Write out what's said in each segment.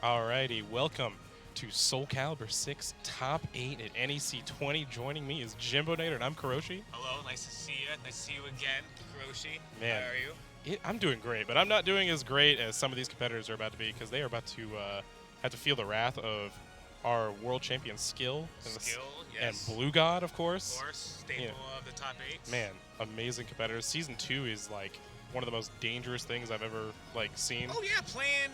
Alrighty, welcome to Soul Calibur 6 Top 8 at NEC 20. Joining me is Jimbo Nader, and I'm Kuroshi. Hello, nice to see you. Nice to see you again, Kuroshi. Man. How are you? I'm doing great, but I'm not doing as great as some of these competitors are about to be because they are about to have to feel the wrath of our world champion Skill Yes. and Blue God, of course. Of course, staple of the top 8. Man, amazing competitors. Season 2 is like one of the most dangerous things I've ever seen. Oh yeah, playing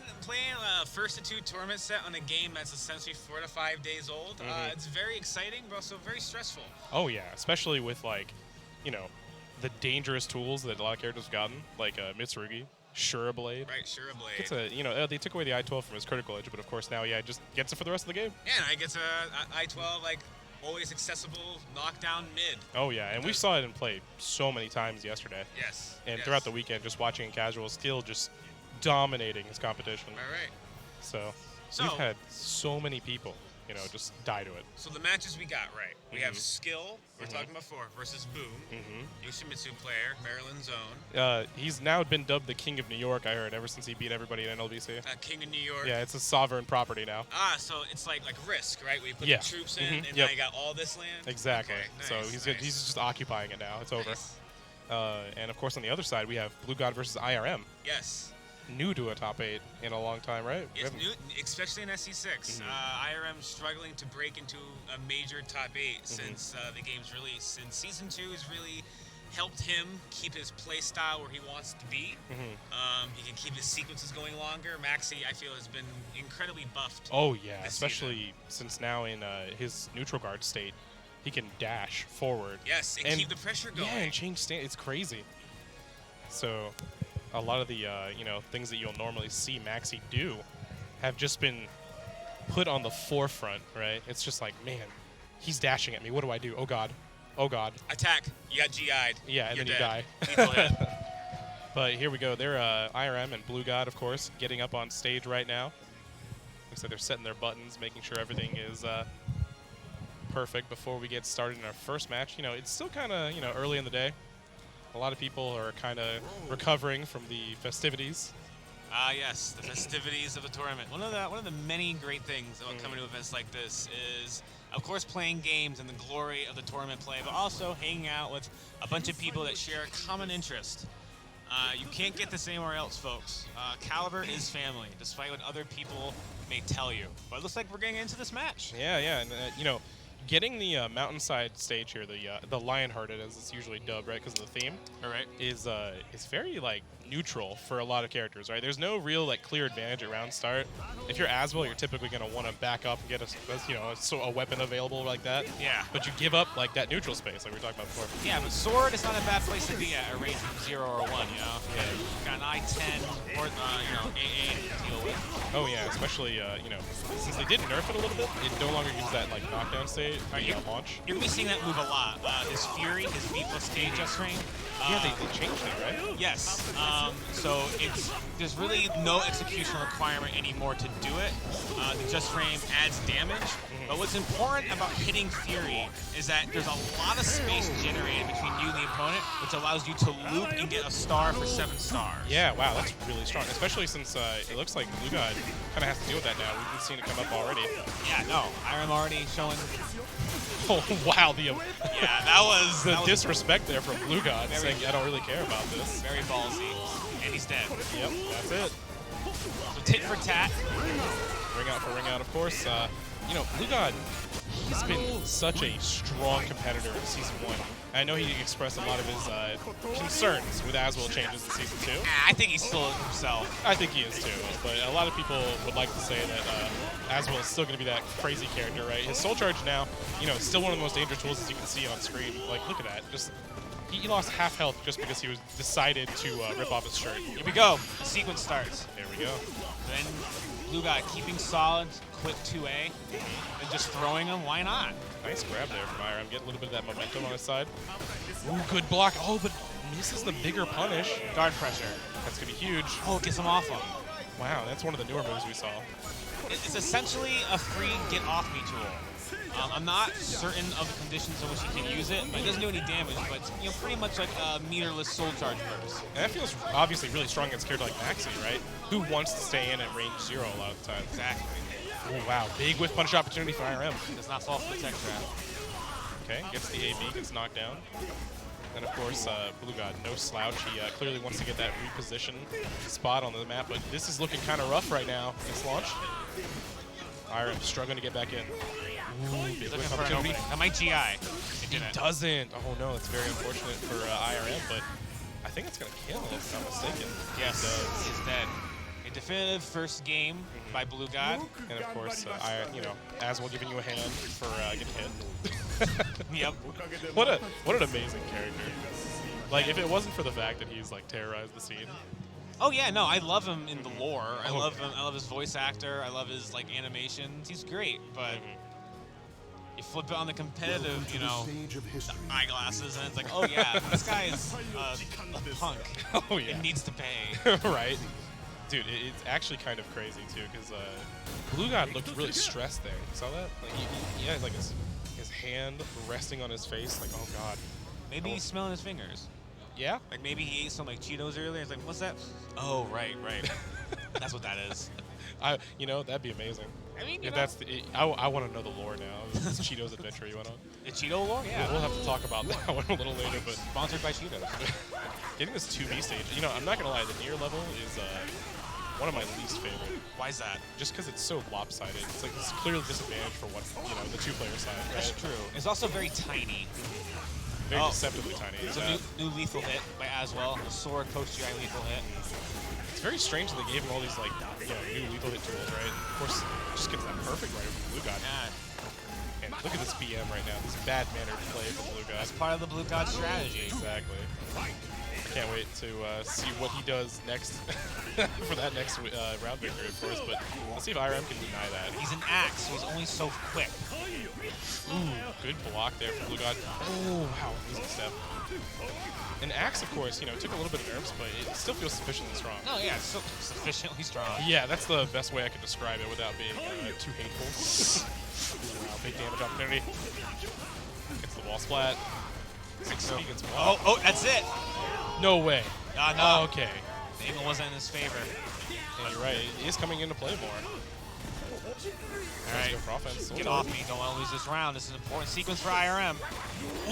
first to 2 tournament set on a game that's essentially 4 to 5 days old. It's very exciting, but also very stressful. Oh yeah, especially with the dangerous tools that a lot of characters have gotten, like Mitsurugi, Shura Blade. Right, Shura Blade. Gets they took away the I-12 from his critical edge, but of course now, yeah, just gets it for the rest of the game. Yeah, and I get a I-12 like always accessible knockdown mid. Oh yeah, and we saw it in play so many times yesterday. Yes. And throughout the weekend, just watching in casual, Skill just dominating his competition. All right. So we've had so many people, just die to it. So the matches we got right. We have Skill, we're talking about before, versus Boom. Yoshimitsu player, Maryland Zone. He's now been dubbed the King of New York, I heard, ever since he beat everybody in NLBC. King of New York. Yeah, it's a sovereign property now. So it's like Risk, right? We put the troops in, and now you got all this land. Exactly. Okay, nice, so he's just occupying it now. It's over. Nice. And of course, on the other side, we have Blue God versus IRM. Yes. New to a top 8 in a long time, right? It's new, especially in SC6. IRM struggling to break into a major top 8 since the game's release. Since Season 2 has really helped him keep his play style where he wants to be. He can keep his sequences going longer. Maxi, I feel, has been incredibly buffed. Oh, yeah, especially since now in his neutral guard state, he can dash forward. Yes, and keep the pressure going. Yeah, and change stance. It's crazy. So a lot of the things that you'll normally see Maxi do have just been put on the forefront, right? It's just like, man, he's dashing at me. What do I do? Oh god. Oh god. Attack. You got GI'd. Yeah, and You're then dead. you die. But here we go. They're IRM and Blue God, of course, getting up on stage right now. Looks like they're setting their buttons, making sure everything is perfect before we get started in our first match. It's still kind of, early in the day. A lot of people are kind of recovering from the festivities. Yes, the festivities of the tournament. One of the many great things about coming to events like this is, of course, playing games and the glory of the tournament play, but also hanging out with a bunch of people that share a common interest. You can't get this anywhere else, folks. Calibur is family, despite what other people may tell you. But it looks like we're getting into this match. Yeah, and getting the mountainside stage here, the Lionhearted, as it's usually dubbed, right, because of the theme, is very neutral for a lot of characters, right? There's no real clear advantage at round start. If you're Aswell, you're typically going to want to back up and get a weapon available like that. Yeah. But you give up that neutral space like we were talking about before. Yeah, but sword is not a bad place to be at a range from 0 or 1. Yeah. Got an I-10 or AA to deal with. Oh yeah, especially since they did nerf it a little bit, it no longer uses that knockdown state launch. You're going to be seeing that move a lot. His Fury, his B+K just frame. Yeah, they changed it, right? Yes. So there's really no execution requirement anymore to do it. The just frame adds damage. But what's important about hitting Fury is that there's a lot of space generated between you and the opponent, which allows you to loop and get a star for 7 stars. Yeah, wow, that's really strong. Especially since it looks like Blue God kind of has to deal with that now. We've been seeing it come up already. Yeah, no, IRM already showing. Oh wow, yeah, that was the disrespect there from Blue God, saying I don't really care about this. Very ballsy, and he's dead. Yep, that's it. So tit for tat. Ring out for ring out, of course. Blue God, he's been such a strong competitor in Season 1. I know he expressed a lot of his concerns with Aswell changes in Season 2. I think he's still himself. I think he is too, but a lot of people would like to say that Aswell is still going to be that crazy character, right? His Soul Charge now, still one of the most dangerous tools as you can see on screen. Look at that. Just he lost half health just because he was decided to rip off his shirt. Here we go. The sequence starts. There we go. Then Blue God keeping solid, quick 2A, and just throwing him. Why not? Nice grab there from IRM. Get a little bit of that momentum on his side. Ooh, good block. Oh, but misses the bigger punish. Guard pressure. That's going to be huge. Oh, gets him off him. Wow, that's one of the newer moves we saw. It's essentially a free get-off-me tool. I'm not certain of the conditions in which you can use it, but it doesn't do any damage, but it's pretty much like a meterless soul charge burst. And that feels obviously really strong against a character like Maxi, right? Who wants to stay in at range 0 a lot of the time. Exactly. Oh, wow. Big whiff punish opportunity for IRM. Does not fall for the tech trap. Okay, gets the AB, gets knocked down. And of course, Blue God, no slouch. He clearly wants to get that reposition spot on the map, but this is looking kind of rough right now. This launch. IRM struggling to get back in. Ooh, big whiff opportunity. That might GI. It doesn't. Oh no, it's very unfortunate for IRM, but I think it's going to kill if I'm not mistaken. Yes, he's dead. A definitive first game by Blue God. And of course, as well giving you a hand for getting hit. Yep. What an amazing character. Like, if it wasn't for the fact that he's like terrorized the scene. Oh yeah, no, I love him in the lore. I love him. I love his voice actor. I love his like animations. He's great, but you flip it on the competitive, the eyeglasses, and it's like, oh yeah, this guy is a punk. Oh yeah. It needs to pay. Right. Dude, it's actually kind of crazy too, because Blue God looked really stressed there. You saw that? Like, he had like his hand resting on his face. Like, oh god. Maybe he's smelling his fingers. Yeah. Like maybe he ate some like Cheetos earlier. It's like, what's that? Oh right. That's what that is. That'd be amazing. I mean, if that's I want to know the lore now. This Cheetos adventure you went on. The Cheeto lore? Yeah. We'll have to talk about that one a little later, but sponsored by Cheetos. Getting this 2B stage, I'm not gonna lie, the near level is one of my least favorite. Why is that? Just because it's so lopsided. It's like it's clearly disadvantage for the two-player side. Right? That's true. It's also very tiny. Very deceptively tiny. There's a new lethal hit by Aswell. A sword post-GI lethal hit. It's very strange that they gave him all these new lethal hit tools, right? Of course, just gets that perfect right from Blue God. Yeah. And look at this BM right now. This bad-mannered play from Blue God. That's part of the Blue God strategy. Exactly. I can't wait to see what he does next for that next round victory, of course. But let's see if IRM can deny that. He's an axe, so he's only so quick. Ooh, good block there from Blue God. Oh, wow, amazing step. And Axe, of course, took a little bit of nerfs, but it still feels sufficiently strong. Oh yeah, it's still sufficiently strong. Yeah, that's the best way I could describe it without being too hateful. Wow, big damage opportunity. Gets the wall splat. 6 against 1. Oh, that's it. No way. No. Oh, okay. The angle wasn't in his favor. Yeah, you're right. It is coming into play more. All right. Go for offense. Get off me. Don't want to lose this round. This is an important sequence for IRM. Ooh,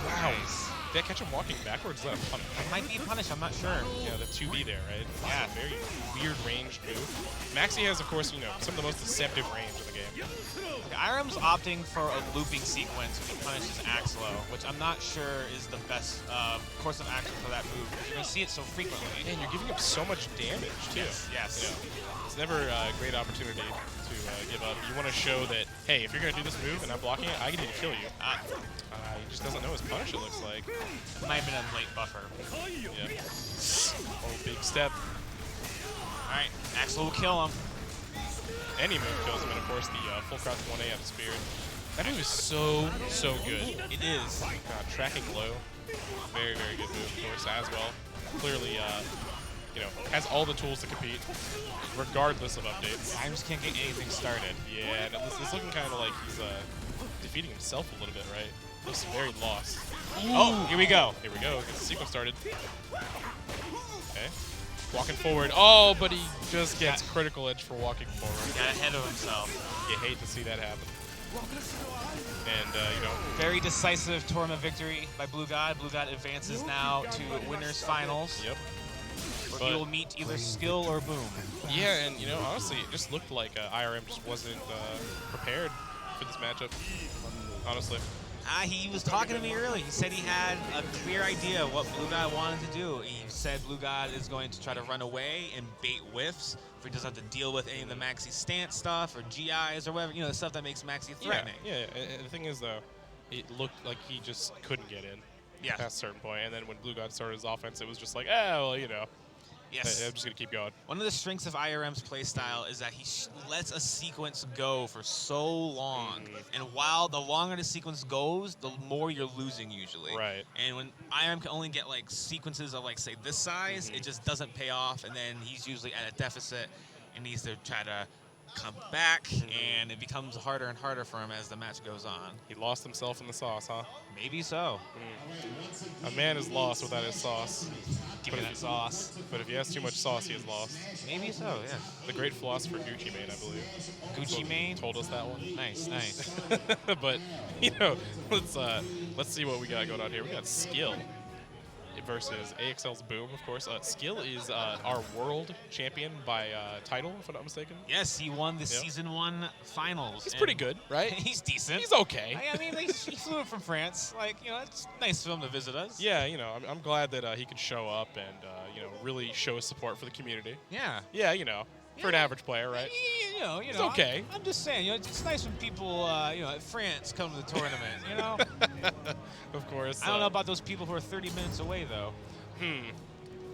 wow. Nice. Did I catch him walking backwards? Is that a punish? It might be a punish. I'm not sure. Yeah, the 2B there, right? Yeah. Very weird ranged move. Maxi has, of course, some of the most deceptive range in the game. Okay, IRM's opting for a looping sequence when he punishes Axe low, which I'm not sure is the best course of action for that move. You're going to see it so frequently. And you're giving up so much damage, too. Yes. It's never a great opportunity to give up. You want to show that, hey, if you're going to do this move and I'm blocking it, I can even kill you. He just doesn't know his punish, it looks like. Might have been a late buffer. Yeah. Oh, big step. All right, Axel will kill him. Any move kills him, and of course the full cross 1A out of Spirit. That move is so good. It is. Tracking low. Very, very good move, of course, as well. Clearly, has all the tools to compete, regardless of updates. I just can't get anything started. Yeah, and it's looking kind of like he's defeating himself a little bit, right? Looks very lost. Oh, here we go. Here we go. Get the sequence started. Okay. Walking forward. Oh, but he just gets critical edge for walking forward. Got ahead of himself. You hate to see that happen. And, very decisive tournament victory by Blue God. Blue God advances now to winners finals. Yep. Where he will meet either Skill or Boom. Yeah, and, honestly, it just looked like IRM just wasn't prepared for this matchup, honestly. He was talking to me early. He said he had a clear idea what Blue God wanted to do. He said Blue God is going to try to run away and bait whiffs if he doesn't have to deal with any of the Maxi stance stuff or GIs or whatever, the stuff that makes Maxi threatening. Yeah. And the thing is, though, it looked like he just couldn't get in past a certain point. And then when Blue God started his offense, it was just like, Yes. I'm just going to keep going. One of the strengths of IRM's playstyle is that he lets a sequence go for so long. And while the longer the sequence goes, the more you're losing usually. Right. And when IRM can only get sequences of say this size, it just doesn't pay off, and then he's usually at a deficit. and needs to try to come back, and it becomes harder and harder for him as the match goes on. He lost himself in the sauce, huh? Maybe so. A man is lost without his sauce. Give me that sauce. But if he has too much sauce, he is lost. Maybe so, yeah. The great philosopher Gucci Mane, I believe. Gucci Mane? Told us that one. Nice, nice. But, let's see what we got going on here. We got Skill versus AXL's Boom, of course. Skill is our world champion by title, if I'm not mistaken. Yes, he won the Season 1 finals. He's pretty good, right? He's decent. He's okay. I mean, he flew in from France. Like, it's nice for him to visit us. Yeah, I'm glad that he could show up and, really show his support for the community. Yeah. Yeah, for an average player, right? It's okay. I'm just saying, it's nice when people, at France come to the tournament, Of course. I don't know about those people who are 30 minutes away, though.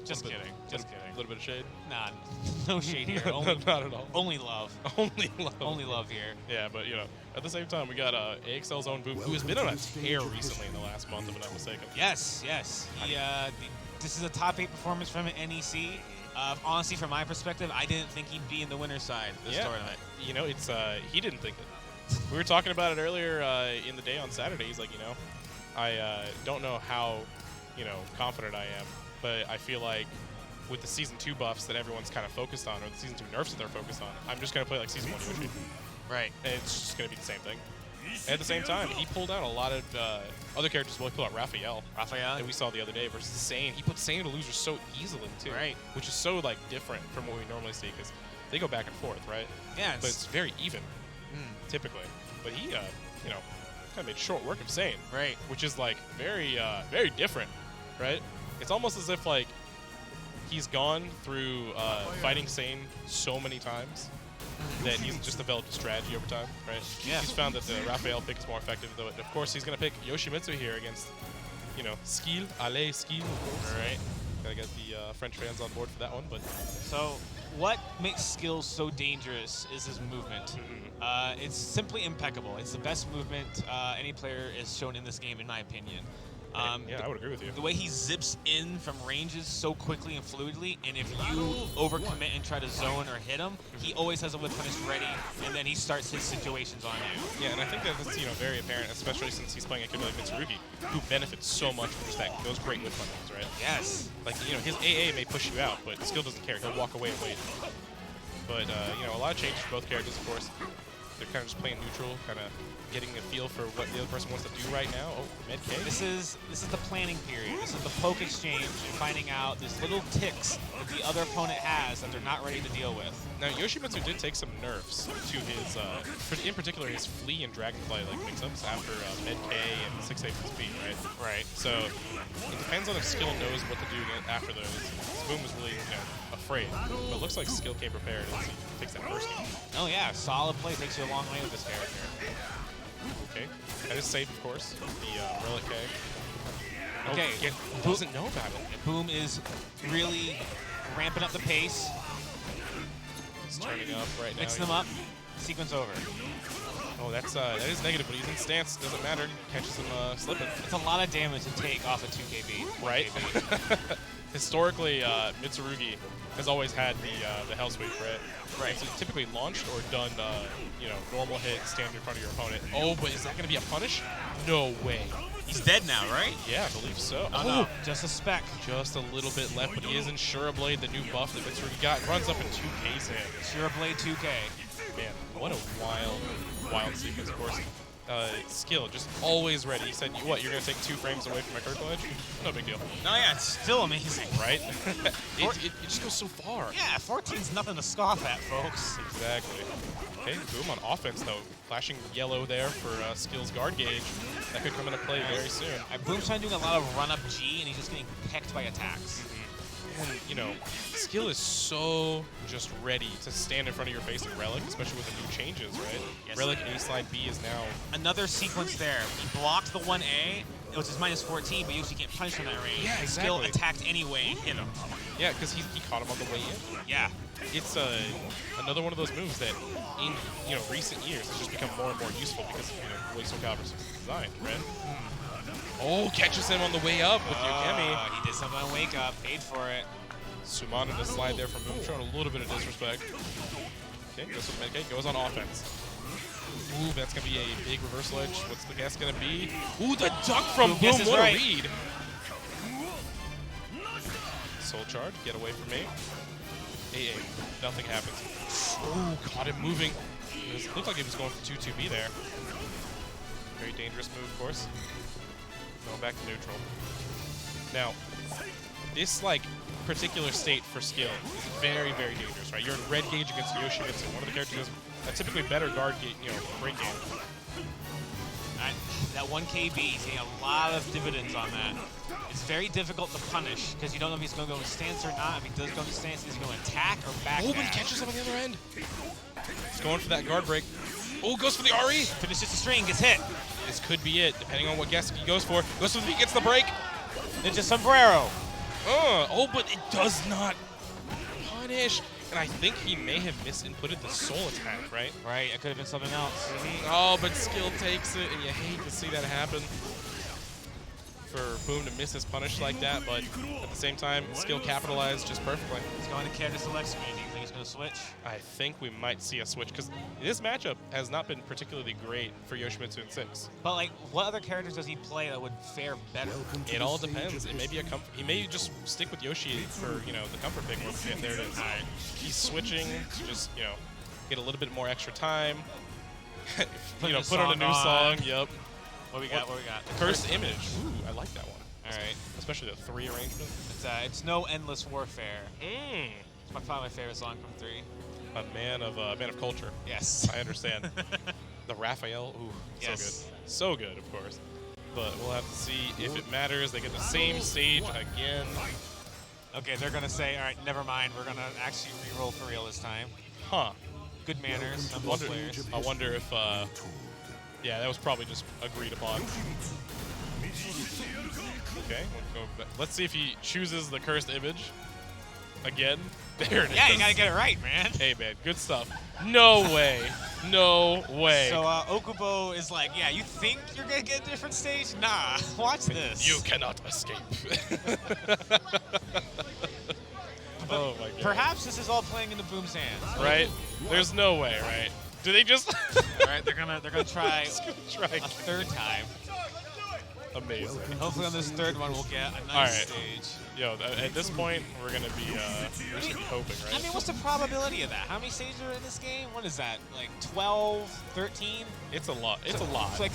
Just kidding. Just A kidding. little bit of shade? Nah, no shade here. No, not at all. Only love. Only love. Only love here. Yeah, but, at the same time, we got AXL's own Boom, who has been on a tear recently in the last month, if I'm not mistaken. Yes. This is a top 8 performance from NEC. Honestly, from my perspective, I didn't think he'd be in the winner's side this tournament. He didn't think it. We were talking about it earlier in the day on Saturday. He's like, I don't know how, confident I am, but I feel like with the Season 2 buffs that everyone's kind of focused on, or the Season 2 nerfs that they're focused on, I'm just going to play like Season 1 Yoshi. Right. And it's just going to be the same thing. And at the same time, he pulled out a lot of other characters. Well, he pulled out Raphael. that we saw the other day versus Sane. He put Sane to losers so easily, too. Right. Which is so, different from what we normally see, because they go back and forth, right? Yeah. But it's very even, typically. But he, kind of made short work of Sane. Right. Which is, very, very different, right? It's almost as if, he's gone through fighting Sane so many times that he's just developed a strategy over time, right? Yeah. He's found that the Raphael pick is more effective, though. Of course, he's going to pick Yoshimitsu here against, Skill, Skill, of course. All right. Gotta get the French fans on board for that one, but... So, what makes Skill so dangerous is his movement. It's simply impeccable. It's the best movement any player is shown in this game, in my opinion. I would agree with you. The way he zips in from ranges so quickly and fluidly, and if you overcommit and try to zone or hit him, he always has a whip punish ready, and then he starts his situations on you. Yeah, and I think that that's very apparent, especially since he's playing a kid like Mitsurugi, who benefits so much from just those great whip punishes, right? Yes. His AA may push you out, but Skill doesn't care. He'll walk away and wait. But a lot of changes for both characters, of course. They're kind of just playing neutral, kind of getting a feel for what the other person wants to do right now. Oh, Med K. This is the planning period. This is the poke exchange and finding out these little ticks that the other opponent has that they're not ready to deal with. Now, Yoshimitsu did take some nerfs to his, in particular, his Flea and Dragonfly mix-ups after Med K and 6-8 speed, right? Right. So it depends on if Skill knows what to do after those. Boom was really, afraid, but it looks like Skill came prepared as he takes that first game. Oh yeah, solid play takes you a long way with this character. Okay, that is safe, of course. The Relic K. Okay, Boom doesn't know about it. Boom is really ramping up the pace. He's turning up right now. Mixing them up. Sequence over. Oh, that is negative, but he's in stance. Doesn't matter. Catches him slipping. It's a lot of damage to take off a 2KB. Right. Historically, Mitsurugi has always had the Hell Sweep, right? Right. So it's typically launched or done, normal hit, stand in front of your opponent. Oh, but is that going to be a punish? No way. He's dead now, right? Yeah, I believe so. Oh, no, just a speck. Just a little bit left, but he is in Shura Blade, the new buff that Mitsurugi got. Runs up in 2K's hand. Shura Blade 2K. Man, what a wild sequence, of course. Skill, just always ready. He said, what, you're going to take 2 frames away from my curtilage? No big deal. No, yeah, it's still amazing. Right? it just goes so far. Yeah, 14's nothing to scoff at, folks. Exactly. Okay, Boom on offense, though. Flashing yellow there for Skill's guard gauge. That could come into play very soon. Boom's trying to do a lot of run-up G, and he's just getting pecked by attacks. And, Skill is so just ready to stand in front of your face in Relic, especially with the new changes, right? Yes. Relic A slide B is now... Another sequence there. He blocked the 1A, which is minus 14, but usually can't punish from that range. Yeah, exactly. Skill attacked anyway and hit him. Yeah, because he caught him on the way in. Yeah. It's another one of those moves that in recent years has just become more and more useful because of the way Soul Calibur 6 is designed, right? Oh, catches him on the way up with Yukemi. He did something on wake up, paid for it. Sumana to slide there from Boom, showing a little bit of disrespect. Okay, goes with Medkay, goes on offense. Ooh, that's going to be a big reversal edge. What's the guess going to be? Ooh, the duck from Boom, what a read! Soul Charge, get away from me. AA, nothing happens. Ooh, caught him moving. It looked like he was going for 2-2B there. Very dangerous move, of course. Going back to neutral. Now, this particular state for skill is very, very dangerous, right? You're in red gauge against Yoshimitsu, one of the characters who has a typically better guard gauge, break game. That 1KB, he's getting a lot of dividends on that. It's very difficult to punish because you don't know if he's going to go to stance or not. If he does go to stance, is he going to attack or back? Oh, but he catches him on the other end. He's going for that guard break. Oh, goes for the RE. Finishes the string, gets hit. This could be it, depending on what guess he goes for. Goes for the beat, gets the break. Ninja Sombrero. Oh, but it does not punish. And I think he may have misinputted the soul attack, right? Right, it could have been something else. Oh, but skill takes it, and you hate to see that happen. For Boom to miss his punish like that, but at the same time, skill capitalized just perfectly. He's going to character select screen. Do you think he's going to switch? I think we might see a switch, because this matchup has not been particularly great for Yoshimitsu in 6. But what other characters does he play that would fare better? It all depends. It may be a comfort. He may just stick with Yoshi for the comfort pick. Yeah, there it is. All right. He's switching to just get a little bit more extra time. Put on a new song. Yep. What we got? What we got? Cursed Image. Ooh, I like that one. All right. Especially the 3 arrangement. It's no endless warfare. It's probably my favorite song from 3. A man of culture. Yes. I understand. The Raphael. Ooh, yes. So good, of course. But we'll have to see if it matters. They get the same stage again. Okay, they're gonna say, all right, never mind. We're gonna actually re-roll for real this time. Huh. Good manners on both players. I wonder if. Yeah, that was probably just agreed upon. Okay, we'll go back. Let's see if he chooses the Cursed Image again. There it is. Yeah, you gotta get it right, man. Hey, man, good stuff. No way. No way. So Okubo is like, yeah, you think you're gonna get a different stage? Nah, watch this. You cannot escape. Oh my god. Perhaps this is all playing into Boom's hands. Right? There's no way, right? Do they just? All right, they're gonna try a third time. Amazing. And hopefully on this third one we'll get a nice stage. Yo, at this point we're gonna be hoping, right? I mean, what's the probability of that? How many stages are in this game? What is that? Like 12, 13? It's a lot. It's a lot. It's like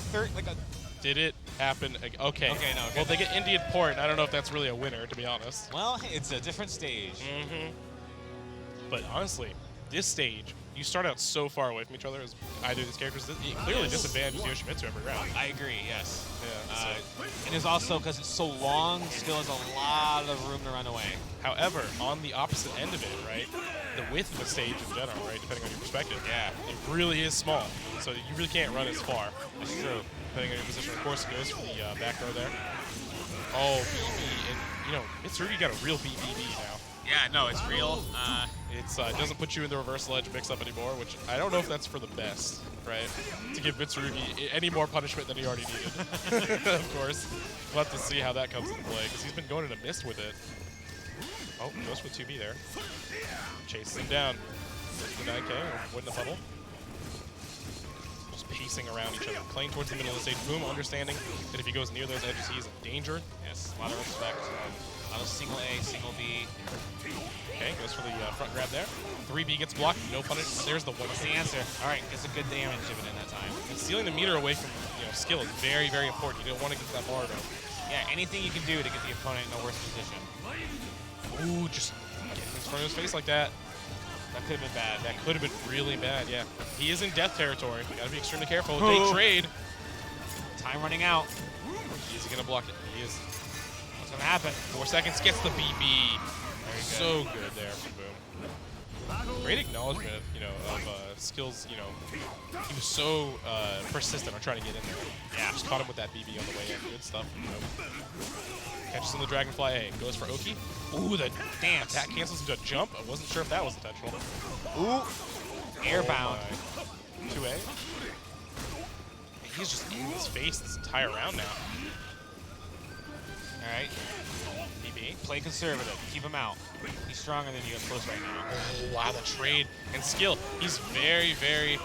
Did it happen? Okay. Okay, no. Okay. Well, they get Indian Port. I don't know if that's really a winner, to be honest. Well, hey, it's a different stage. But honestly, this stage, you start out so far away from each other as either of these characters. It clearly disadvantages Yoshimitsu every round. I agree, yes. Yeah. And it's also, because it's so long, still has a lot of room to run away. However, on the opposite end of it, right, the width of the stage in general, right, depending on your perspective, it really is small. So you really can't run as far. That's true. Depending on your position. Of course, it goes for the back row there. Oh, BB. And, Mitsurugi got a real BBB now. Yeah, no, it's real. It doesn't put you in the reversal edge mix-up anymore, which I don't know if that's for the best, right? To give Mitsurugi any more punishment than he already needed. Of course. We'll have to see how that comes into play, because he's been going in a mist with it. Oh, goes with 2B there. Chases him down. Goes for the 9K, avoiding the puddle. Just pacing around each other, playing towards the middle of the stage. Boom, understanding that if he goes near those edges, he's in danger. Yes, a lot of respect. A lot of single A, single B. Okay, goes for the front grab there. 3B gets blocked, no punishment. There's the one. What's the answer? All right, gets a good damage dividend that time. And stealing the meter away from skill is very, very important. You don't want to get that bar though. Yeah, anything you can do to get the opponent in a worse position. Ooh, just getting in front of his face like that. That could have been bad. That could have been really bad, yeah. He is in death territory. You gotta be extremely careful. They trade. Time running out. Is he gonna block it? He is. What's gonna happen? 4 seconds, gets the BB. So good there from Boom. Great acknowledgement of skills, he was so persistent on trying to get in there. Yeah. Just caught him with that BB on the way in. Good stuff. Catches in the Dragonfly A. Goes for Oki. Ooh, the damn attack cancels into a jump. I wasn't sure if that was intentional. Ooh. Airbound. 2A. He's just in his face this entire round now. All right. maybe. Play conservative. Keep him out. He's stronger than you up close right now. Oh, wow, the trade and skill. He's very, very,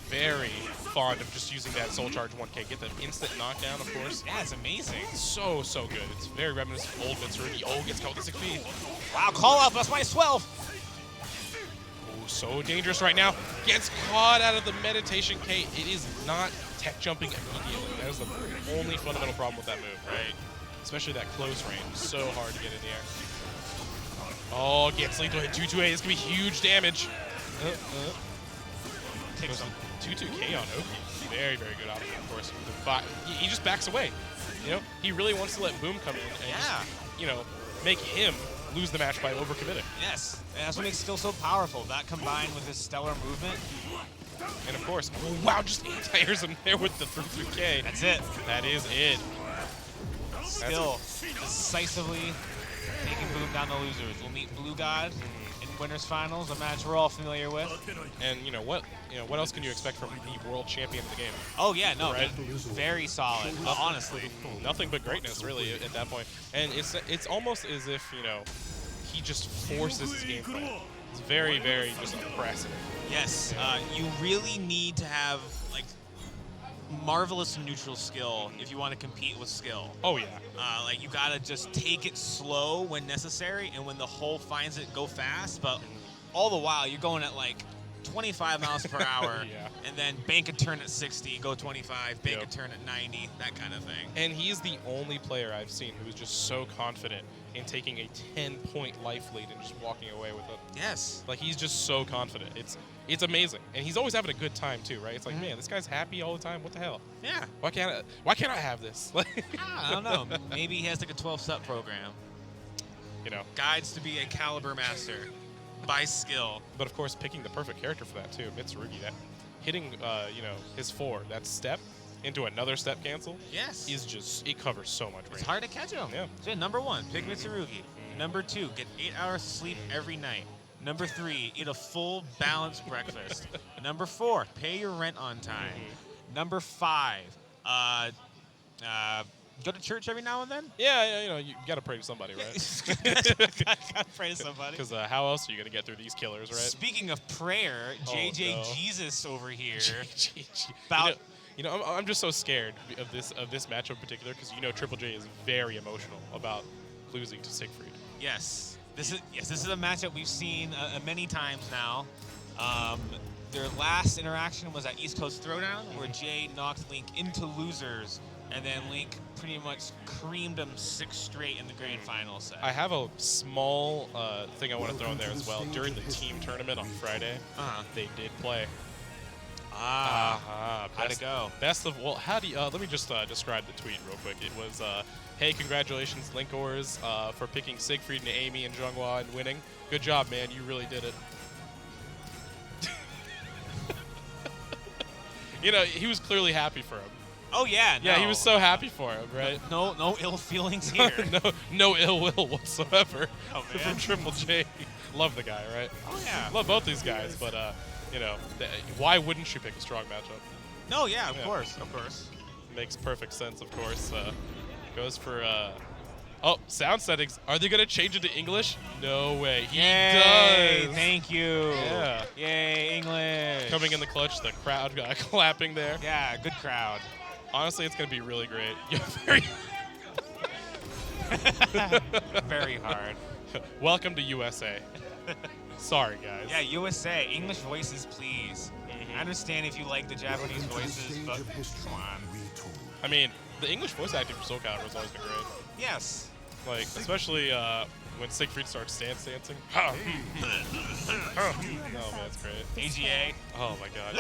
very fond of just using that Soul Charge 1K. Get the instant knockdown, of course. Yeah, it's amazing. So good. It's very reminiscent of old Mitsurugi. Oh, gets caught with the 6 feet. Wow, call out. That's minus 12. Oh, so dangerous right now. Gets caught out of the meditation K. It is not tech jumping immediately. That is the only fundamental problem with that move, right? Especially that close range. So hard to get in the air. Oh, gets lethal hit 2-2A. This could be huge damage. Take some. 2-2K on Oki. Very, very good option, of course. He just backs away. You know, he really wants to let Boom come in and just, you know, make him lose the match by overcommitting. Yes, and that's what makes skill so powerful. That combined with his stellar movement. And of course, oh, wow, just anti-airs him there with the 3-2K. That's it. That is it. Still, decisively taking Boom down the losers. We'll meet Blue God in winners finals, a match we're all familiar with. And you know what else can you expect from the world champion of the game? Oh yeah, no, Right. very solid. Honestly, Nothing but greatness, really, at that point. And it's almost as if, you know, he just forces his game plan. It's very, very just oppressive. yes, you really need to have like marvelous neutral skill if you want to compete with skill. Oh yeah. Like you gotta just take it slow when necessary, and when the hole finds it, go fast. But all the while, you're going at like 25 miles per hour, Yeah. and then bank a turn at 60, go 25, bank Yep. a turn at 90, that kind of thing. And he's the only player I've seen who's just so confident in taking a 10-point life lead and just walking away with it. Yes. Like, he's just so confident. It's amazing. And he's always having a good time too, right? It's like, man, this guy's happy all the time. What the hell? Yeah. Why can't I have this? I don't know. Maybe he has like a 12-step program. You know. Guides to be a Calibur master by skill. But of course, picking the perfect character for that too, Mitsurugi. That hitting, you know, his 4, that step into another step cancel. Yes. Is just, it covers so much range. It's hard to catch him. Yeah. So number 1, pick Mitsurugi. Number 2, get 8 hours of sleep every night. Number 3, eat a full balanced breakfast. Number 4, pay your rent on time. Number 5, go to church every now and then. Yeah, you know, you gotta pray to somebody, right? Gotta pray to somebody. Because how else are you gonna get through these killers, right? Speaking of prayer, JJ no. Jesus over here. About you know, I'm just so scared of this matchup in particular because you know Triple J is very emotional about losing to Siegfried. Yes. This is a matchup we've seen many times now. Their last interaction was at East Coast Throwdown, where Jay knocked Link into losers, and then Link pretty much creamed him 6 straight in the grand final set. I have a small thing I want to throw in there as well. During the team tournament on Friday, they did play. How'd it go? Best of, well, how do you, let me just describe the tweet real quick. It was, hey, congratulations, Linkors, for picking Siegfried and Amy and Zhonghua and winning. Good job, man. You really did it. You know, he was clearly happy for him. Oh, yeah. Yeah, no. he was so happy for him, right? No ill feelings here. no ill will whatsoever Oh, man. from Triple J. Love the guy, right? Oh, yeah. Love both these guys, but, you know, why wouldn't you pick a strong matchup? No, yeah, of Yeah. course, of course. Makes perfect sense, of course. Goes for, oh, sound settings. Are they going to change it to English? No way. He Yay, does. thank you. Yeah. Yay, English. Coming in the clutch, the crowd clapping there. Yeah, good crowd. Honestly, it's going to be really great. Yeah, very. Very hard. Welcome to USA. Sorry, guys. Yeah, USA. English voices, please. I understand if you like the Japanese voices, but come on. I mean, the English voice acting for Soul Calibur has always been great. Yes. Like, especially when Siegfried starts dancing. Oh, man, that's great. AGA. Oh, my God.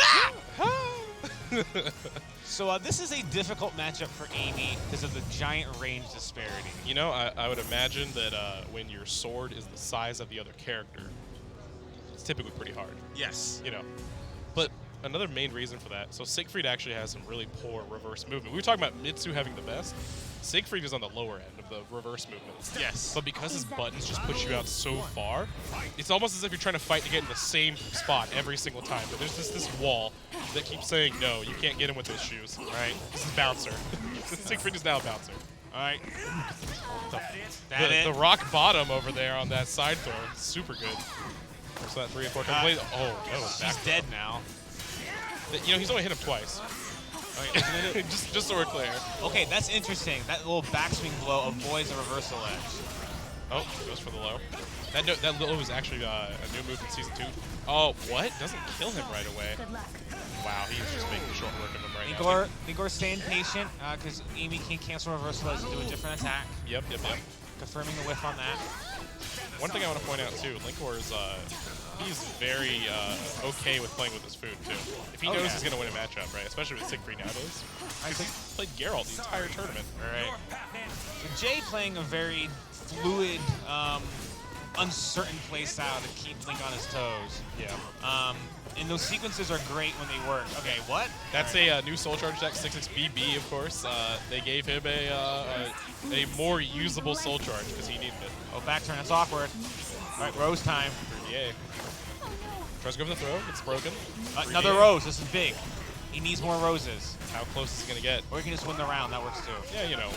So this is a difficult matchup for Amy because of the giant range disparity. You know, I would imagine that when your sword is the size of the other character, it's typically pretty hard. Yes. You know. But another main reason for that, so Siegfried actually has some really poor reverse movement. We were talking about Mitsu having the best. Siegfried is on the lower end of the reverse movements. Yes. But because his buttons just push you out so far, it's almost as if you're trying to fight to get in the same spot every single time. But there's this wall that keeps saying, no, you can't get him with those shoes, right? This is bouncer. Siegfried is now a bouncer. All right. The rock bottom over there on that side throw. Super good. So that 3 and 4 complete. Oh, no. He's dead now. You know, he's only hit him twice. just so we're clear. Okay, that's interesting. That little backswing blow avoids a reversal edge. Oh, goes for the low. That low was actually a new move in Season 2. Oh, what? Doesn't kill him right away. Wow, he's just making short work of him right now. Igor staying patient because Amy can cancel reversal edge and do a different attack. Yep. Confirming the whiff on that. One thing I want to point out, too, Linkor is he's very okay with playing with his food, too. If he knows he's going to win a matchup, right? Especially with Siegfried nowadays. He played Geralt the entire tournament. All right. So Jay playing a very fluid, uncertain play style to keep Link on his toes. Yeah. And those sequences are great when they work. Okay, what? That's a new Soul Charge deck, 66BB, of course. They gave him a more usable Soul Charge because he needed it. Oh, back turn. That's awkward. All right, Rose time. Yay. Tries to go for the throw. It's broken. Another Rose. This is big. He needs more Roses. How close is he going to get? Or he can just win the round. That works, too. Yeah, you know.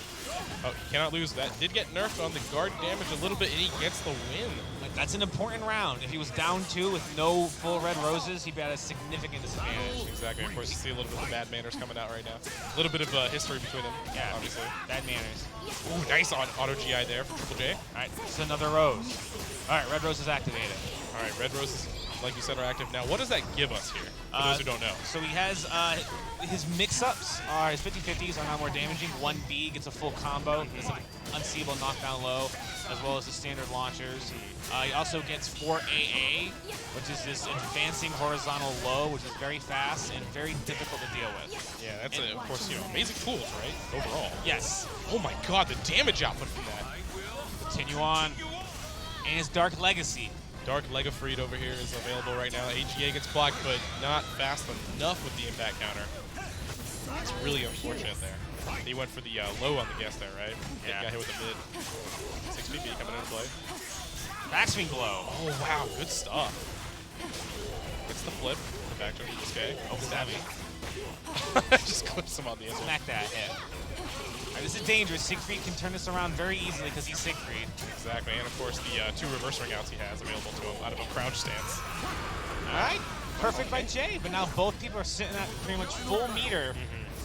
Oh, he cannot lose. That did get nerfed on the guard damage a little bit, and he gets the win. That's an important round. If he was down 2 with no full red Roses, he'd be at a significant disadvantage. Exactly. Of course, you see a little bit of the bad manners coming out right now. A little bit of history between them, yeah, obviously. Bad manners. Ooh, nice on auto GI there for Triple J. All right, it's another Rose. All right, red Rose is activated. All right, red Roses, like you said, are active. Now, what does that give us here, for those who don't know? So he has his mix-ups are his 50-50s are now more damaging. 1B gets a full combo. It's an unseeable knockdown low, as well as the standard launchers. He also gets 4AA, which is this advancing horizontal low, which is very fast and very difficult to deal with. Yeah, that's, of course, amazing tools, right, overall. Yes. Oh, my God, the damage output from that. Continue on. And his Dark Legacy. Dark Legafreed over here is available right now. AGA gets blocked, but not fast enough with the impact counter. It's really unfortunate there. He went for the low on the guess there, right? Yeah. Got hit with the mid. 6PP coming into play. Backswing blow. Oh, wow. Good stuff. Gets the flip. The back turn to this guy. Oh, savvy. Just clips him on the inside. Smack that hit. All right, this is dangerous. Siegfried can turn this around very easily because he's Siegfried. Exactly. And, of course, the 2 reverse ring outs he has available to him out of a crouch stance. All right. Perfect by Jay, but now both people are sitting at pretty much full meter.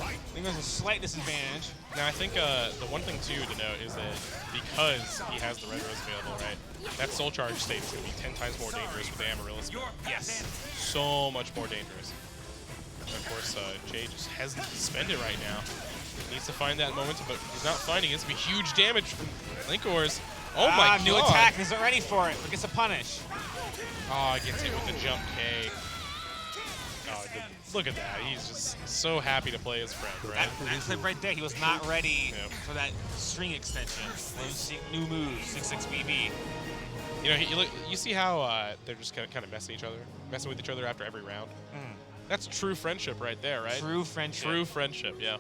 I think there's a slight disadvantage. Now, I think the one thing, too, to note is that because he has the Red Rose available, right, that Soul Charge state is going to be 10 times more dangerous with the Amaryllis. Yes. So much more dangerous. And of course, Jay just hesitant to spend it right now. Needs to find that momentum, but he's not finding it. It's going to be huge damage from Linkor's. Oh, my God. New attack. Isn't ready for it, but gets a punish. Oh, gets hit with the jump K. Oh, look at that. He's just so happy to play his friend, right? That clip right there, he was not ready for that string extension. New moves, 6-6 BB. You know, you see how they're just kind of messing with each other after every round? That's true friendship right there, right? True friendship. True friendship, yeah.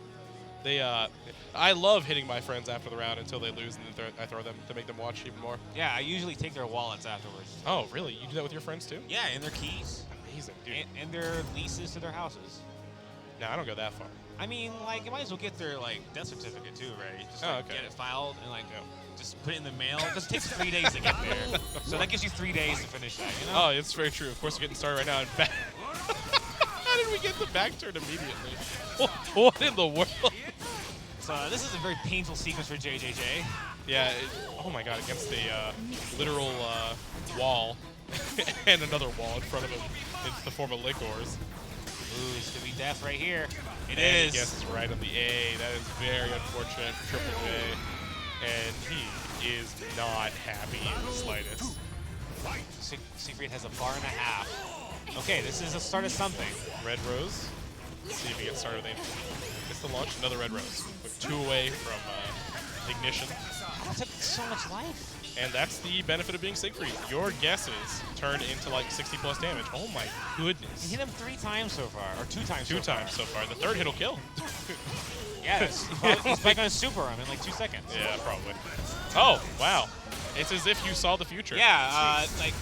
I love hitting my friends after the round until they lose, and then I throw them to make them watch even more. Yeah, I usually take their wallets afterwards. Oh, really? You do that with your friends, too? Yeah, and their keys. Amazing, dude. And their leases to their houses. No, I don't go that far. I mean, like, you might as well get their, like, death certificate, too, right? Just, get it filed and, like, just put it in the mail. Because it takes 3 days to get there. So that gives you 3 days to finish that, you know? Oh, it's very true. Of course, we're getting started right now. In back. How did we get the back turn immediately? What in the world? So this is a very painful sequence for JJJ. Yeah, oh my God, against a literal wall and another wall in front of him in the form of Likor's. Ooh, this could be death right here. It and is. He guesses right on the A. That is very unfortunate for Triple J. And he is not happy in the slightest. Siegfried has a bar and a half. Okay, this is a start of something. Red Rose. Let's see if he gets started with anything. Gets the launch, another Red Rose. With 2 away from Ignition. That took so much life. And that's the benefit of being Siegfried. Your guesses turn into like 60+ damage. Oh my goodness. He hit him 3 times so far, or 2 times. 2 times so far. The 3rd hit will kill. Yeah, he's probably going to super him in like 2 seconds. Yeah, probably. Oh, wow. It's as if you saw the future. Yeah, like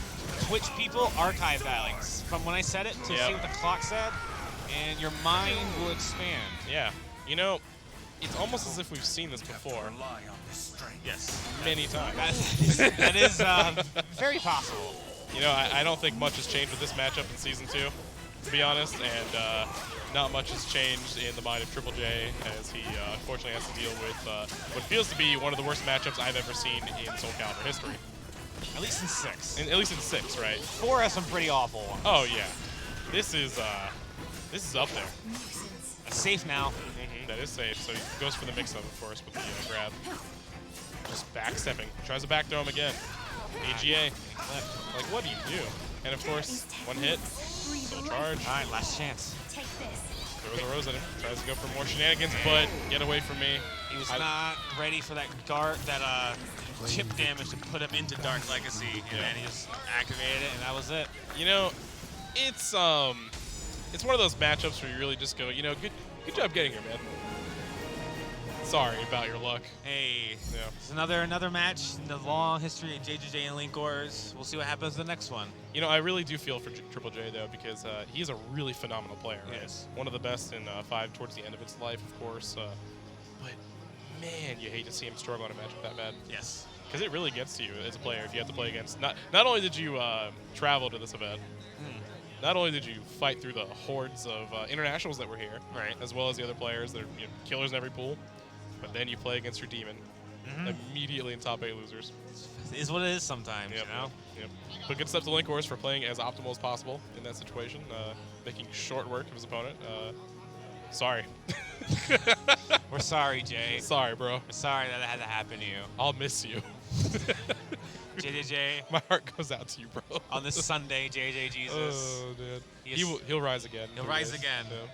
Twitch people archive that, like from when I said it to see what the clock said, and your mind will expand. Yeah. You know, it's almost as if we've seen this before. Yes. Many times. That is very possible. You know, I don't think much has changed with this matchup in Season 2, to be honest, and not much has changed in the mind of Triple J as he unfortunately has to deal with what feels to be one of the worst matchups I've ever seen in Soul Calibur history. At least in 6. At least in 6, right? 4 has some pretty awful ones. Oh yeah, this is up there. That's safe now. That is safe. So he goes for the mix-up, of course, with the grab. Just backstepping. Tries to back throw him again. AGA. Like, what do you do? And of course, one hit. Still charge. All right, last chance. Throws a rose at him. Tries to go for more shenanigans, but get away from me. He was not ready for that chip damage to put him into Dark Legacy, and he just activated it, and that was it. You know, it's one of those matchups where you really just go, you know, good job getting here, man. Sorry about your luck. Hey, Yeah. it's another match in the long history of JJJ and Link Wars. We'll see what happens in the next one. You know, I really do feel for Triple J, though, because he's a really phenomenal player, right? Yes. One of the best in 5 towards the end of its life, of course. But, man, you hate to see him struggle in a matchup that bad. Yes. Because it really gets to you as a player if you have to play against. Not only did you travel to this event, not only did you fight through the hordes of internationals that were here, Right. as well as the other players that are killers in every pool, but then you play against your demon immediately in top 8 losers. It is what it is sometimes, Yep. you know? Yep. But good stuff to Link Wars for playing as optimal as possible in that situation, making short work of his opponent. Sorry. We're sorry, Jay. Sorry, bro. We're sorry that it had to happen to you. I'll miss you. JJJ, My heart goes out to you, bro. on this Sunday, JJ Jesus. Oh, dude. He'll rise again. He'll rise again. Yeah.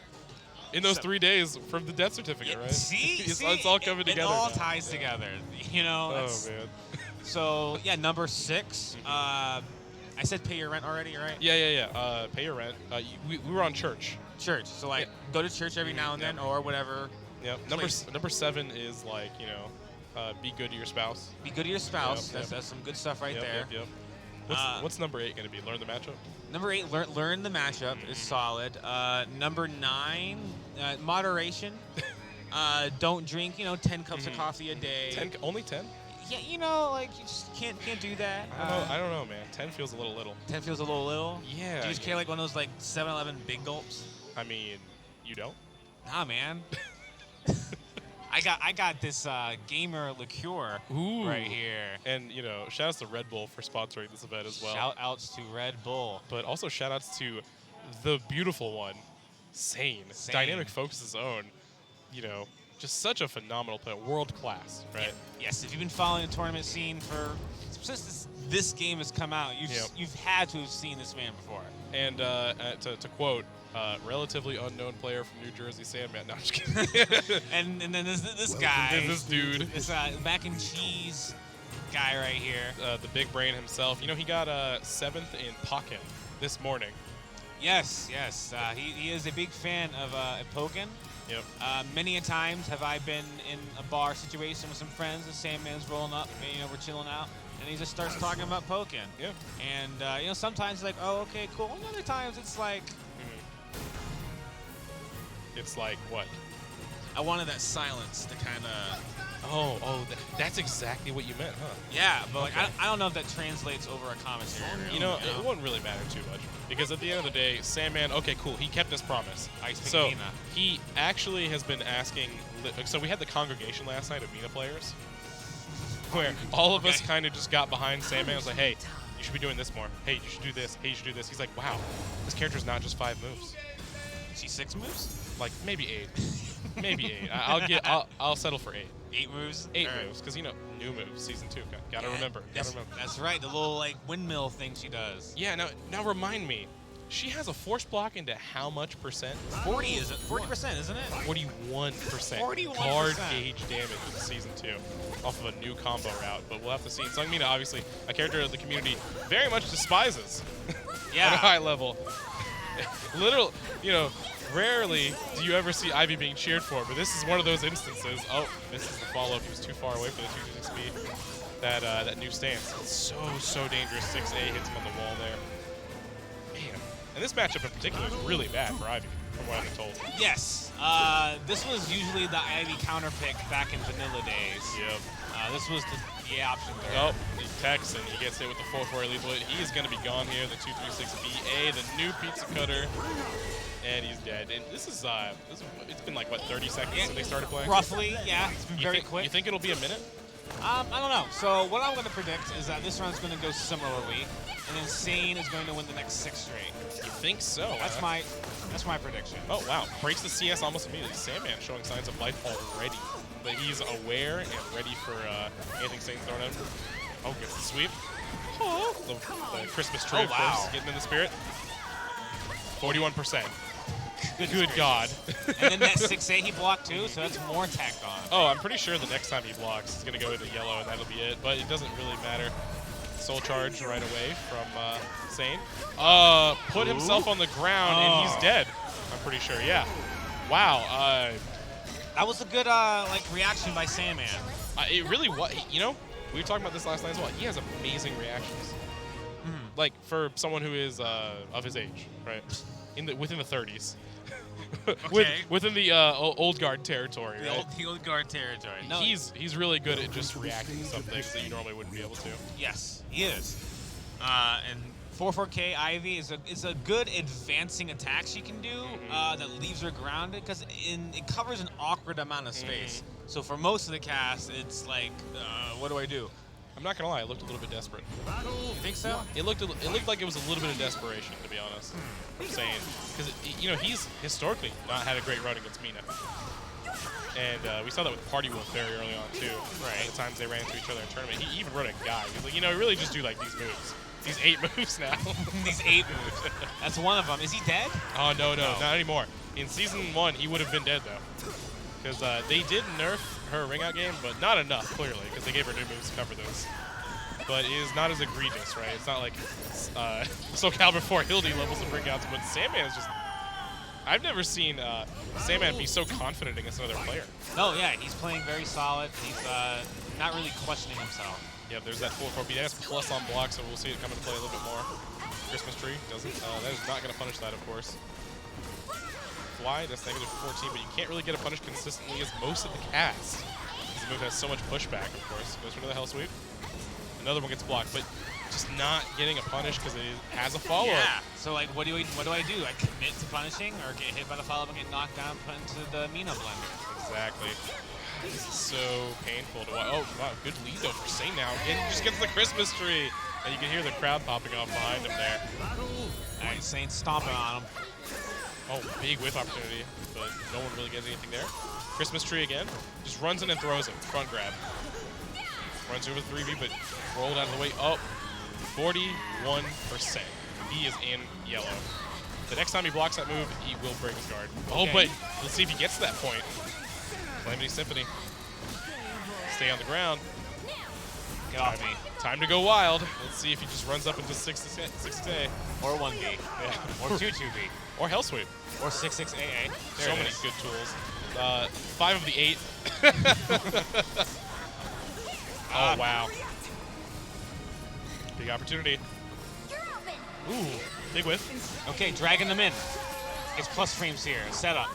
In those 3 days from the death certificate, right? See? It's all coming together. It all now. ties together. You know? Oh, man. So, yeah, number 6. I said pay your rent already, right? Yeah. Pay your rent. We were on church. Church. So, like, go to church every now and then or whatever. Yep. Number 7 is, like, you know, be good to your spouse. Be good to your spouse. Yep. That's some good stuff right there. Yep. What's number 8 going to be? Learn the matchup? Number 8, learn the matchup is solid. Number 9, moderation. Don't drink, 10 cups of coffee a day. Only 10? Yeah, like you just can't do that. I don't know, man. 10 feels a little little. 10 feels a little. Yeah. Do you just carry like one of those like 7-Eleven big gulps? I mean, you don't? Nah, man. I got this gamer liqueur right here. And, shout outs to Red Bull for sponsoring this event as well. Shout outs to Red Bull. But also shout outs to the beautiful one, Sane. Dynamic Focus's own, just such a phenomenal player, world class, right? Yes, if you've been following the tournament scene since this game has come out, you've had to have seen this man before. And to quote, relatively unknown player from New Jersey, Sandman. No, I'm just kidding. and then this guy, this dude, this mac and cheese guy right here, the big brain himself. He got 7th in Pokken this morning. Yes. He is a big fan of Pokken. Yep. Many a times have I been in a bar situation with some friends, and Sandman's rolling up, and we're chilling out, and he just starts talking about Pokken. Yeah. And sometimes like, oh, okay, cool. And other times it's like, it's like what? I wanted that silence to kind of. That's exactly what you meant, huh? Yeah, but like, I don't know if that translates over a commentary. It wouldn't really matter too much because at the end of the day, Sandman. Okay, cool. He kept his promise. So Mena. He actually has been asking. So we had the congregation last night of Mena players, where all of us kind of just got behind Sandman. I was like, hey, you should be doing this more. Hey, you should do this. Hey, you should do this. He's like, wow, this character's not just 5 moves. Is he 6 moves? Like maybe 8. Maybe 8. I'll settle for 8. 8 moves? 8 moves, because new moves, season 2. Gotta remember. That's right, the little like windmill thing she does. Yeah, now remind me, she has a force block into how much percent? 40%, isn't it? 41%. 41%. Hard gauge damage in season 2 off of a new combo route, but we'll have to see. Sung Mina, obviously, a character that the community very much despises Yeah. at a high level. Literal, rarely do you ever see Ivy being cheered for, but this is one of those instances. Oh, misses the follow-up. He was too far away for the 226 speed. That new stance. It's so dangerous. 6A hits him on the wall there. Man, And this matchup in particular is really bad for Ivy, from what I've been told. Yes. This was usually the Ivy counter pick back in vanilla days. Yep. This was the option there. Oh, he techs and he gets hit with the 4-4 lethal hit. He is going to be gone here. The 236 BA, the new pizza cutter, and he's dead. And this is it's been like what 30 seconds since they started playing. Roughly, yeah. It's been very quick. You think it'll be a minute? I don't know. So what I'm going to predict is that this round's going to go similarly, and then Sane is going to win the next 6 straight. You think so? That's my prediction. Oh wow! Breaks the CS almost immediately. Sandman showing signs of life already, but he's aware and ready for anything Sane's thrown at him. Oh, gets the sweep. Oh, the Christmas tree, of course, getting in the spirit. 41%. Good God. And then that 6A he blocked too, so that's more tacked on. Oh, I'm pretty sure the next time he blocks, he's going to go into yellow, and that'll be it. But it doesn't really matter. Soul charge right away from Sane. Put himself on the ground, and he's dead. I'm pretty sure, yeah. Wow. That was a good reaction by Sandman. It really was. You know, we were talking about this last night as well. He has amazing reactions. Like, for someone who is of his age, right? Within the 30s. Okay. Within the old guard territory, right? The old guard territory. No, he's really good at just reacting to some things that you normally wouldn't be able to. Yes, he is. And 4-4K Ivy is a good advancing attack she can do that leaves her grounded because it covers an awkward amount of space. So for most of the cast, it's like, what do I do? I'm not gonna lie, it looked a little bit desperate. You think so? It looked like it was a little bit of desperation, to be honest. I'm saying, because you know he's historically not had a great run against Mena, and we saw that with Party Wolf very early on too. Right. At the times they ran into each other in tournament, he even run a guy. He's like, you know, really just do like these moves, these 8 moves now. These 8 moves. That's one of them. Is he dead? Oh no, not anymore. In season 1, he would have been dead though, because they did nerf her ring out game, but not enough clearly, because they gave her new moves to cover those. But it is not as egregious, right? It's not like so Calibur 4 Hildy levels of ring outs, but Sandman is just. I've never seen Sandman be so confident against another player. No, yeah, he's playing very solid. He's not really questioning himself. Yeah, there's that 4-4 BS plus on block, so we'll see it come into play a little bit more. Christmas tree doesn't. That is not going to punish that, of course. Fly, that's negative 14, but you can't really get a punish consistently as most of the cast. This move has so much pushback, of course. Goes for the hell sweep. Another one gets blocked, but just not getting a punish because it has a follow-up. Yeah. So like, what do I do? I commit to punishing, or get hit by the follow-up and get knocked down, put into the Mena blender. Exactly. This is so painful to watch. Oh wow, good lead though for Sane now. And he just gets the Christmas tree, and you can hear the crowd popping off behind him there. All right, Sane stomping on him. Oh, big whiff opportunity, but no one really gets anything there. Christmas tree again. Just runs in and throws it. Front grab. Runs over the 3v, but rolled out of the way. Oh, 41%. He is in yellow. The next time he blocks that move, he will break his guard. Okay. Oh, but let's see if he gets to that point. Calamity Symphony. Stay on the ground. Get off me. Time to go wild. Let's see if he just runs up into 6-6A. Or 1B. Yeah. Or 2-2B. Or Hell Sweep. Or 6-6AA. So many good tools. 5 of the 8. Oh, wow. Big opportunity. Ooh, big whiff. Okay, dragging them in. It's plus frames here. Setup.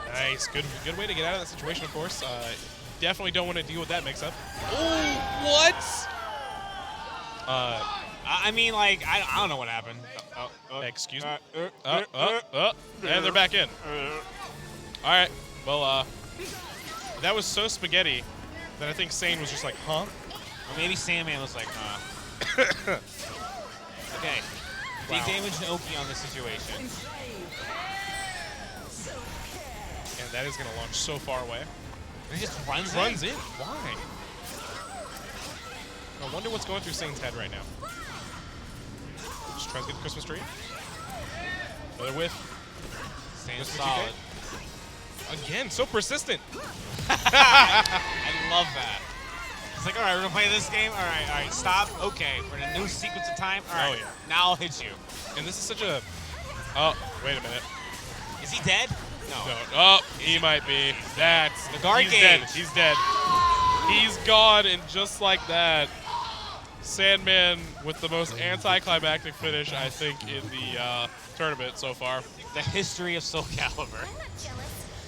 Nice. Good way to get out of that situation, of course. Definitely don't want to deal with that mix-up. Oh, what? I mean, like, I don't know what happened. Excuse me. And they're back in. All right. Well, that was so spaghetti that I think Sane was just like, huh? Or maybe Sandman was like, huh. Okay. Big damage to Oki on this situation. And that is going to launch so far away. He just runs in. Why? I wonder what's going through Sane's head right now. Just tries to get the Christmas tree. Another whiff. Sane's solid. Again, so persistent. I love that. It's like, all right, we're going to play this game. All right, stop. Okay, we're in a new sequence of time. All right, now I'll hit you. And this is such a... Oh, wait a minute. Is he dead? No. Oh, he might be. That's... The guard he's gauge. dead. He's dead. He's gone, and just like that, Sandman with the most anticlimactic finish, I think, in the tournament so far. The history of Soul Calibur.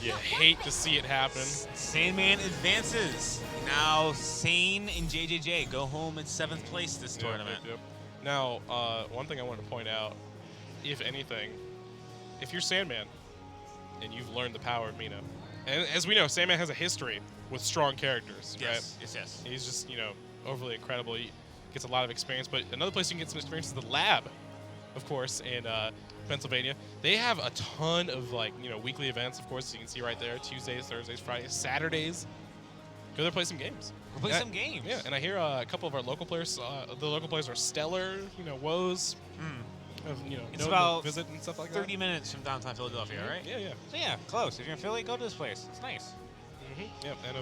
You hate to see it happen. Sandman advances. Now Sane and JJJ go home in 7th place this tournament. Yep. Now, one thing I want to point out, if anything, if you're Sandman and you've learned the power of Mena, and as we know, Sandman has a history with strong characters, right? Yes. He's just, overly incredible. He gets a lot of experience, but another place you can get some experience is the lab, of course, in Pennsylvania. They have a ton of, weekly events, of course, as you can see right there, Tuesdays, Thursdays, Fridays, Saturdays. Go there, play some games. We'll play some games. Yeah, and I hear a couple of our local players, the local players are stellar, Woes. It's about visit and stuff like 30 minutes from downtown Philadelphia, right? Yeah. So yeah, close. If you're in Philly, go to this place. It's nice. Yeah, and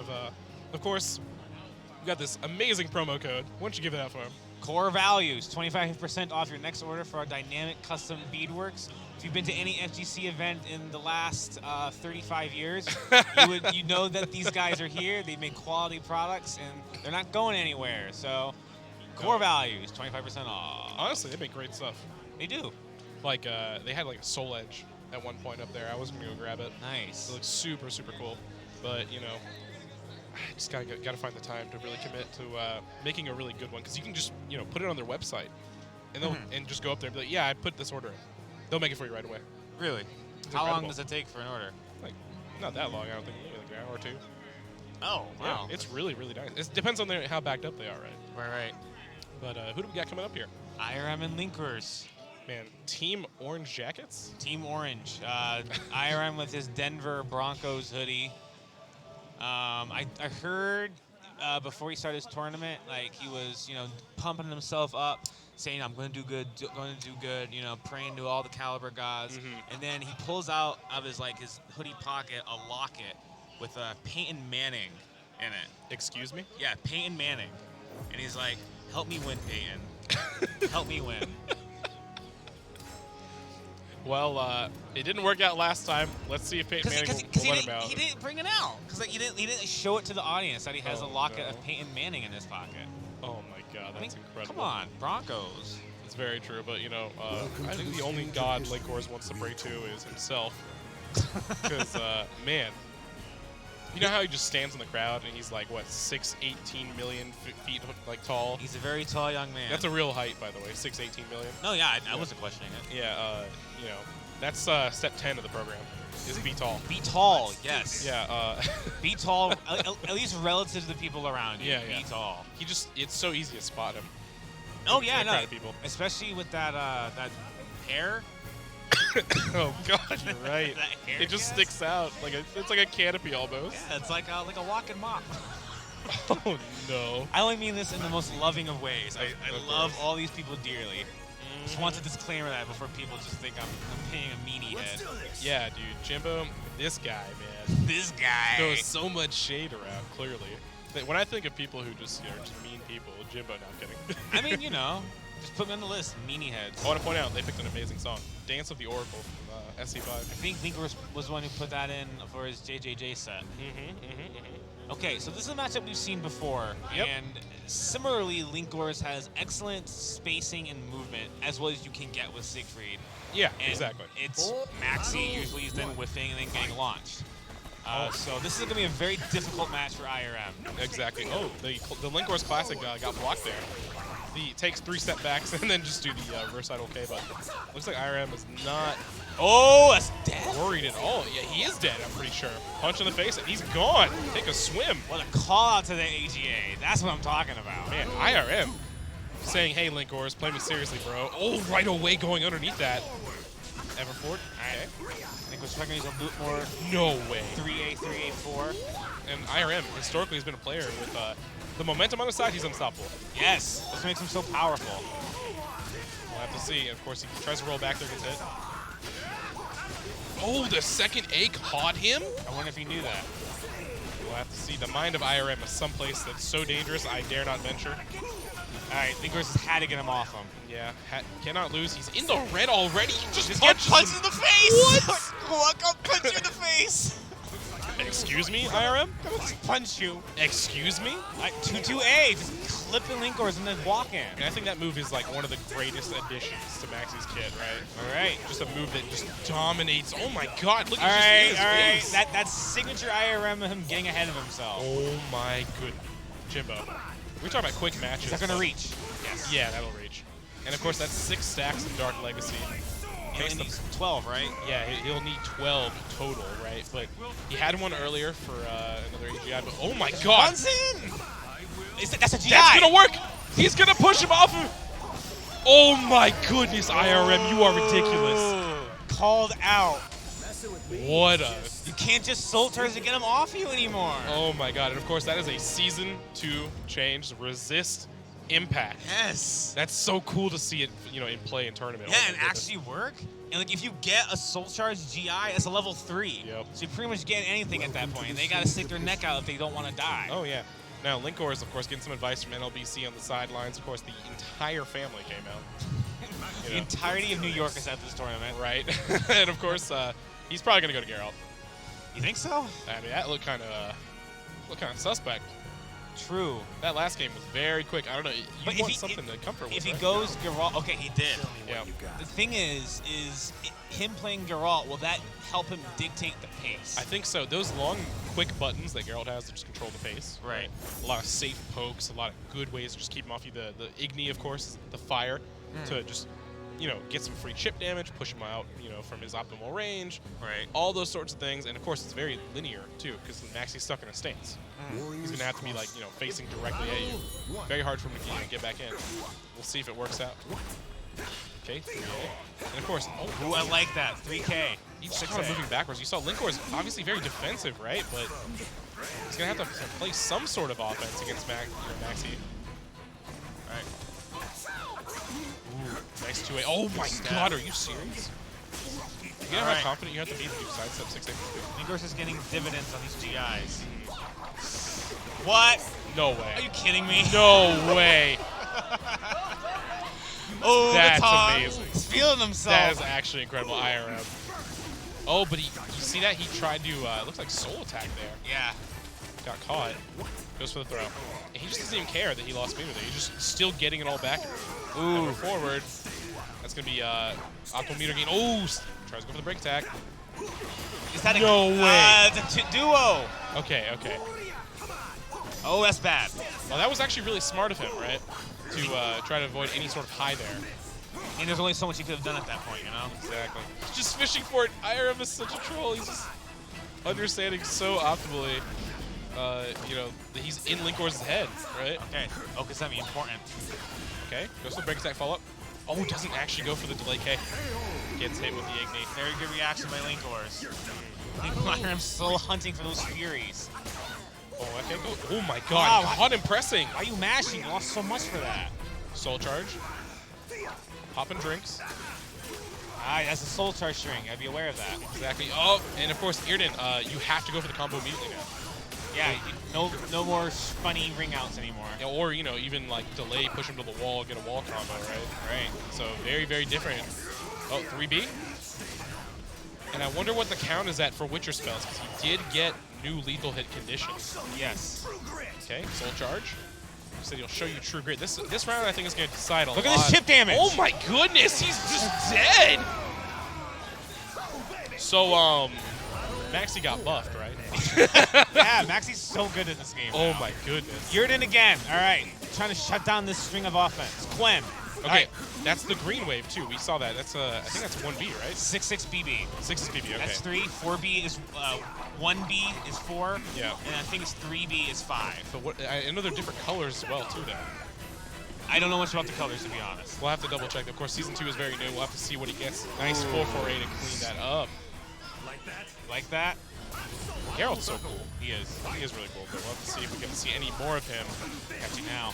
of course, we got this amazing promo code. Why don't you give it out for him? Core Values, 25% off your next order for our dynamic custom beadworks. If you've been to any FGC event in the last 35 years, you know that these guys are here. They make quality products, and they're not going anywhere. So, Core Values, 25% off. Honestly, they make great stuff. They do. They had a Soul Edge at one point up there. I was gonna go grab it. Nice. It looks super, super cool. But I just gotta find the time to really commit to making a really good one, because you can just put it on their website, and they'll and just go up there and be like, yeah, I put this order in. They'll make it for you right away. Really? How long does it take for an order? Not that long, I don't think. Maybe an hour or two. Oh, wow. Yeah, it's really, really nice. It depends on how backed up they are, right? Right. But who do we got coming up here? IRM and Linkers. Man, Team Orange Jackets? Team Orange. IRM with his Denver Broncos hoodie. I heard before he started his tournament, he was, pumping himself up, saying, I'm going to do good, praying to all the Calibur gods. And then he pulls out of his hoodie pocket a locket with Peyton Manning in it. Excuse me? Yeah, Peyton Manning. And he's like, help me win, Peyton. Help me win. Well, it didn't work out last time. Let's see if Peyton Manning will let him out. He didn't bring it out. Because he didn't show it to the audience that he has a locket of Peyton Manning in his pocket. Oh, my God. That's incredible. Come on, Broncos. It's very true. But, I think the only god Linkors wants to pray to is himself. Because, man, you know how he just stands in the crowd and he's 18 million feet tall? He's a very tall young man. That's a real height, by the way, 18 million. No, yeah, I wasn't questioning it. Yeah, that's step 10 of the program, is be tall. Be tall, yes. Yeah. Be tall, at least relative to the people around you. Yeah. Be tall. It's so easy to spot him. Oh, yeah, no. People. Especially with that hair. Oh God, you're right. It just sticks out it's like a canopy almost. Yeah, it's like a walking mop. Oh no. I only mean this in the most loving of ways. I love all these people dearly. Just want to disclaimer that before people just think I'm paying a meanie head. Yeah, dude, Jimbo, this guy, man. This guy throws so much shade around. Clearly, when I think of people who just just mean people, Jimbo. No, I'm kidding. I mean, just put me on the list. Meanie heads. I want to point out they picked an amazing song, "Dance of the Oracle" from SC5. I think Linker was the one who put that in for his JJJ set. Okay, so this is a matchup we've seen before, and similarly, Linkors has excellent spacing and movement, as well as you can get with Siegfried. Yeah, and exactly. It's Maxi usually is then whiffing and then getting launched. So this is going to be a very difficult match for IRM. Exactly. Oh, the Linkors Classic got blocked there. He takes 3 step backs and then just do the reverse side OK, but looks like IRM is not that's dead? worried at all. Yeah, he is dead, I'm pretty sure. Punch in the face and he's gone. Take a swim. What a call out to the AGA. That's what I'm talking about. Man, IRM saying, hey, Linkors, play me seriously, bro. Oh, right away going underneath that. Everfort. Okay. I think we're expecting to use a more. No way. 3A, 3A, 4. And IRM historically has been a player with the momentum on his side. He's unstoppable. Yes. This makes him so powerful. We'll have to see. Of course, he tries to roll back there, gets hit. Oh, the second A caught him? I wonder if he knew that. We'll have to see. The mind of IRM is someplace that's so dangerous, I dare not venture. All right, Linkers has had to get him off him. Yeah, cannot lose. He's in the red already. He just get punched in the face! What? What? I'll punch you in the face! Excuse Excuse me, IRM? I'll just punch you. Excuse me? 2-2-A, just clipping Linkors and then walking. And I think that move is like one of the greatest additions to Maxi's kit, right? All right. Just a move that just dominates. Oh my God! Look All at right, all right. face. That's signature IRM of him getting ahead of himself. Oh my goodness, Jimbo. We're talking about quick matches. Is that gonna reach? Yes. Yeah, that'll reach. And of course, that's 6 stacks of Dark Legacy. He only needs 12, right? Yeah, he'll need 12 total, right? But he had one earlier for another AGI. But oh my God! Runs in. That's a GI. That's gonna work. He's gonna push him off of. Oh my goodness, IRM, you are ridiculous. Ooh, called out. What a. You can't just Soul Charge to get him off you anymore. Oh my God! And of course, that is a Season 2 change. Resist impact. Yes. That's so cool to see it, in play in tournament. Yeah, Oh my and goodness. actually work. And like, if you get a Soul Charge GI, it's a level 3. Yep. So you pretty much get anything at that point. And they gotta stick their neck out if they don't want to die. Oh yeah. Now Linkor is of course getting some advice from NLBC on the sidelines. Of course, the entire family came out. The entirety of New York is at this tournament. Right. And of course, he's probably gonna go to Geralt. You think so? I mean, that looked kind of suspect. True. That last game was very quick. I don't know. You But want something to comfort with, If he right? goes Geralt, okay, he did. Yeah. The thing is him playing Geralt, will that help him dictate the pace? I think so. Those long, quick buttons that Geralt has to just control the pace. Right. A lot of safe pokes, a lot of good ways to just keep him off you. The Igni, of course, the fire to just, get some free chip damage, push him out, from his optimal range. Right. All those sorts of things. And of course, it's very linear too, because Maxi's stuck in a stance. He's gonna have to be like, facing directly at you. Very hard for him to get back in. We'll see if it works out. Okay, 3A. And of course, Ooh, I like that. 3K. he's just kind of moving backwards. You saw Linkor's obviously very defensive, right? But he's gonna have to play some sort of offense against Maxi. All right. Ooh, nice 2A. Oh my God, are you serious? You know how confident you have to be to do sidestep 6A. Linkors is getting dividends on these GIs. What? No way. Are you kidding me? No way. Oh, That's the taunt. amazing. He's feeling himself. That is actually incredible, IRM. Oh, but you see that? He tried to, looks like soul attack there. Yeah. Got caught. Goes for the throw. And he just doesn't even care that he lost speed with it. He's just still getting it all back. Ooh. Forward. That's going to be optimal meter gain. Oh, tries to go for the break attack. Is that No way. It's a duo. Okay. Oh, that's bad. Well, that was actually really smart of him, right? To try to avoid any sort of high there. And there's only so much he could have done at that point, Exactly. He's just fishing for it. IRM is such a troll. He's just understanding so optimally, that he's in Linkor's head, right? Okay. Oh, because that'd be important. Okay, goes for the break attack follow-up. Oh, doesn't actually go for the delay K. Gets hit with the Igni. Very good reaction by Linkors. IRM's still hunting for those Furies. Oh, okay, go. Oh my God, Wow, unimpressing. Why are you mashing? You lost so much for that. Soul charge. Popping drinks. That's a Soul Charge string. I'd be aware of that. Exactly. Oh, and of course, Irden, you have to go for the combo immediately now. Yeah, no more funny ring outs anymore. Yeah, or, even like delay, push him to the wall, get a wall combo, right? Right. So very, very different. Oh, 3B. And I wonder what the count is at for Witcher spells, because he did get new lethal hit conditions. Yes. Okay, soul charge. He said he'll show you true grit. This round I think is going to decide a lot. Look at this chip damage. Oh my goodness, he's just dead. So Maxi got buffed, right? Yeah, Maxi's so good at this game. Oh now. my goodness. Yurden again. All right, trying to shut down this string of offense. Quen. Okay, right. That's the green wave too. We saw that. That's I think that's 1B, right? 6-6 BB. 6 is BB. Okay. That's 3. 4B is 1B is 4. Yeah. And I think it's 3B is 5. But what? I know they're different colors as well too. Then I don't know much about the colors, to be honest. we'll have to double check. Of course, season 2 is very new. We'll have to see what he gets. Nice 4-4-8 to clean that up. Like that? Geralt's so cool. He is. He is really cool. But we'll have to see if we get to see any more of him. Got you now.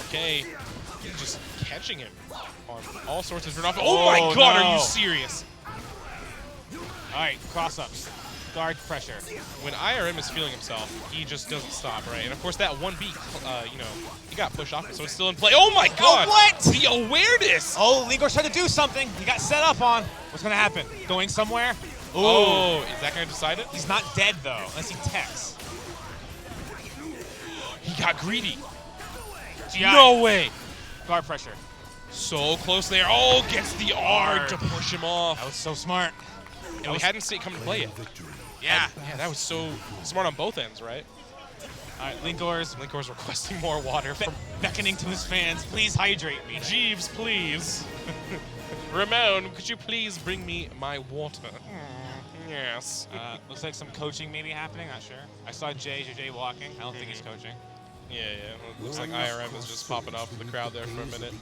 Okay. He's just catching him on all sorts of different Oh my God, no. are you serious? All right, cross-ups. Guard pressure. When IRM is feeling himself, he just doesn't stop, right? And of course that 1B, he got pushed off, so it's still in play. Oh my God! Oh, what? The awareness! Oh, Linkors tried to do something. He got set up on. What's going to happen? Going somewhere? Oh, is that going to decide it? He's not dead, though, unless he techs. He got greedy. GI. No way. Guard pressure. So close there. Oh, gets the R to push him off. That was so smart. And we hadn't seen it come to play yet. Yeah. Yeah, that was so smart on both ends, right? All right, Linkor's requesting more water from beckoning to his fans. Please hydrate me. Jeeves, please. Ramon, could you please bring me my water? Yes. Looks like some coaching maybe happening. Not sure. I saw JJ walking. I don't think he's coaching. Yeah. Well, looks like IRM is just popping off in the crowd there for a minute.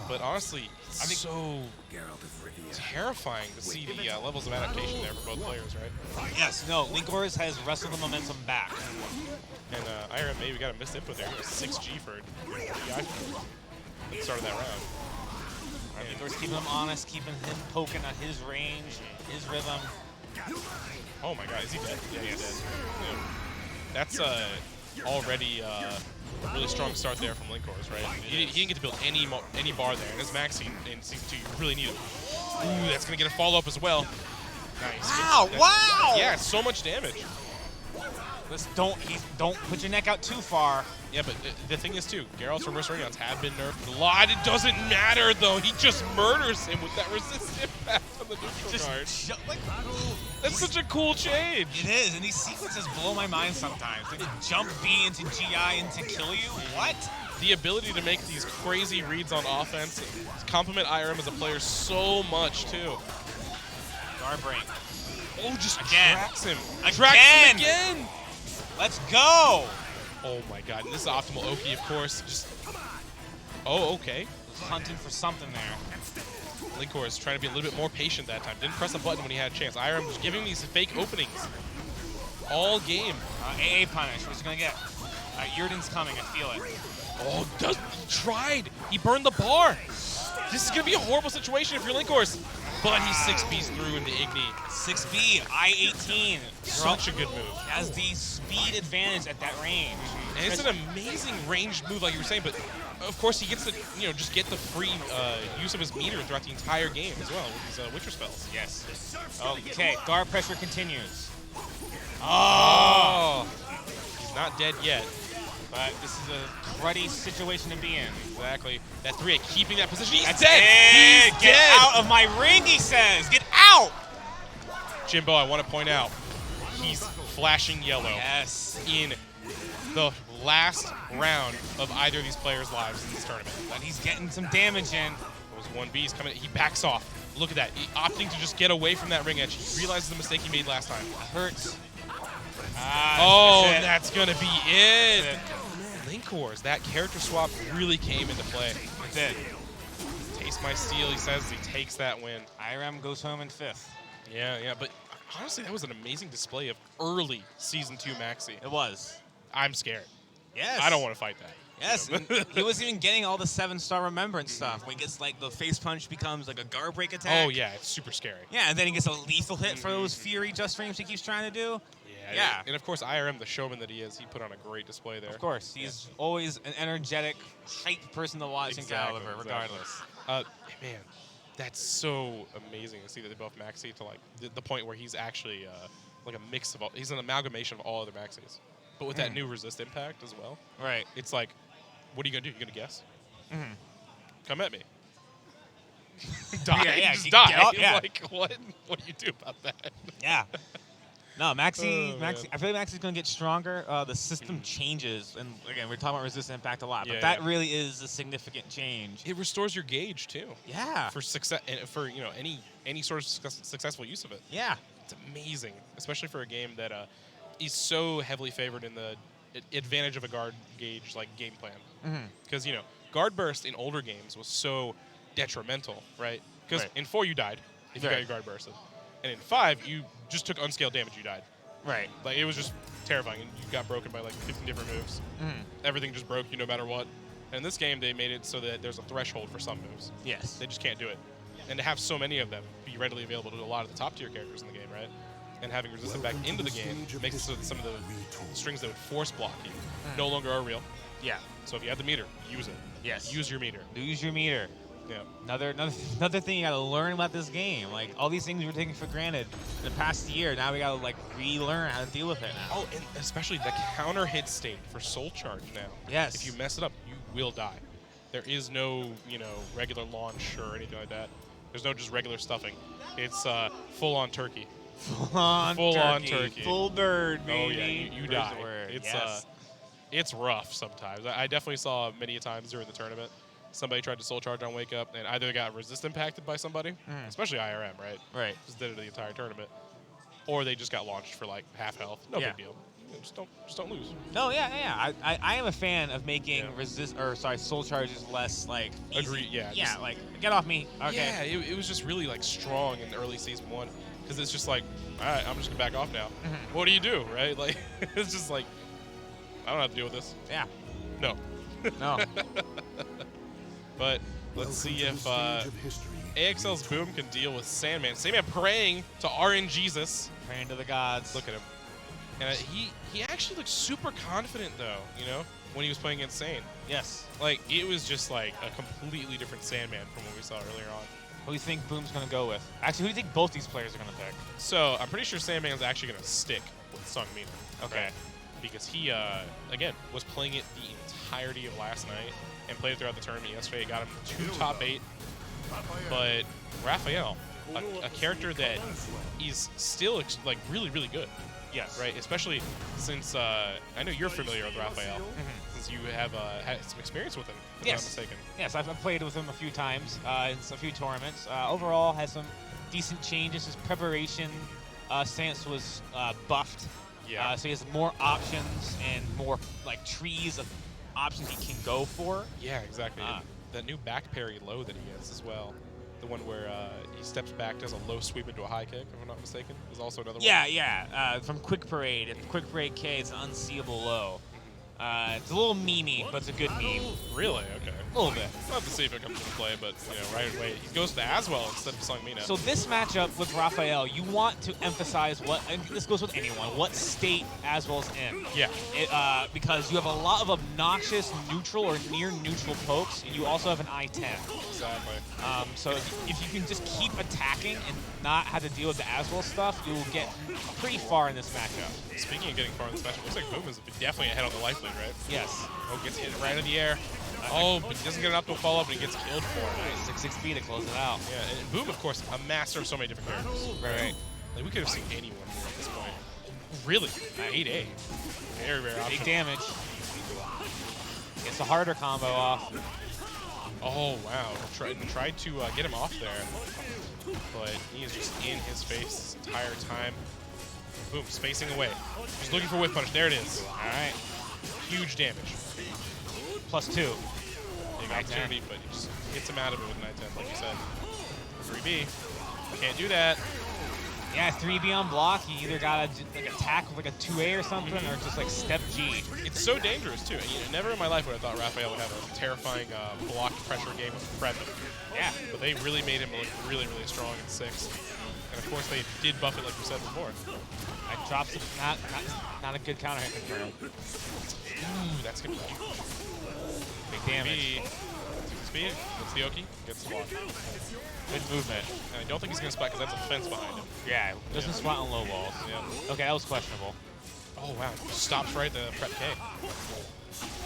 But honestly, I think so terrifying to see the levels of adaptation there for both players, right? Yes. No. Linkor's has wrestled the momentum back. And IRM maybe got a missed input there. He was 6G for GI at the start of that round. Linkor's keeping him honest, keeping him poking at his range, his rhythm. Oh my God, is he dead? Yeah, he's dead. Yeah. That's already a really strong start there from Linkor's, right? He didn't get to build any bar there. And as Maxi in Season 2, you really need it. Ooh, that's going to get a follow-up as well. Nice. Wow! Yeah, so much damage. Don't put your neck out too far. Yeah, but the thing is, too, Geralt's reverse radions have been nerfed a lot. It doesn't matter, though. He just murders him with that resist impact on the neutral guard. That's such a cool change. It is, and these sequences blow my mind sometimes. Like jump B into GI and to kill you? What? The ability to make these crazy reads on offense complement IRM as a player so much, too. Guard break. Oh, just again. tracks him. Again. Tracks him again. Let's go. Oh my God, this is optimal Oki, of course. Just. Oh, okay. Hunting for something there. Linkor is trying to be a little bit more patient that time. Didn't press a button when he had a chance. IRM was giving these fake openings all game. AA punish. What's he gonna get? Yurden's coming. I feel it. Oh, he tried. He burned the bar. This is gonna be a horrible situation if you're Linkors. But he 6Bs through into Igni. 6B, I-18. Such a good move. Has the speed advantage at that range. And it's an amazing ranged move, like you were saying, but of course he gets to, just get the free use of his meter throughout the entire game as well with his Witcher spells. Yes. Okay, guard pressure continues. Oh! He's not dead yet. But this is a cruddy situation to be in. Exactly. That 3-8 keeping that position. He's That's dead! It. He's Get dead! out of my ring, he says! Get out! Jimbo, I want to point out, he's flashing yellow in the last round of either of these players' lives in this tournament. But he's getting some damage in. Those 1Bs coming, he backs off. Look at that, he opting to just get away from that ring edge. He realizes the mistake he made last time. It hurts. That's gonna be it. Linkors, that character swap really came into play. It did. Taste my steel, he says, he takes that win. IRM goes home in 5th. Yeah, but honestly, that was an amazing display of early Season 2 Maxi. It was. I'm scared. Yes. I don't want to fight that. Yes, and he wasn't even getting all the 7-star remembrance stuff. When he gets like the face punch becomes like a guard break attack. Oh yeah, it's super scary. Yeah, and then he gets a lethal hit for those Fury just frames he keeps trying to do. Yeah. And of course, IRM, the showman that he is, he put on a great display there. Of course, he's always an energetic, hype person to watch in Calibur, regardless. Man, that's so amazing to see that they both maxi to like the point where he's actually like a mix of all. He's an amalgamation of all other maxis, but with that new resist impact as well. Right. It's like, what are you gonna do? You gonna guess? Come at me. Die. Yeah, just die. Yeah. Like what? What do you do about that? Yeah. No, Maxi. I feel like Maxi's going to get stronger. The system changes, and again, we're talking about resist impact a lot, but that really is a significant change. It restores your gauge too. Yeah. For success, for any sort of successful use of it. Yeah. It's amazing, especially for a game that is so heavily favored in the advantage of a guard gauge like game plan. Because guard burst in older games was so detrimental, right? Because in 4 you died if you got your guard bursted. And in 5, you just took unscaled damage, you died. Right. Like, it was just terrifying, and you got broken by, like, 15 different moves. Everything just broke you no matter what. And in this game, they made it so that there's a threshold for some moves. Yes. They just can't do it. And to have so many of them be readily available to a lot of the top-tier characters in the game, right? And having resistant back into the game makes it so that some of the strings that would force block you no longer are real. Yeah. So if you have the meter, use it. Yes. Use your meter. Use your meter. Yeah. Another thing you gotta learn about this game. Like all these things we were taking for granted in the past year, now we gotta like relearn how to deal with it now. Oh, and especially the counter hit state for Soul Charge now. Yes. If you mess it up, you will die. There is no, regular launch or anything like that. There's no just regular stuffing. It's full on turkey. Full on turkey. Full bird, baby. Oh yeah, you die. It's rough sometimes. I definitely saw many times during the tournament. Somebody tried to Soul Charge on Wake Up and either got resist impacted by somebody, especially IRM, right? Right. Just did it the entire tournament, or they just got launched for like half health. No big deal. Just don't lose. No, yeah. I am a fan of making Soul Charges less like easy. Agree. Yeah. Yeah, like get off me. Okay. Yeah, it was just really like strong in the early season 1 because it's just like, all right, I'm just gonna back off now. What do you do, right? Like it's just like I don't have to deal with this. Yeah. No. No. But let's see if AXL's Boom can deal with Sandman. Sandman praying to RNGesus. Praying to the gods. Look at him. And he actually looked super confident, though, when he was playing against Sane. Yes. Like, it was just like a completely different Sandman from what we saw earlier on. Who do you think Boom's going to go with? Actually, who do you think both these players are going to pick? So, I'm pretty sure Sandman's actually going to stick with Sung Mena. Okay. Right? Because he, again, was playing it the entirety of last night and played it throughout the tournament yesterday. Got him 2 top 8. But Raphael, a character that is still like really, really good. Yes. Right? Especially since I know you're familiar with Raphael, since you have had some experience with him, if I'm not mistaken. Yes, I've played with him a few times in a few tournaments. Overall, has some decent changes. His preparation stance was buffed. Yeah. So he has more options and more like trees of options he can go for. Yeah, exactly. That new back parry low that he gets as well. The one where he steps back, does a low sweep into a high kick, if I'm not mistaken, is also another one. Yeah. From Quick Parade. And Quick Parade K, it's an unseeable low. It's a little memey, but it's a good meme. Really? Okay. A little bit. We'll have to see if it comes into play, but right away he goes to Aswell instead of Sung Mena. So this matchup with Raphael, you want to emphasize what, and this goes with anyone, what state Aswell's in. Yeah. Because you have a lot of obnoxious neutral or near neutral pokes, and you also have an I-10. Exactly. So if you can just keep attacking and not have to deal with the Aswell stuff, you will get pretty far in this matchup. Speaking of getting far in this matchup, looks like Boom is definitely ahead on the life lead, right? Yes. Oh, gets hit right in the air. Oh, but he doesn't get an up to a follow-up, but he gets killed for it. Nice. 6-6 to close it out. Yeah, and Boom, of course, a master of so many different characters. Right. Like, we could have seen anyone here at this point. Really? 8A. Very, very optional. Big damage. Gets the harder combo off. Oh, wow. Tried to get him off there, but he is just in his face this entire time. Boom, spacing away. Just looking for whip punish. There it is. All right. Huge damage. +2. Big opportunity, but he just gets him out of it with an I-10, like you said. 3B. Can't do that. Yeah, 3B on block. He either got to attack with like a 2A or something, or just like step G. It's so dangerous too. Never in my life would I thought Raphael would have a terrifying block pressure game with Predman. Yeah. But they really made him look really, really strong in 6. And of course they did buff it like you said before. I dropped some, not a good counter hit control. Ooh, that's gonna be huge. Big damage. Speed, gets the Oki, gets the block. Good movement. And I don't think he's gonna spike because that's a fence behind him. Yeah, doesn't spot on low balls. Yeah. Okay, that was questionable. Oh wow, stops right at the prep K.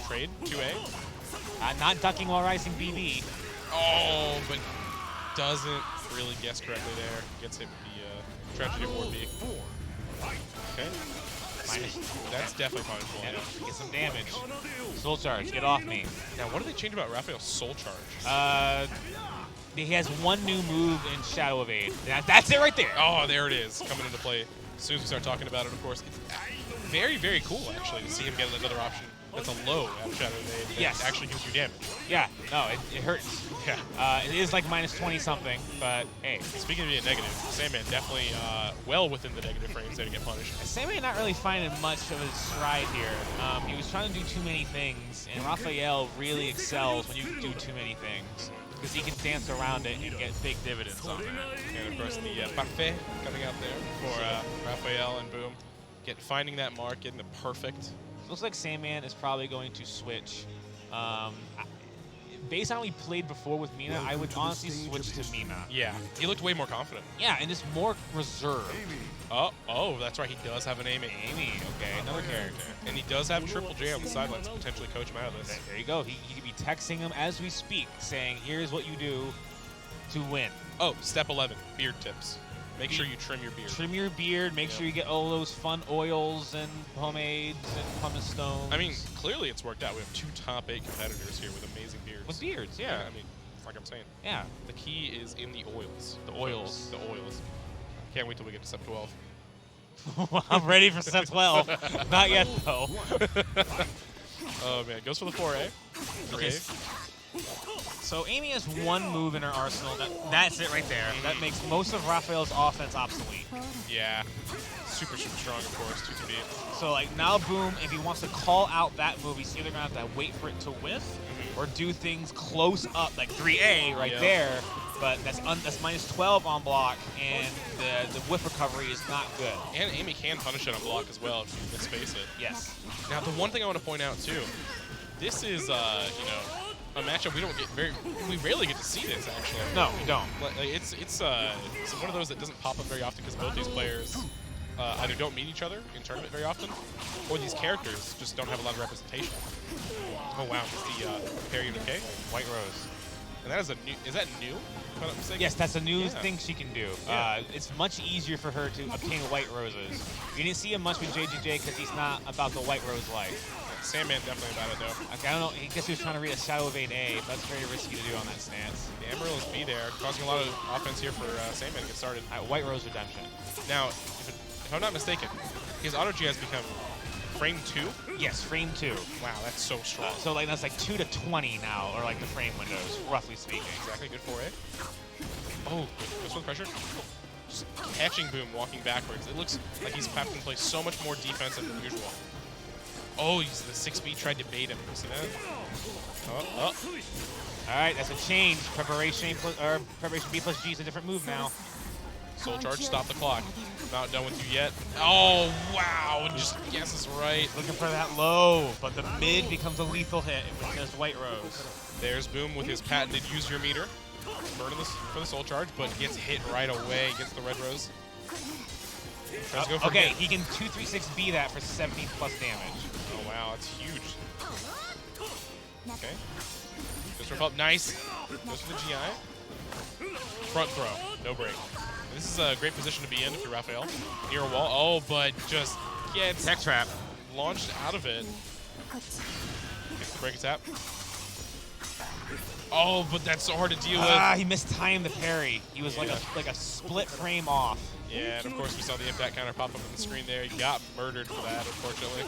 Trade, 2A. Not ducking while rising BB. Oh, but doesn't really guess correctly there. Gets hit with the tragedy 4B. Okay. That's definitely punishable. Yeah. Get some damage. Soul Charge, get off me. Now, what did they change about Raphael's Soul Charge? He has one new move in Shadow Evade. That's it right there. Oh, there it is, coming into play. As soon as we start talking about it, of course. It's very, very cool, actually, to see him get another option that's a low out Shadow Evade. Yes. It actually gives you damage. Yeah, no, it hurts. Yeah. It is like -20 something, but hey. Speaking of being negative, Sandman definitely well within the negative frames there to get punished. Sandman not really finding much of his stride here. He was trying to do too many things, and Raphael really excels when you do too many things, because he can dance around it and get big dividends on that. And of course the parfait coming out there for Raphael and Boom. Finding that mark, getting the perfect. Looks like Sandman is probably going to switch. based on how he played before with Mena, I would honestly switch to Mena. Yeah, he looked way more confident. Yeah, and just more reserved. Oh, that's right. He does have an Amy. Amy, okay, another character. And he does have Triple J on the sidelines to potentially coach him out of this. There you go. He could be texting him as we speak, saying, here's what you do to win. Oh, step 11, beard tips. Make sure you trim your beard. Trim your beard. Make sure you get all those fun oils and pomades and pumice stones. I mean, clearly it's worked out. We have 2 top 8 competitors here with amazing beards. With beards, yeah. I mean, like I'm saying. Yeah. The key is in the oils. The oils. The oils. Can't wait till we get to step 12. I'm ready for step 12. Not yet, though. Oh, man. Goes for the 4A. Okay. So Amy has one move in her arsenal. That's it right there. That makes most of Raphael's offense obsolete. Yeah. Super strong, of course. 2-2-B. So, like, now Boom, if he wants to call out that move, he's either going to have to wait for it to whiff or do things close up, like 3A right there. But that's minus 12 on block, and the whiff recovery is not good. And Amy can punish it on block as well if you mispace it. Yes. Now, the one thing I want to point out, too, this is, you know, a matchup we rarely get to see this, actually. No, we don't. Like, it's one of those that doesn't pop up very often because both these players either don't meet each other in tournament very often, or these characters just don't have a lot of representation. Oh wow, it's the parry unit K, White Rose. and that is a new. Is that new? If I'm not mistaken? Yes, that's a new thing she can do. Yeah. It's much easier for her to obtain White Roses. You didn't see him much with JJJ because he's not about the White Rose life. Sandman definitely about it though. Okay, I don't know. I guess he was trying to read a Shadow Evade A, but that's very risky to do on that stance. The Amarillo is B there, causing a lot of offense here for Sandman to get started. All right, White Rose Redemption. Now, if I'm not mistaken, his auto G has become frame 2? Yes, frame 2. Wow, that's so strong. So like that's like 2 to 20 now, or like the frame windows, roughly speaking. Exactly, good 4A. Oh, goes with pressure. Just catching Boom, walking backwards. It looks like he's having to play so much more defensive than usual. Oh, he's the 6B tried to bait him. You see that? Oh. All right, that's a change. Preparation B plus G is a different move now. Soul charge, stop the clock. Not done with you yet. Oh, wow. Just guesses right. Looking for that low, but the mid becomes a lethal hit with just White Rose. There's Boom with his patented use your meter. Burning this for the soul charge, but gets hit right away against the red rose. Tries to go for okay, hit. he can 236B that for 70 plus damage. Oh, wow. That's huge. Okay. Goes for up. Nice. Goes for the GI. Front throw. No break. This is a great position to be in if you're Raphael. Near a wall. Oh, but just gets Tech trap. launched out of it. Gets the break tap. Oh, but that's so hard to deal with. Ah, he mistimed the parry. He was like a split frame off. Yeah, and of course we saw the impact counter pop up on the screen there. He got murdered for that, unfortunately.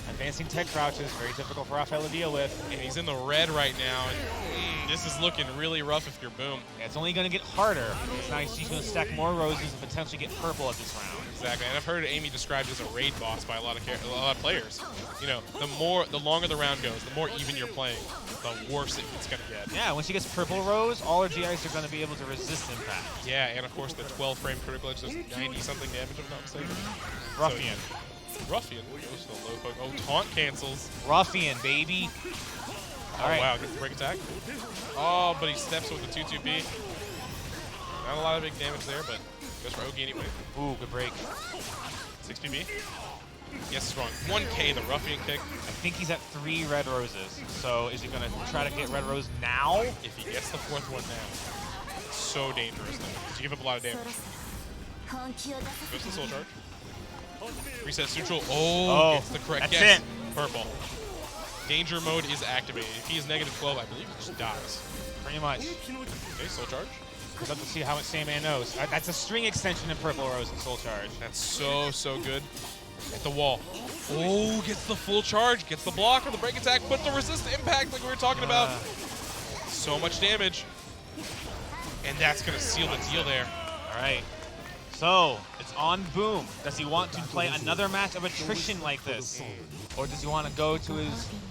Advancing tech crouches, very difficult for Raphael to deal with. And he's in the red right now. And, this is looking really rough if you're Boom. Yeah, it's only going to get harder. It's now he's going to stack more roses and potentially get purple at this round. Exactly, and I've heard Amy described as a raid boss by a lot of players. You know, the longer the round goes, the more even you're playing, the worse it's going to get. Yeah, when she gets purple rose, all her GIs are going to be able to resist impact. Yeah, and of course the 12 frame critical edge does 90-something damage, if I'm not mistaken. Ruffian. So, Ruffian goes to the low poke. Oh, taunt cancels. Ruffian, baby. Oh, right. Wow, gets the break attack. Oh, but he steps with the 2-2B. Not a lot of big damage there, but goes for Ogi anyway. Ooh, good break. 6PB. Yes, it's wrong. 1K, the Ruffian kick. I think he's at 3 red roses. So is he going to try to get red rose now? If he gets the 4th one now, it's so dangerous though, because you give up a lot of damage. Goes to the soul charge. Resets neutral. Oh, gets the correct guess. It. Purple. Danger mode is activated. If he is -12, I believe he just dies. Pretty much. Okay, soul charge. I'd love to see how much Sandman knows. That's a string extension in purple rose and soul charge. That's so good. At the wall. Oh, gets the full charge, gets the block or the break attack, but the resist impact like we were talking about. So much damage. And that's going to seal the deal there. All right. So, it's on Boom. Does he want to play another match of attrition like this? Or does he want to go to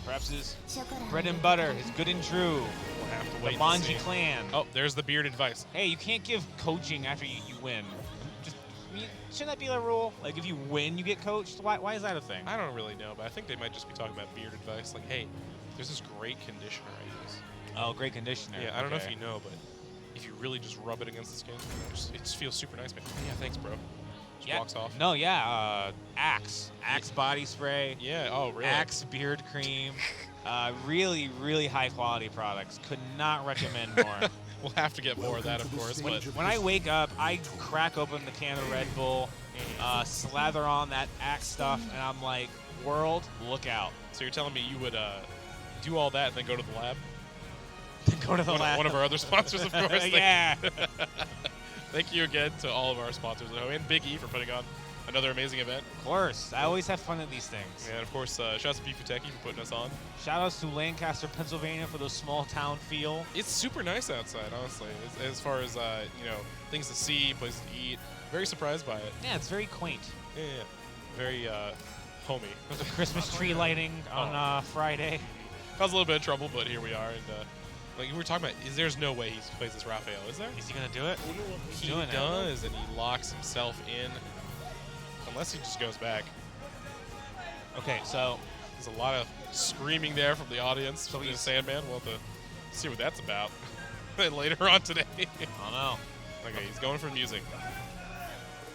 perhaps his bread and butter, his good and true, We'll have to the wait and Manji see. clan? Oh, there's the beard advice. Hey, you can't give coaching after you win. Shouldn't that be the rule? Like, if you win, you get coached? Why is that a thing? I don't really know, but I think they might just be talking about beard advice. Like, hey, there's this great conditioner I use. Oh, great conditioner. Yeah, I don't know if you know, but if you really just rub it against the skin, it just feels super nice, man. Yeah, thanks, bro. Just walks off. No, yeah. Axe body spray. Yeah. Oh, really? Axe beard cream. Really, really high quality products. Could not recommend more. We'll have to get more of that, of course. But When I wake up, I crack open the can of Red Bull, slather on that Axe stuff, and I'm like, world, look out. so you're telling me you would do all that and then go to the lab? Go to the lab. One of our other sponsors, of course. Yeah. Thank you again to all of our sponsors at home, and Big E for putting on another amazing event. Of course. I always have fun at these things. And of course, shout out to Bifuteki for putting us on. Shout outs to Lancaster, Pennsylvania for the small town feel. It's super nice outside, honestly. As far as things to see, places to eat. Very surprised by it. Yeah, it's very quaint. Yeah. Very homey. There's a Christmas tree lighting on Friday. Caused a little bit of trouble, but here we are. And like we were talking about, there's no way he plays this Raphael, is there? Is he gonna do it? He does, and he locks himself in. Unless he just goes back. Okay, so There's a lot of screaming there from the audience. So he's Sandman. We'll have to see what that's about later on today. I don't know. Okay, he's going for music.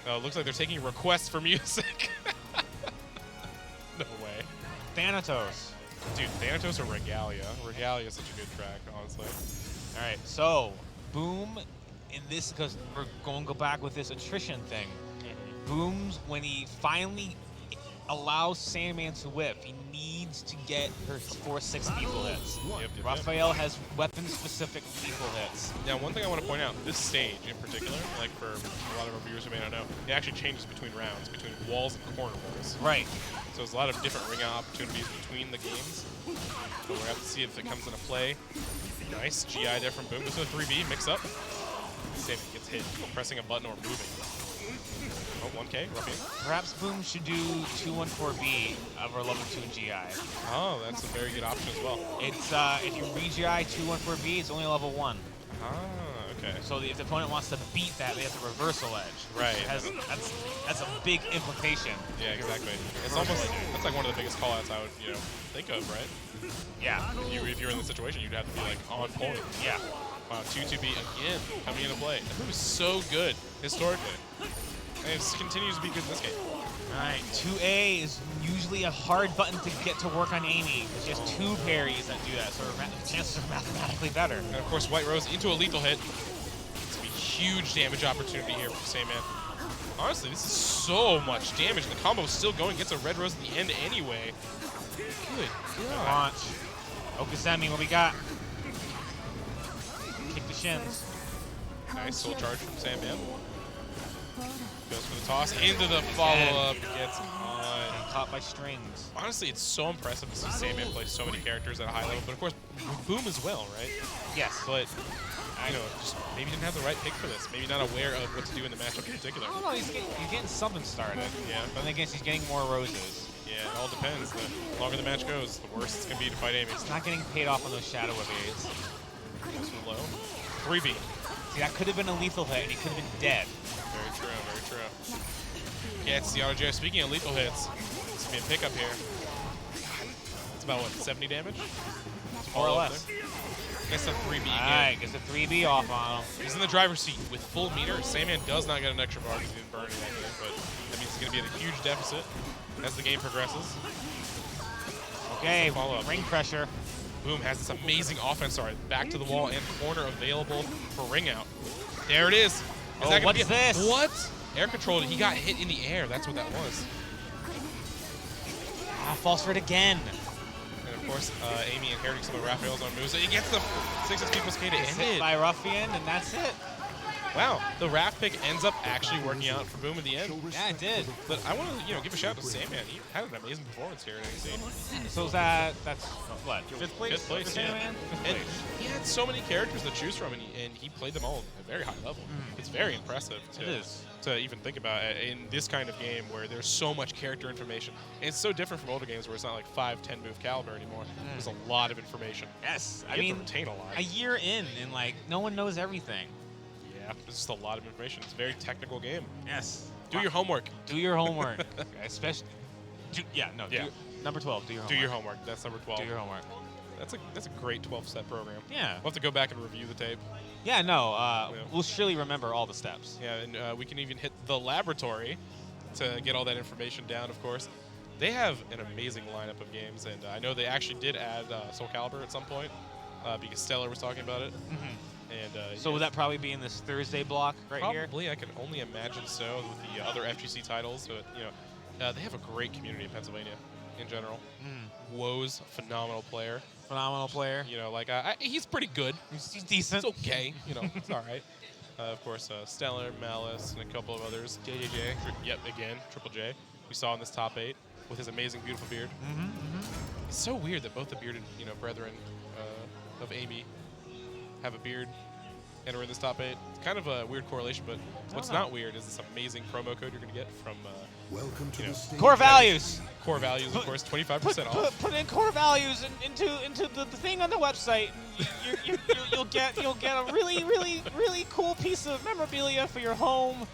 Oh, it looks like they're taking requests for music. No way. Thanatos. Dude, Thanatos or Regalia? Regalia is such a good track, honestly. All right, so Boom in this, because we're going to go back with this attrition thing. Boom's, when he finally allows Sandman to whip, he needs to get her 4-6 lethal hits. Yep. Raphael has weapon-specific lethal hits. Now, one thing I want to point out, this stage in particular, like for a lot of our viewers who may not know, it actually changes between rounds, between walls and corner walls. Right. So there's a lot of different ring out opportunities between the games. So we're going to have to see if it comes into play. Nice GI there from Boom. This is a 3B mix up. Same, gets hit pressing a button or moving. Oh, 1K, Ruffian. Perhaps Boom should do 214B over level 2 in GI. Oh, that's a very good option as well. It's if you re-GI 214B, it's only level 1. Ah, okay. So if the opponent wants to beat that, they have the reversal edge. Right. That's a big implication. Yeah, exactly. It's almost, that's like one of the biggest callouts I would, think of, right? Yeah. If you're in the situation, you'd have to be like on point. Yeah. Wow, 2-2B again coming into play. That move is so good historically. And it continues to be good in this game. Alright, 2A is usually a hard button to get to work on Amy. She has 2 parries that do that, so her chances are mathematically better. And of course, White Rose into a lethal hit. It's going to be a huge damage opportunity here for Sandman. Honestly, this is so much damage. The combo is still going. Gets a Red Rose at the end anyway. Good God. Launch. Okazemi, what we got? Kick the shins. Nice soul charge from Sandman. Goes for the toss, into the follow-up, gets on. Caught by strings. Honestly, it's so impressive to see Sandman play so many characters at a high level, but of course, Boom as well, right? Yes. But, just maybe didn't have the right pick for this. Maybe not aware of what to do in the matchup in particular. I don't know, he's getting something started. Yeah. But then again, he's getting more roses. Yeah, it all depends. The longer the match goes, the worse it's going to be to fight Amy. He's not getting paid off on those shadow evades. Goes for low. 3B. See, that could have been a lethal hit, and he could have been dead. Very true, very true. Gets the auto J. Speaking of lethal hits, this will be a pickup here. It's about, what, 70 damage? More or less. Gets a 3B again. Alright, gets a 3B off on him. He's in the driver's seat with full meter. Sandman does not get an extra bar because he didn't burn anything, but that means he's going to be at a huge deficit as the game progresses. Okay, follow-up. ring pressure. Boom has this amazing offense. Sorry, back to the wall and corner available for ring out. There it is. What's this? What? Air controlled. He got hit in the air. That's what that was. Falls for it again. And of course, Amy inheriting some of Raphael's own moves. He gets the 6SP plus K to end Hit it. by Ruffian, and that's it. Wow, the Raph pick ends up actually working out for Boom in the end. Yeah, it did. But I want to, give a shout out to Sandman. He had an amazing performance here in NEC. So that's what? 5th place? Fifth place, for yeah. Sandman? Fifth And place. he had so many characters to choose from, and he played them all at a very high level. It's very impressive to even think about in this kind of game where there's so much character information. And it's so different from older games where it's not like 5-10 move Calibur anymore. There's a lot of information. Yes. You have to retain a lot. A year in, and no one knows everything. Yeah, it's just a lot of information. It's a very technical game. Yes. Do your homework. Do your homework. Especially. Number 12. Do your homework. Do your homework. That's number 12. Do your homework. That's a great 12-step program. Yeah. We'll have to go back and review the tape. Yeah, no, we'll surely remember all the steps. Yeah, and we can even hit the laboratory to get all that information down, of course. They have an amazing lineup of games, and I know they actually did add Soul Calibur at some point because Stellar was talking about it. And So would that probably be in this Thursday block right here? Probably. I can only imagine so with the other FGC titles. But, they have a great community in Pennsylvania in general. Woe's phenomenal player. Phenomenal player. He's pretty good. He's decent. It's okay. It's all right. Of course, Stellar, Malice, and a couple of others. JJJ. Yep, again, Triple J. We saw in this top 8 with his amazing, beautiful beard. It's so weird that both the bearded, brethren of Amy have a beard and are in this top 8. It's kind of a weird correlation, but what's not weird is this amazing promo code you're going to get from, Welcome to the stage. Core values. Core values, of course, 25% off. Put in core values into the thing on the website. And you'll get a really cool piece of memorabilia for your home,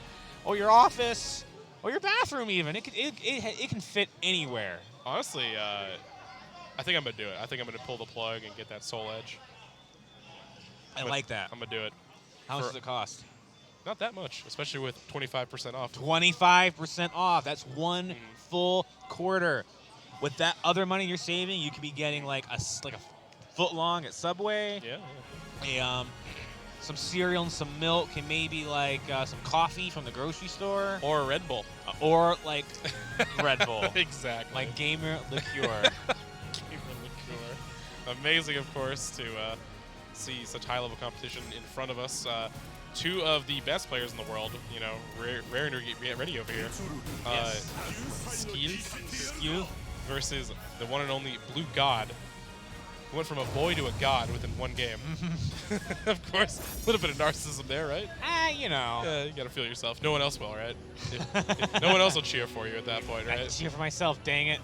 or your office, or your bathroom even. It can fit anywhere. Honestly, I think I'm gonna do it. I think I'm gonna pull the plug and get that Soul Edge. I like that. I'm gonna do it. How much does it cost? Not that much, especially with 25% off. 25% off. That's one full quarter. With that other money you're saving, you could be getting like a foot long at Subway. Yeah. Some cereal and some milk, and maybe like some coffee from the grocery store. Or a Red Bull. Or like Red Bull. Exactly. Like Gamer Liqueur. Gamer Liqueur. Amazing, of course, to see such high-level competition in front of us. Two of the best players in the world, rare and ready over here. Skill versus the one and only Blue God. Who went from a boy to a god within one game. Of course, a little bit of narcissism there, right? You gotta feel yourself. No one else will, right? No one else will cheer for you at that point, right? I can cheer for myself, dang it.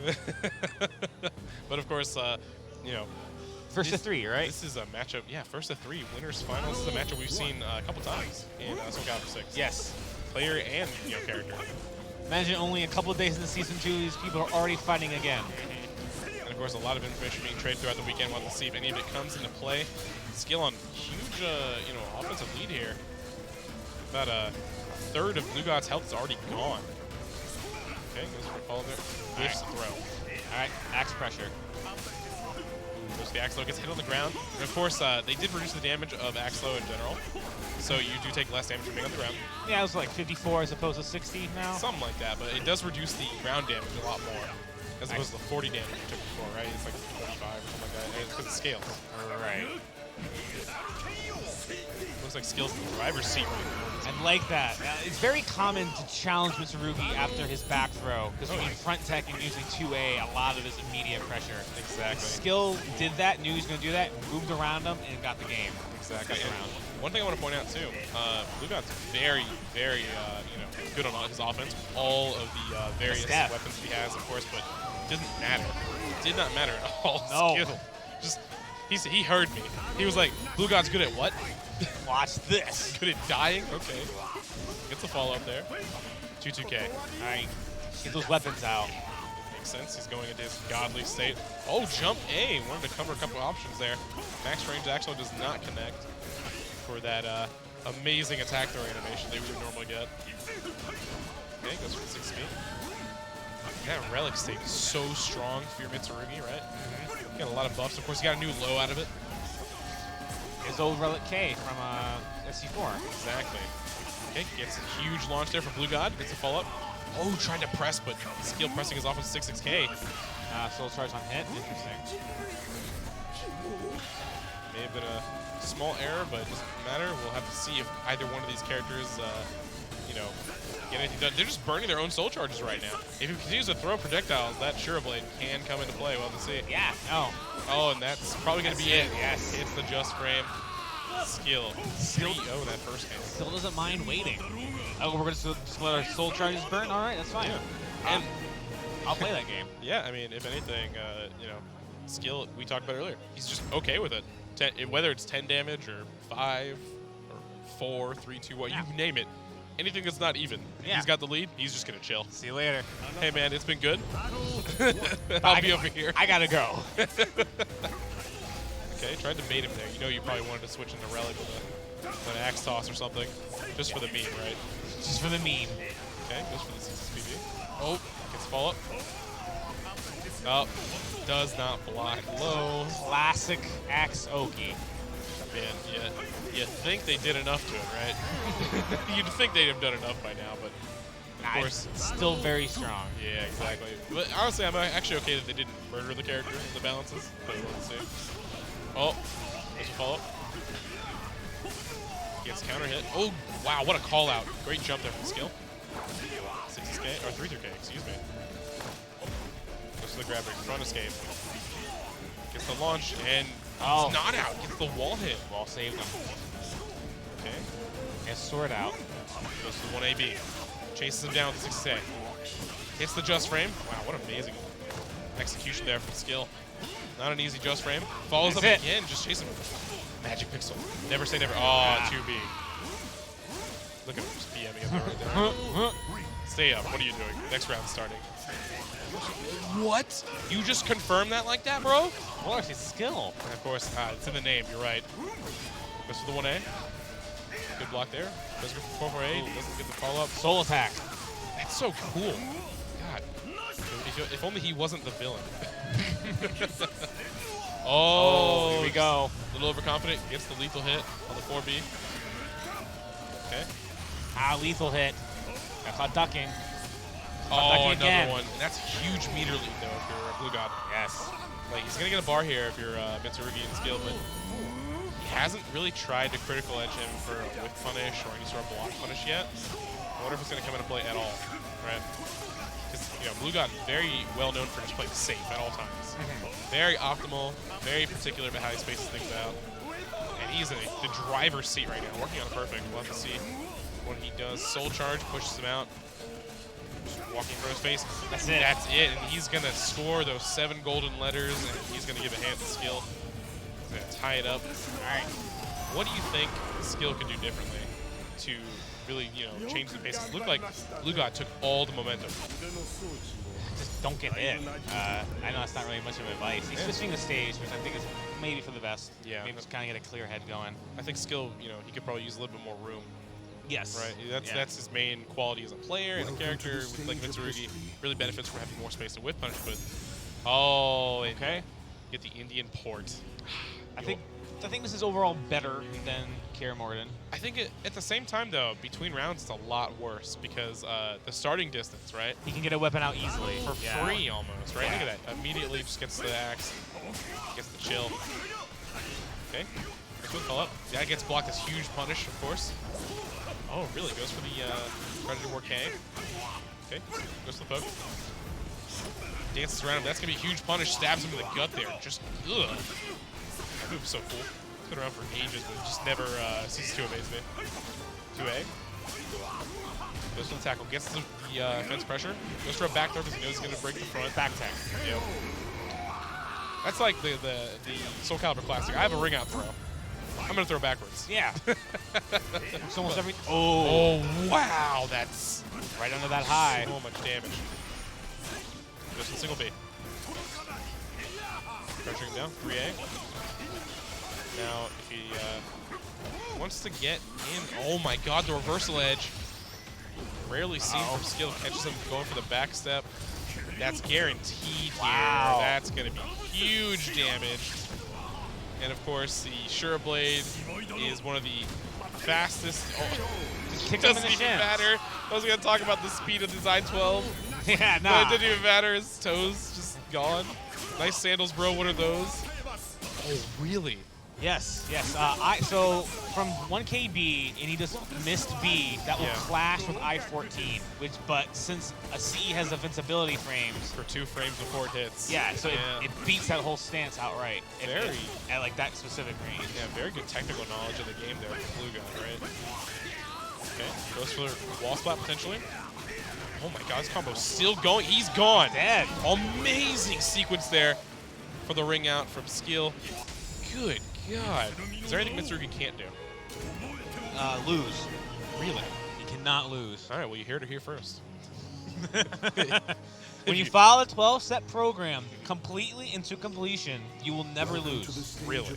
But of course, First to 3, right? This is a matchup, first to 3, winners final. This is a matchup we've seen a couple times in Soul Calibur 6. Yes. Player and character. Imagine only a couple of days into Season 2, these people are already fighting again. And of course, a lot of information being traded throughout the weekend. We'll have to see if any of it comes into play. Skill on huge, offensive lead here. About a third of Blue God's health is already gone. Okay, goes for a follow there. Whiffs the throw. All right, axe pressure. The Axlo gets hit on the ground. And of course, they did reduce the damage of Axlo in general. So you do take less damage from being on the ground. Yeah, it was like 54 as opposed to 60 now. Something like that, but it does reduce the ground damage a lot more. As opposed to the 40 damage you took before, right? It's like 25 or something like that. It's because it scales. Right. Looks like skills in the driver's seat. I like that. It's very common to challenge Mitsurugi after his back throw, because when you front tech and using 2A, a lot of it is immediate pressure. Exactly. Skill did that, knew he was going to do that, moved around him, and got the game. Exactly. One thing I want to point out too, Blue God's very, very, good on his offense. All of the various weapons he has, of course, but it didn't matter. It did not matter at all. No. Skill. Just he heard me. He was like, Blue God's good at what? Watch this. Good at dying? Okay. Gets a follow up there. 2-2K. All right. Get those weapons out. Makes sense. He's going into his godly state. Oh, jump A. Wanted to cover a couple options there. Max range actually does not connect for that amazing attack throw animation that we would normally get. Okay, goes for the 6 speed. That relic state is so strong for your Mitsurugi, right? Got a lot of buffs. Of course, he got a new low out of it. His old relic K from SC4. Exactly. Okay, gets a huge launch there for Blue God. Gets a follow-up. Oh, trying to press, but skill pressing is off with 6-6K. Soul charge on hit. Interesting. May have been a small error, but it doesn't matter. We'll have to see if either one of these characters, get anything done. They're just burning their own soul charges right now. If he continues to throw projectiles, that Shura Blade can come into play. We'll have to see. Yeah, no. Oh, and that's probably going to be it. Yes. It's the just frame. Skill. 3-0 that first game. Still doesn't mind waiting. Oh, we're going to just let our soul charges burn? All right, that's fine. Yeah. And I'll play that game. Yeah, I mean, if anything, skill, we talked about earlier, he's just okay with it. Whether it's 10 damage or 5 or 4, 3, 2, what, you name it. Anything that's not even. If he's got the lead, he's just going to chill. See you later. Hey, man, it's been good. I'll be over here. I got to go. Okay, tried to bait him there. You know you probably wanted to switch into Relic with an Axe Toss or something. Just for the meme, right? Just for the meme. Okay, goes for the CCPB. Oh, gets follow up. Oh, does not block low. Classic Axe Oki. Man, you think they did enough to it, right? You'd think they'd have done enough by now, but of course. It's still very strong. Yeah, exactly. But honestly, I'm actually okay that they didn't murder the character in the balances. But we'll see. Oh, there's a follow-up. Gets counter hit. Oh, wow, what a call out. Great jump there from skill. 6K, or 3-3K, excuse me. Goes to the grab break, front escape. Gets the launch, and he's not out. Gets the wall hit. Wall saved him. Okay. Gets sword out. Goes to the 1AB. Chases him down with 6K. Hits the just frame. Wow, what amazing execution there from skill. Not an easy just frame. Follows up again, just chasing him. Magic Pixel. Never say never. Oh, 2B. Look at him just BMing him right there. Stay up. What are you doing? Next round starting. What? You just confirmed that like that, bro? Of course, it's skill. And of course, it's in the name. You're right. Goes for the 1A. Good block there. Goes for 4-4-8. Doesn't get the follow-up. Soul attack. That's so cool. God. If only he wasn't the villain. Oh, here we go. A little overconfident. Gets the lethal hit on the 4B. Okay. Lethal hit. Got caught ducking. Oh, ducking another again. one. And that's a huge meter lead, though, if you're a Blue God. Yes. Like, he's going to get a bar here if you're Mitsurugi in skill, but he hasn't really tried to critical edge him for a whiff punish or any sort of block punish yet. I wonder if it's going to come into play at all, right? Because, you know, Blue God very well known for just playing safe at all times. Very optimal, very particular about how he spaces things out. And he's in the driver's seat right now, working on it perfect. We'll have to see what he does. Soul Charge pushes him out. Just walking through his face. That's it. That's it. And he's going to score those 7 golden letters, and he's going to give a hand to skill. He's going to tie it up. All right. What do you think skill could do differently to really, you know, change the pace? It looked like Blue God took all the momentum. Just don't get hit. I know that's not really much of advice. He's switching the stage, which I think is maybe for the best. Yeah. Maybe just kind of get a clear head going. I think skill, you know, he could probably use a little bit more room. Yes. Right. That's his main quality as a player and a character. Like Mitsurugi really benefits from having more space to whip punch. But okay, get the Indian port. I think this is overall better than Kaer Morgan. I think at the same time, though, between rounds, it's a lot worse because the starting distance, right? He can get a weapon out easily. For free, almost, right? Look at that. Immediately just gets the axe, gets the chill. Okay. Good call up. Yeah, gets blocked. This huge punish, of course. Oh, really? Goes for the Predator War K. Okay. Goes to the poke. Dances around him. That's going to be a huge punish. Stabs him in the gut there. Just, ugh. That move is so cool. It's been around for ages, but it just never ceases to amaze me. 2A. Goes for the tackle. Gets the fence pressure. Goes for a back throw because he knows he's going to break the front. Back tech. Yep. That's like the Soul Calibur Classic. I have a ring out throw. I'm going to throw backwards. Yeah. It's almost every... Oh, wow. That's right under that high. So much damage. Goes for the single B. Pressuring down. 3A. Now, if he wants to get in... Oh, my God. The reversal edge. Rarely seen from skill. Catches him going for the back step. That's guaranteed here. That's going to be huge damage. And of course, the Shura Blade is one of the fastest. Oh, it doesn't even matter. I was going to talk about the speed of Design 12. Yeah, nah. But it didn't even matter. His toes just gone. Nice sandals, bro. What are those? Oh, really? Yes, yes. So from 1KB, and he just missed B, that will clash with I-14, but since a C has invincibility frames. For 2 frames before it hits. Yeah, so it beats that whole stance outright. At like that specific range. Yeah, very good technical knowledge of the game there with Blue God, right? Okay, goes for wall splat potentially. Oh my God, this combo's still going. He's gone. Dead. Amazing sequence there for the ring out from skill. Good God. Is there anything Mitsurugi can't do? Lose. Really? He cannot lose. All right, well, you heard it here first. When you follow the 12-step program completely into completion, you will never lose. Really?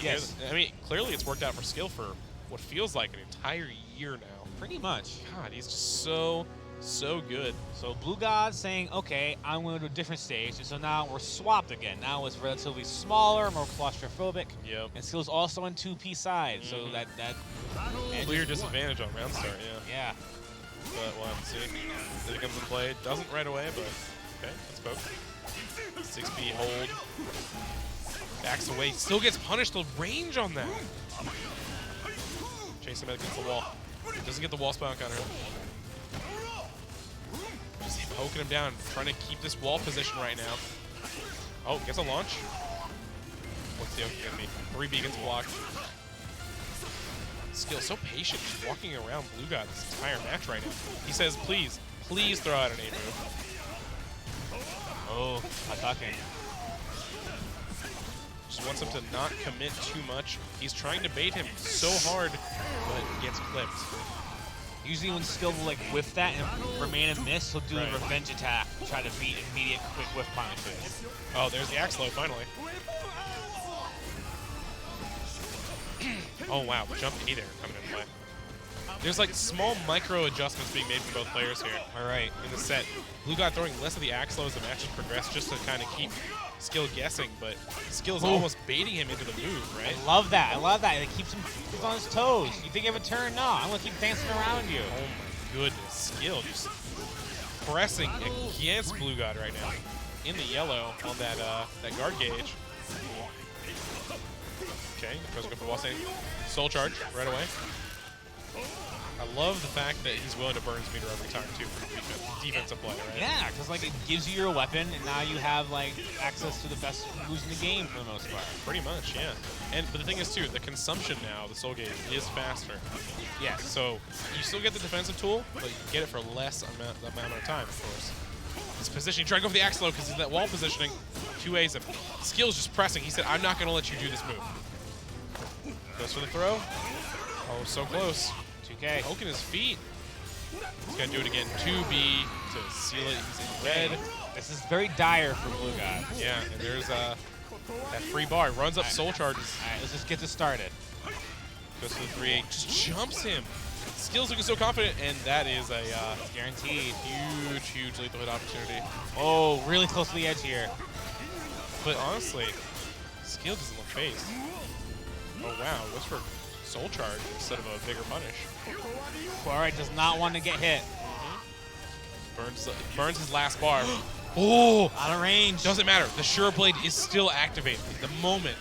Yes. I mean, clearly it's worked out for Skill for what feels like an entire year now. Pretty much. God, he's just so good. So Blue God saying, okay, I'm going to do a different stage, and so now we're swapped again. Now it's relatively smaller, more claustrophobic. Yep. And Skill's also on 2P side, so that Clear disadvantage on round start, yeah. Yeah. But we'll have to see. Then it comes into play. Doesn't right away, but okay, let's poke. 6B hold. Backs away. Still gets punished. The range on that. Chase him against the wall. Doesn't get the wall spawn counter. Just poking him down, trying to keep this wall position right now. Oh, gets a launch. What's the open gonna be? 3 beacons blocked. Skill so patient, just walking around Blue God this entire match right now. He says, please throw out an A move. Oh, attacking. Just wants him to not commit too much. He's trying to bait him so hard, but gets clipped. Usually when Skill will like whiff that and remain a miss, he'll do a revenge attack, try to beat immediate quick whiff punishes. Oh, there's the axe low finally. Oh wow, jump A there coming into play. There's like small micro adjustments being made from both players here. All right, in the set, Blue God throwing less of the axe low as the matches progress, just to kind of keep Skill guessing, but Skill is almost baiting him into the move, right? I love that. I love that. It keeps him on his toes. You think you have a turn? No, I'm gonna keep dancing around you. Oh my goodness, Skill just pressing against Blue God right now. In the yellow on that that guard gauge. Okay, goes go for the wall stand. Soul charge right away. I love the fact that he's willing to burn his meter every time too for defensive play, right? Yeah, because like it gives you your weapon, and now you have like access to the best moves in the game for the most part. Pretty much, yeah. But the thing is too, the consumption now, the soul gauge, is faster. Yeah. So you still get the defensive tool, but you get it for less amount of time, of course. This positioning, try to go for the axe low because he's that wall positioning. 2A's him. Skill's just pressing. He said, I'm not going to let you do this move. Goes for the throw. Oh, so close. 2K. Poking his feet. He's going to do it again. 2B to seal it. He's in red. This is very dire for Blue God. Yeah, and there's that free bar. Runs up soul charges. All right, let's just get this started. Goes for the 3A. Just jumps him. Skill's looking so confident, and that is a guaranteed huge lethal hit opportunity. Oh, really close to the edge here. But honestly, Skill doesn't look phased. Oh wow, looks for soul charge instead of a bigger punish. Alright, does not want to get hit. Burns his last bar. Oh, out of range. Doesn't matter. The Sure Blade is still activated. The moment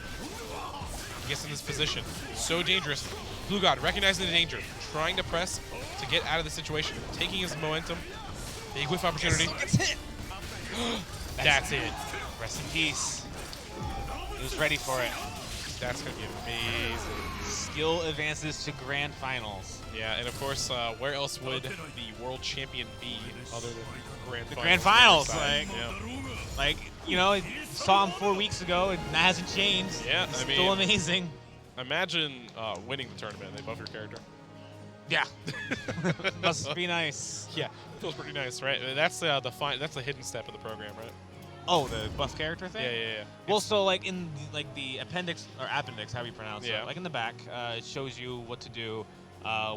he gets in this position, so dangerous. Blue God recognizing the danger, trying to press to get out of the situation, taking his momentum. Big whiff opportunity. Gets hit. That's it. Rest in peace. He was ready for it. That's going to be amazing. Skill advances to grand finals. Yeah, and of course, where else would the world champion be other than grand finals? Grand finals, like, you know, saw him 4 weeks ago, and that hasn't changed. Yeah, it's I mean, still amazing. Imagine winning the tournament. They buff your character. Yeah, must be nice. Yeah, feels pretty nice, right? That's that's the hidden step of the program, right? Oh, the buff character thing? Yeah. Well, so like in the appendix, or appendix, however you pronounce it, like in the back, it shows you what to do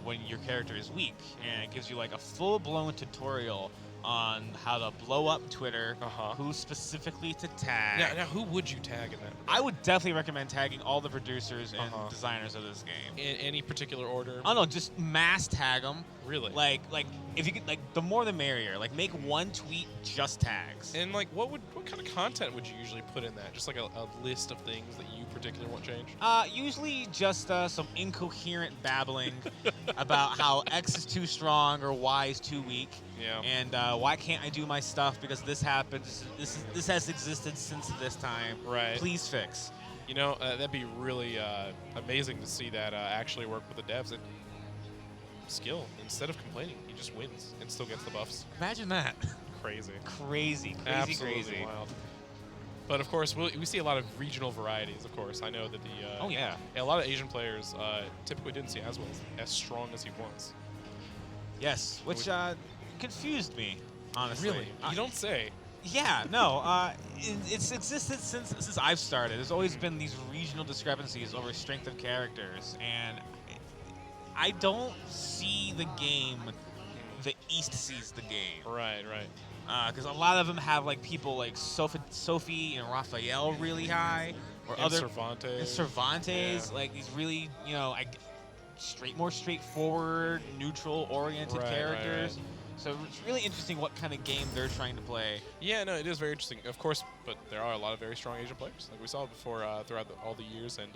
when your character is weak, and it gives you like a full-blown tutorial on how to blow up Twitter, who specifically to tag. Now, who would you tag in that? I would definitely recommend tagging all the producers and designers of this game. In any particular order? Oh no, just mass tag them. Really? Like if you could, like, the more the merrier. Like, make one tweet just tags. And like, what kind of content would you usually put in that? Just like a list of things that you particularly want changed? Usually just some incoherent babbling about how X is too strong or Y is too weak. Yeah. And why can't I do my stuff because this happens? This has existed since this time. Right. Please fix. You know, that'd be really amazing to see that actually work with the devs. And Skill, instead of complaining, he just wins and still gets the buffs. Imagine that. Crazy. Crazy. Absolutely wild. But of course, we see a lot of regional varieties. Of course, I know that a lot of Asian players typically didn't see as strong as he was. Yes, which confused me, honestly. Really? You don't say. Yeah, no. It's existed since I've started. There's always been these regional discrepancies over strength of characters, and I don't see the game the East sees the game. Right, right. Because a lot of them have like people like Sophie and Raphael really high, or And other Cervantes. and Cervantes, Yeah. like these really more straightforward, neutral-oriented Right, characters. right. So it's really interesting what kind of game they're trying to play. Yeah, no, it is very interesting. Of course, but there are a lot of very strong Asian players, like we saw before throughout all the years, and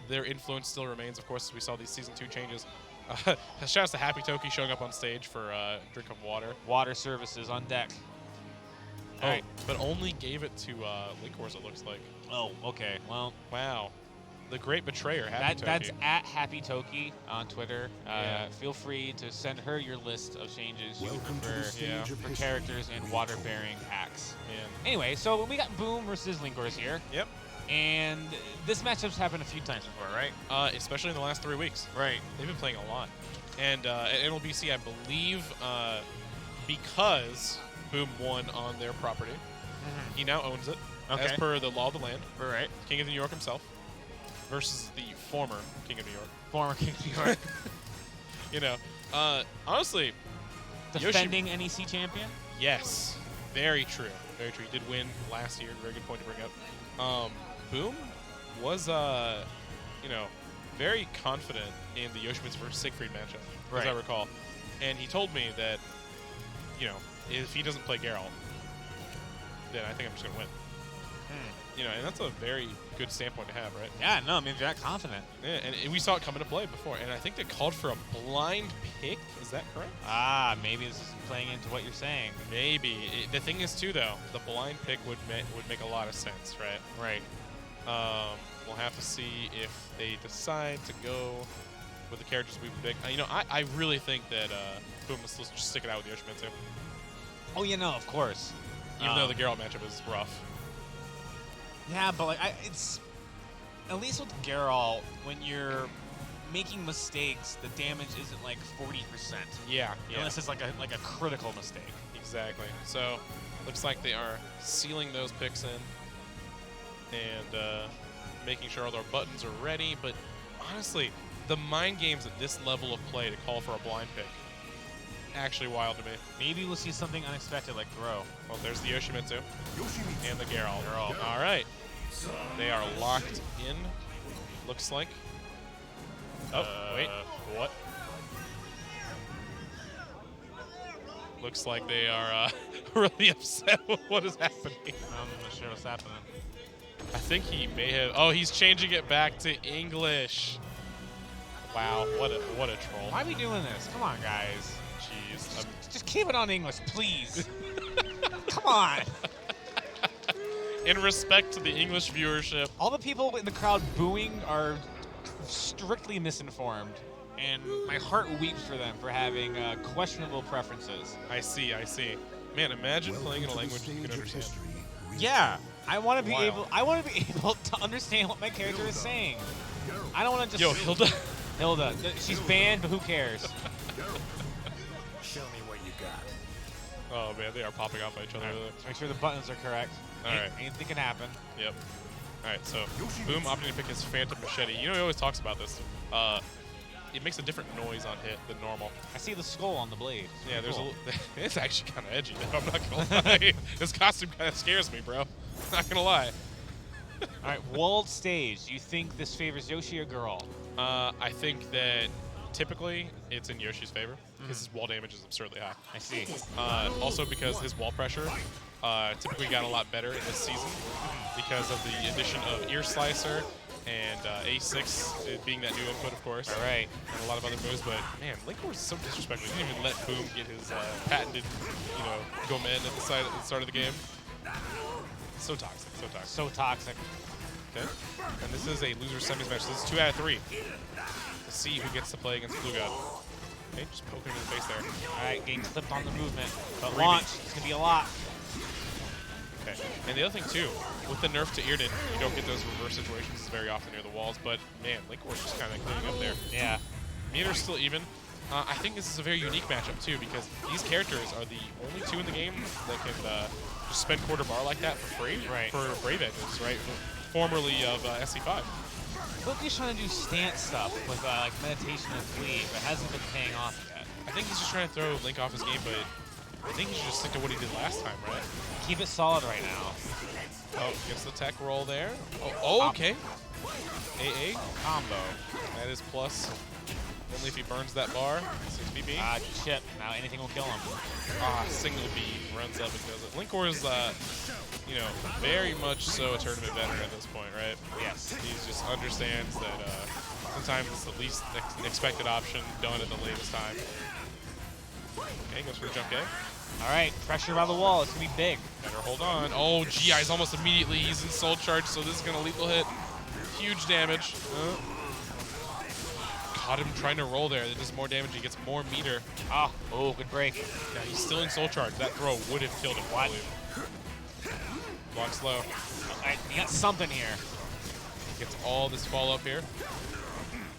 their influence still remains. Of course, as we saw these Season 2 changes. Shout out to Happy Toki showing up on stage for a drink of water. Water services on deck. Oh, Alright. but only gave it to Linkors, it looks like. Oh, okay. Well, Wow. The great betrayer, Happy Toki. that's at Happy Toki on Twitter. Yeah. Feel free to send her your list of changes you Welcome to the prefer stage yeah, of for history. characters and water-bearing packs. Yeah. Anyway, so we got Boom versus Linkors here. Yep. And this matchup's happened a few times before, right? Especially in the last 3 weeks. Right. They've been playing a lot. And at NLBC, I believe, because Boom won on their property, he now owns it, as Okay. per the law of the land, Right. King of New York himself, versus the former King of New York. Former King of New York. You know, honestly, Defending NEC champion. yes, very true. Very true. He did win last year. Very good point to bring up. Boom was, very confident in the Yoshimitsu versus Siegfried matchup, as I Right. recall. And he told me that, if he doesn't play Geralt, then I think I'm just going to win. And that's a very good standpoint to have, right? Yeah, no, I mean, they're that confident. Yeah, and we saw it come into play before, and I think they called for a blind pick. Is that correct? Maybe this is playing into what you're saying. Maybe. The thing is, too, though, the blind pick would make a lot of sense, right? Right. We'll have to see if they decide to go with the characters we pick. I really think that Boom will still just stick it out with Yoshimitsu, Oh, yeah, no, of course. even though the Geralt matchup is rough. Yeah, but like it's at least with Geralt, when you're making mistakes, the damage isn't like 40%. Yeah, Unless it's like a critical mistake. exactly. So, looks like they are sealing those picks in and making sure all their buttons are ready. But honestly, the mind games at this level of play to call for a blind pick, actually wild to me. Maybe we'll see something unexpected like Grow. Well, there's the Yoshimitsu Yoshimitsu. and the Geralt. All right. They are locked in, looks like. Oh, wait. What? Looks like they are really upset with what is happening. I'm not sure what's happening. I think he may have. Oh, he's changing it back to English. Wow, what a troll. Why are we doing this? Come on, guys. Jeez. Just keep it on English, please. Come on. In respect to the English viewership, All the people in the crowd booing are strictly misinformed, and my heart weeps for them for having questionable preferences. I see. Man, imagine playing in a Welcome to language the you can stage of understand. history. Yeah, I want to be Wow. able. I want to be able to understand what my character is saying. I don't want to just. Yo, Hilda. Hilda, she's banned, but who cares? Show me what you got. Oh man, they are popping off at each other. Let's make sure the buttons are correct. All right. Anything can happen. Yep. All right, so Boom opting to pick his Phantom Machete. He always talks about this. It makes a different noise on hit than normal. I see the skull on the blade. It's Yeah, pretty there's cool. it's actually kind of edgy, though. I'm not gonna lie. This costume kind of scares me, bro. Not gonna lie. All right, walled stage. Do you think this favors Yoshi or Girl? I think that typically it's in Yoshi's favor because his wall damage is absurdly high. I see. Also because his wall pressure typically got a lot better in this season because of the addition of Ear Slicer and A6 being that new input, of course. All right. And a lot of other moves, but man, Linkor is so disrespectful. He didn't even let Boom get his patented, Gomen at the start of the game. So toxic, so toxic. So toxic. Okay. And this is a loser semis match. This is 2 out of 3 to see who gets to play against Blue God. Okay, just poking him in the face there. All right, getting clipped on the movement. But Freebie. launch, it's going to be a lot. Okay. And the other thing, too, with the nerf to Earden, you don't get those reverse situations very often near the walls, but man, Linkor's just kind of cleaning up there. Yeah. Meter's still even. I think this is a very unique matchup too, because these characters are the only two in the game that can just spend quarter bar like that for free for Brave Edges, right? Formerly of SC5. Look, he's trying to do stance stuff with like meditation and flee, but hasn't been paying off yet. I think he's just trying to throw Link off his game, but I think he should just stick to what he did last time, right? Keep it solid right now. Oh, gets the tech roll there. Oh, okay. AA Combo. That is plus. Only if he burns that bar. 6BB. Chip. Now anything will kill him. Single B runs up and does it. Linkor is, you know, very much so a tournament veteran at this point, right? Yes. He just understands that sometimes it's the least expected option done at the latest time. Okay, goes for the jump K. All right, pressure around the wall. It's going to be big. Better hold on. Oh, GI's almost immediately. He's in soul charge, so this is going to lethal hit. Huge damage. Caught him trying to roll there. That does more damage. He gets more meter. Oh, good break. Yeah, he's still in soul charge. That throw would have killed him. What? Block slow. You got something here. Gets all this fall up here.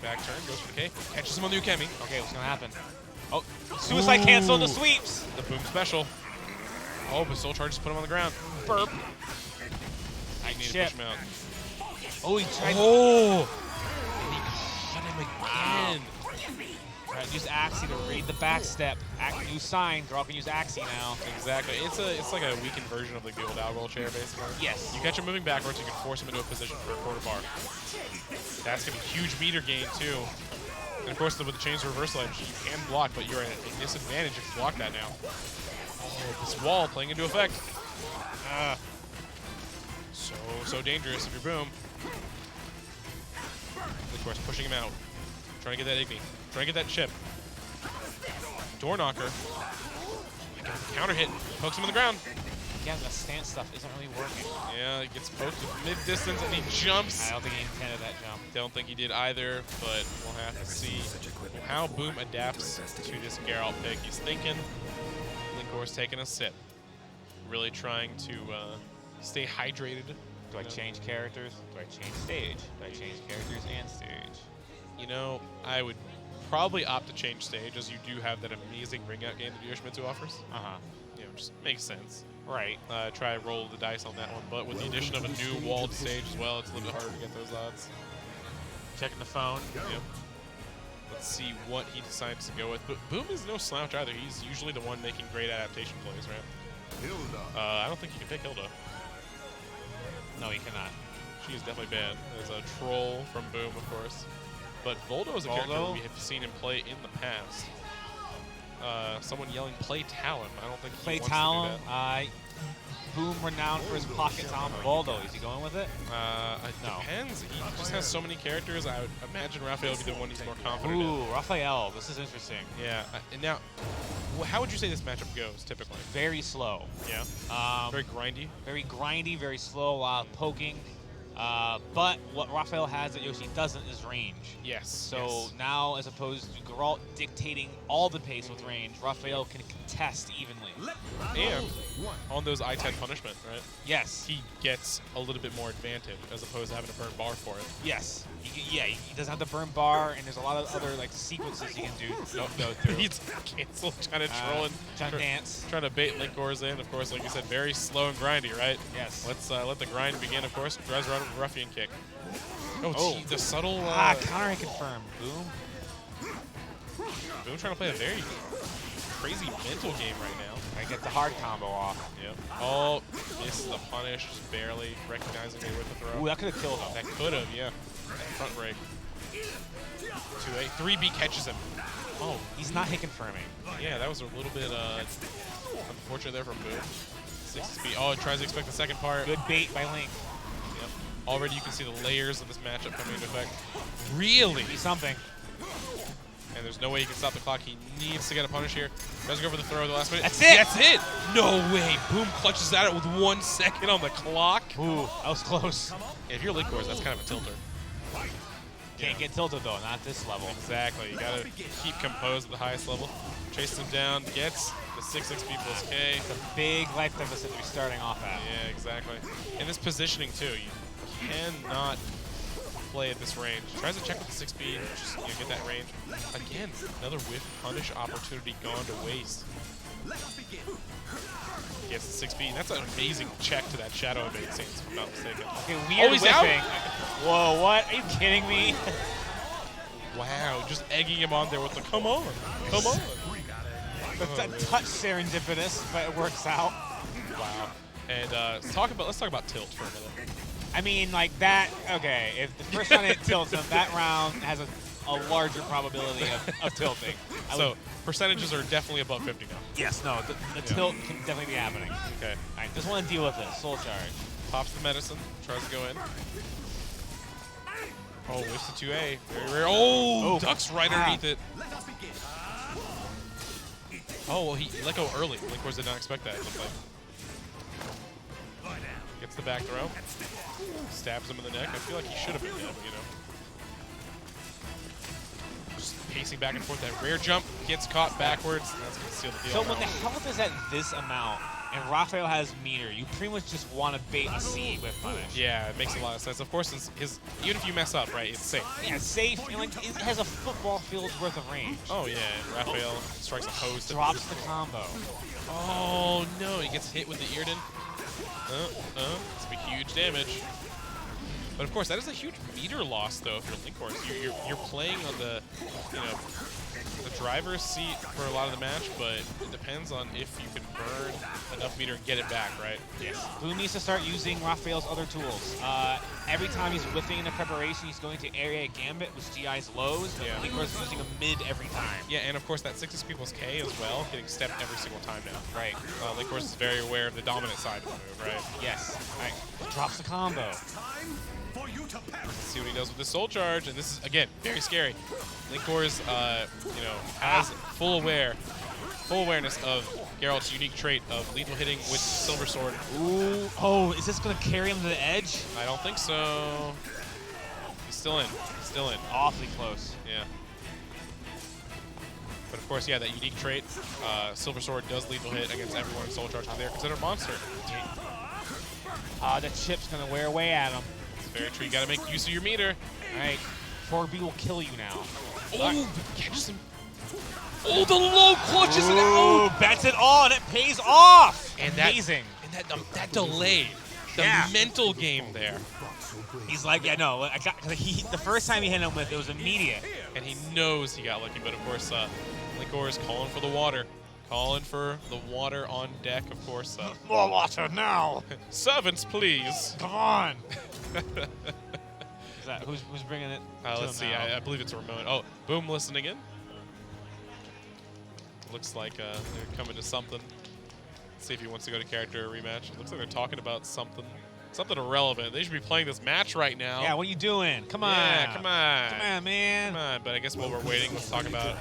Back turn, goes for the K. Catches him on the Ukemi. Okay, what's going to happen? Oh, suicide cancel the sweeps. The boom special. Oh, but soul charges put him on the ground. Burp. I need to push him out. Oh, he tried. Oh! And he caught him again. Right, use Axie to read the back step. New sign. They're all gonna use Axie now. Exactly. It's like a weakened version of like the old out roll chair, basically. Yes. You catch him moving backwards, you can force him into a position for a quarter bar. That's gonna be huge meter gain too. And of course, with the change reversal edge, you can block, but you're at a disadvantage if you block that now. Oh, this wall playing into effect. So dangerous if you're Boom. Of course, pushing him out. Trying to get that Igni. Trying to get that chip. Door knocker. Counter hit. Pokes him on the ground. Again, the stance stuff isn't really working. Yeah, he gets poked at mid-distance and he jumps. I don't think he intended that jump. Don't think he did either, but we'll have to see how Boom adapts to this Geralt pick. He's thinking. Linkor's taking a sip. Really trying to stay hydrated. Do I change characters? Do I change stage? Do I change characters and stage? You know, I would probably opt to change stage, as you do have that amazing ring-out game that Yoshimitsu offers. You know, just makes sense. Right. Try to roll the dice on that one, but with the addition of a new walled stage as well, it's a little bit harder to get those odds. Checking the phone. Yep. Let's see what he decides to go with. But Boom is no slouch either. He's usually the one making great adaptation plays, right? I don't think you can pick Hilda. No, he cannot. She is definitely bad. There's a troll from Boom, of course. But Voldo is a character we have seen him play in the past. Someone yelling, play Talon. I don't think he Play wants Talon. to do that. Boom renowned for his pocket Talon. Voldo, is he going with it? It depends. He just has so many characters. I would imagine Raphael would be the one he's more confident in. Ooh, Raphael. This is interesting. Yeah. And now, how would you say this matchup goes, typically? Very slow. Yeah. Very grindy? Very grindy, very slow, a lot of poking. But what Raphael has that Yoshi doesn't is range. Yes. So now, as opposed to Geralt dictating all the pace with range, Raphael can contest evenly. And on those I-10 punishment, right? Yes. He gets a little bit more advantage as opposed to having to burn bar for it. Yes. He doesn't have to burn bar, and there's a lot of other like sequences he can go through. He's canceled, trying to troll and trying to dance. Trying to bait Linkor's in. Of course, like you said, very slow and grindy, right? Yes. Let's let the grind begin, of course. Drives around with a ruffian kick. The subtle... counter hit confirmed. Boom. Boom trying to play a very crazy mental game right now. I get the hard combo off. Yep. Oh, misses the punish, just barely recognizing it with the throw. Ooh, that could have killed him. That could have, yeah. Front break. 2A. 3B catches him. Oh, he's not hit confirming. Yeah, that was a little bit unfortunate there from Boom. 6B. Oh, it tries to expect the second part. Good bait by Link. Yep. Already you can see the layers of this matchup coming into effect. Really? Be something. And there's no way he can stop the clock. He needs to get a punish here. Doesn't go for the throw at the last minute. That's it! That's it! No way! Boom clutches at it with 1 second on the clock. Ooh, that was close. Yeah, if you're Linkors, that's kind of a tilter. Can't get tilted though, not at this level. Exactly. You gotta keep composed at the highest level. Chases him down, gets the 6XP plus K. It's a big life deficit to be starting off at. Yeah, exactly. And this positioning too, you cannot play at this range. Tries to check with the 6B, just get that range. Again, another whiff punish opportunity gone to waste. Gets the 6B, and that's an amazing check to that Shadow Evade scene, if I'm not mistaken. Okay, weird he's whiffing. out? Whoa, what? Are you kidding me? Wow, just egging him on there with the come on, come on. That's a touch serendipitous, but it works out. Wow. And let's talk about tilt for a minute. I mean, like that. Okay, if the first time it tilts him, that round has a larger probability of tilting. So percentages are definitely above 50 now. Yes, no, the tilt can definitely be happening. Okay. All right, just want to deal with it. Soul charge. Pops the medicine, tries to go in. Oh, whiffs the 2A. Very rare. Oh, ducks right underneath it. Oh, well, he let go early. Linkors did not expect that, it looked like. Gets the back throw. Stabs him in the neck. I feel like he should have been dead, Just pacing back and forth. That rare jump gets caught backwards. That's going to seal the deal. So when the health is at this amount, and Raphael has meter, you pretty much just want to bait a C with punish. Yeah, it makes a lot of sense. Of course, even if you mess up, right, it's safe. Yeah, it's safe. And like, it has a football field's worth of range. Oh, yeah, and Raphael strikes a hose. Drops the combo. Oh, no, he gets hit with the Earden. It's a huge damage. But of course, that is a huge meter loss, though, if you're Linkors. You're playing on the driver's seat for a lot of the match, but it depends on if you can burn enough meter and get it back, right? Yes. Boom needs to start using Raphael's other tools. Every time he's whiffing into preparation, he's going to area Gambit, which GI's lows, but Linkors is using a mid every time. Yeah, and of course that 6 people's K as well, getting stepped every single time now. Right. Linkors is very aware of the dominant side of the move, right? Yes. All right. Drops the combo. Let's see what he does with the soul charge, and this is again very scary. Linkors, has full awareness of Geralt's unique trait of lethal hitting with Silver Sword. Ooh. Oh, is this gonna carry him to the edge? I don't think so. He's still in. Still in. Awfully close. Yeah. But of course, yeah, that unique trait, Silver Sword does lethal hit against everyone in soul charge because they're considered a monster. The chip's gonna wear away at him. Very true. You gotta make use of your meter. All right, 4B will kill you now. Oh, catches him. Oh, the low clutches it out. Bets it on. It pays off. And amazing. That delay, the mental game there. He's like, yeah, no. The first time he hit him with it was immediate, and he knows he got lucky. But of course, Linkor is calling for the water. Calling for the water on deck, of course. More water now. Servants, please. Come on. Is that who's bringing it? Let's see. I believe it's Ramon. Oh, Boom, listening in. Looks like they're coming to something. Let's see if he wants to go to character rematch. It looks like they're talking about something irrelevant. They should be playing this match right now. Yeah, what are you doing? Come on. Yeah, come on. Come on, man. Come on. But I guess while we're waiting, let's talk about,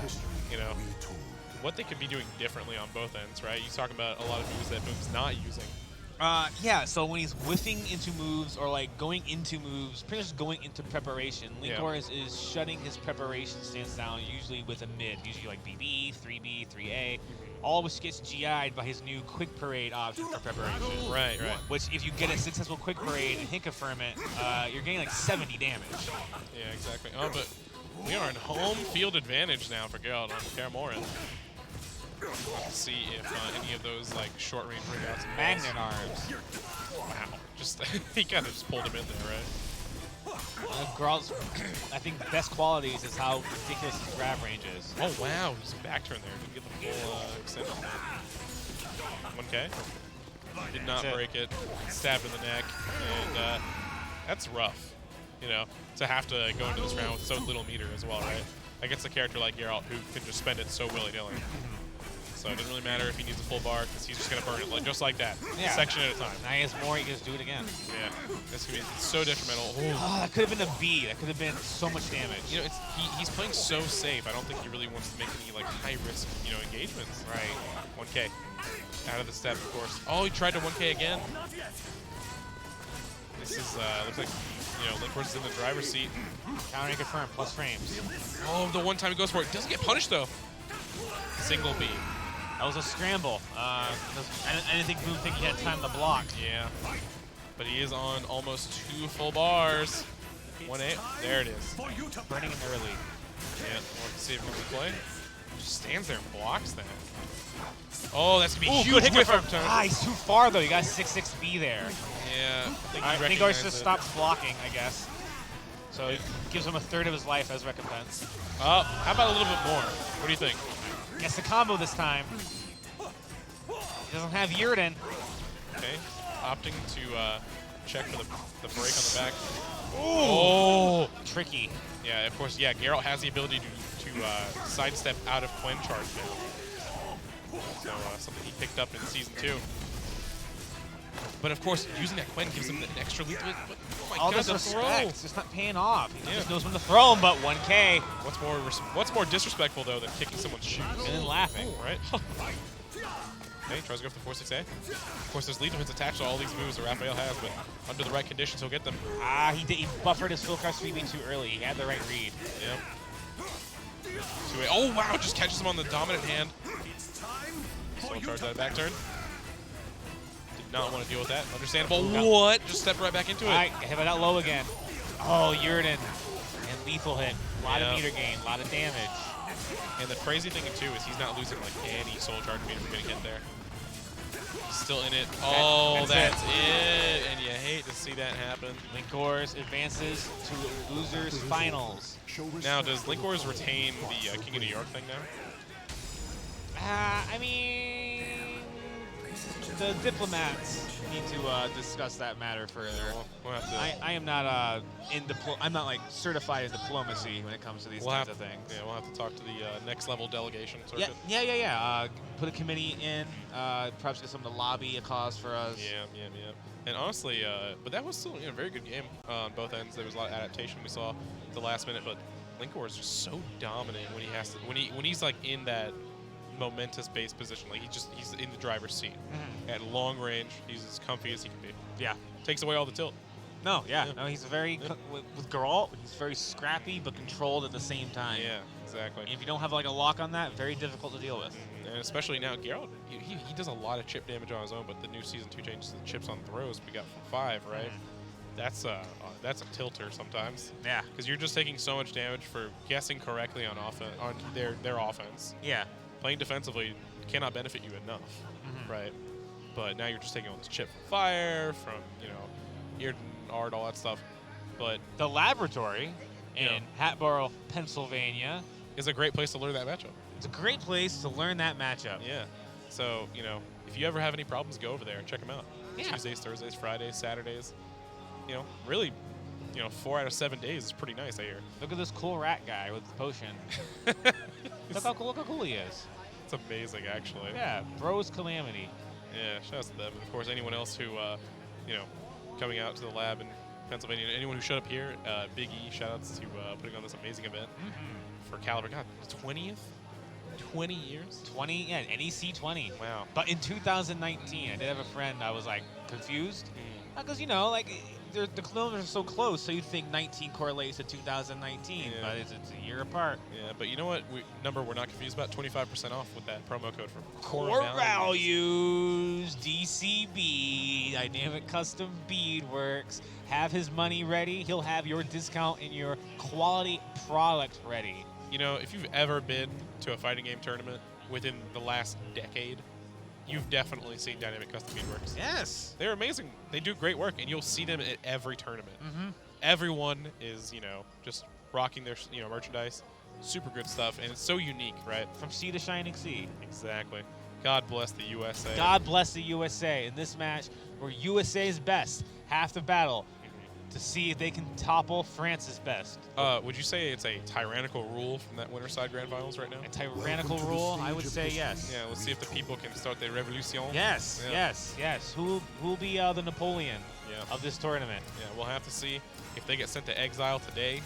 what they could be doing differently on both ends, right? You talk about a lot of moves that Boom's not using. Yeah, so when he's whiffing into moves or like going into moves, pretty much going into preparation, Linkor is shutting his preparation stance down usually with a mid, usually like BB, 3B, 3A, all of which gets GI'd by his new Quick Parade option for preparation. Right. Which if you get a successful Quick Parade and hit confirm it, you're getting like 70 damage. Yeah, exactly. Oh, but we are in home field advantage now for Geralt on Karamoran. Let's see if any of those like short range bringouts and Magnet arms. Wow, just he kind of just pulled him in there, right? Geralt's, I think, best qualities is how ridiculous his grab range is. Oh wow, just a back turn there. Didn't get the full extension. 1K. Did not break it. Stabbed in the neck, and that's rough. To have to go into this round with so little meter as well, right? Against a character like Geralt who can just spend it so willy-nilly. So it doesn't really matter if he needs a full bar because he's just going to burn it just like that, section at a time. Now he has more, he can just do it again. Yeah, this could be so detrimental. Oh, that could have been a B. That could have been so much damage. He's playing so safe. I don't think he really wants to make any high-risk engagements. Right. 1K. Out of the step, of course. Oh, he tried to 1K again. This is looks like Linkor's in the driver's seat. Countering confirm, plus frames. Oh, the one time he goes for it. Doesn't get punished though. Single B. That was a scramble. I didn't think Boom think he had time to block. Yeah. But he is on almost 2 full bars. 1-8. There it is. Burning him early. Yeah, let's see if he can play. Just stands there and blocks that. Oh, that's going to be huge good hit whiff confirmed. upturn. He's too far, though. You got 6-6B there. Yeah. I think Lingors just stops blocking, I guess. So it gives him a third of his life as recompense. Oh, how about a little bit more? What do you think? Gets the combo this time. He doesn't have Yurden. Okay. Opting to check for the break on the back. Oh! Tricky. Yeah, of course, yeah, Geralt has the ability to sidestep out of Quen charge now. So something he picked up in Season 2. But of course, using that Quen gives him an extra lethal. But oh my All God, this the respect, throw! it's just not paying off. He Yeah. just knows when to throw him, but 1K. What's more disrespectful though than kicking someone's shoes? And then laughing. Right? Okay, tries to go for the 4-6A. Of course, there's lethal hits attached to all these moves that Raphael has, but under the right conditions, he'll get them. He buffered his full cast 3B too early. He had the right read. Yep. 2-8. Oh wow! Just catches him on the dominant hand. Soul charge out of back turn. Did not want to deal with that. Understandable. What? Just step right back into it. All right, hit it out low again. Oh, Yurden. And lethal hit. A lot of meter gain, a lot of damage. And the crazy thing too is he's not losing like any soul charge meter from getting hit there. He's still in it. Oh, that's it. And you hate to see that happen. Lingors advances to losers finals. Now, does Lingors retain the King of New York thing now? I mean, the diplomats need to discuss that matter further. We'll have to. I am not I'm not like certified in diplomacy when it comes to these kinds of things. Yeah, we'll have to talk to the next level delegation circuit. Yeah. Put a committee in. Perhaps get someone to lobby a cause for us. Yeah. And honestly, but that was still a very good game on both ends. There was a lot of adaptation we saw at the last minute, but Lingor is just so dominant when he has to when he's like in that momentous base position. Like he's in the driver's seat. At long range, he's as comfy as he can be. Yeah. Takes away all the tilt. No, he's very with Geralt, he's very scrappy but controlled at the same time. Yeah, exactly. And if you don't have like a lock on that, very difficult to deal with. And especially now, Geralt, he does a lot of chip damage on his own, but the new Season 2 changes to the chips on throws we got from 5, right? That's a tilter sometimes. Yeah. Because you're just taking so much damage for guessing correctly on their offense. Yeah. Playing defensively cannot benefit you enough, right? But now you're just taking all this chip from fire, from Earden, Ard, all that stuff. But the laboratory in Hatboro, Pennsylvania, is a great place to learn that matchup. It's a great place to learn that matchup. Yeah. So if you ever have any problems, go over there and check them out. Yeah. Tuesdays, Thursdays, Fridays, Saturdays. Really, 4 out of 7 days is pretty nice, I hear. Look at this cool rat guy with the potion. Look how cool he is. It's amazing, actually. Yeah, Bro's Calamity. Yeah, shout out to them. And of course, anyone else who, coming out to the lab in Pennsylvania, anyone who showed up here, Big E, shout outs to putting on this amazing event for Calibur. God, 20th? 20 years? 20, yeah, NEC 20. Wow. But in 2019, I did have a friend, I was like confused. Because, the kilometers are so close, so you'd think 19 correlates to 2019, but it's a year apart. Yeah, but you know what number we're not confused about? 25% off with that promo code for Core values, DCB, Dynamic Custom Beadworks. Have his money ready. He'll have your discount and your quality product ready. If you've ever been to a fighting game tournament within the last decade, you've definitely seen Dynamic Custom Beadworks. Yes. They're amazing. They do great work, and you'll see them at every tournament. Everyone is, just rocking their, merchandise. Super good stuff, and it's so unique, right? From sea to shining sea. Exactly. God bless the USA. God bless the USA. In this match, where USA's best, half the battle, to see if they can topple France's best. Would you say it's a tyrannical rule from that Winterside Grand Finals right now? A tyrannical rule? I would say yes. Yeah, let's see if the people can start their revolution. Yes, yes. Who'll be the Napoleon of this tournament? Yeah, we'll have to see if they get sent to exile today.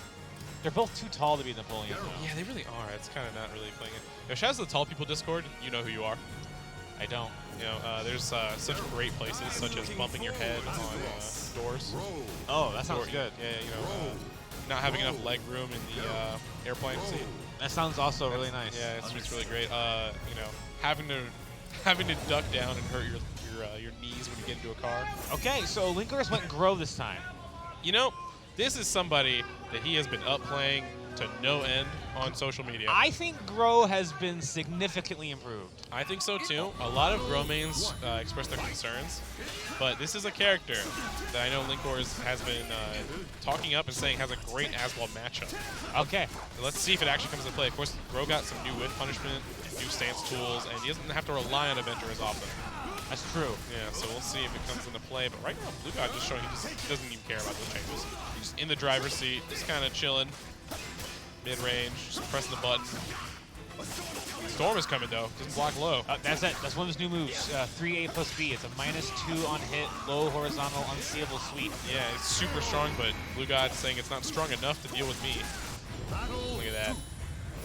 They're both too tall to be Napoleon. Yeah, they really are. It's kind of not really playing it. Shout out to the Tall People Discord. You know who you are. I don't. There's such great places, such as bumping your head on doors. Oh, that sounds good. Yeah, not having enough leg room in the airplane seat. That sounds also really nice. Yeah, it's really great. Having to duck down and hurt your knees when you get into a car. Okay, so Linkers went Grow this time. This is somebody that he has been up playing to no end on social media. I think Grow has been significantly improved. I think so too. A lot of Grow mains express their concerns, but this is a character that I know Linkors has been talking up and saying has a great Aswell matchup. Okay. So let's see if it actually comes into play. Of course, Grow got some new whiff punishment, new stance tools, and he doesn't have to rely on Avenger as often. That's true. Yeah, so we'll see if it comes into play. But right now, Blue God just showing he just doesn't even care about those changes. He's in the driver's seat, just kind of chilling. Mid-range, just pressing the button. Storm is coming though, doesn't block low. That's it. That's one of his new moves. 3A plus B. It's a -2 on hit, low horizontal, unseeable sweep. Yeah, it's super strong, but Blue God's saying it's not strong enough to deal with me. Look at that.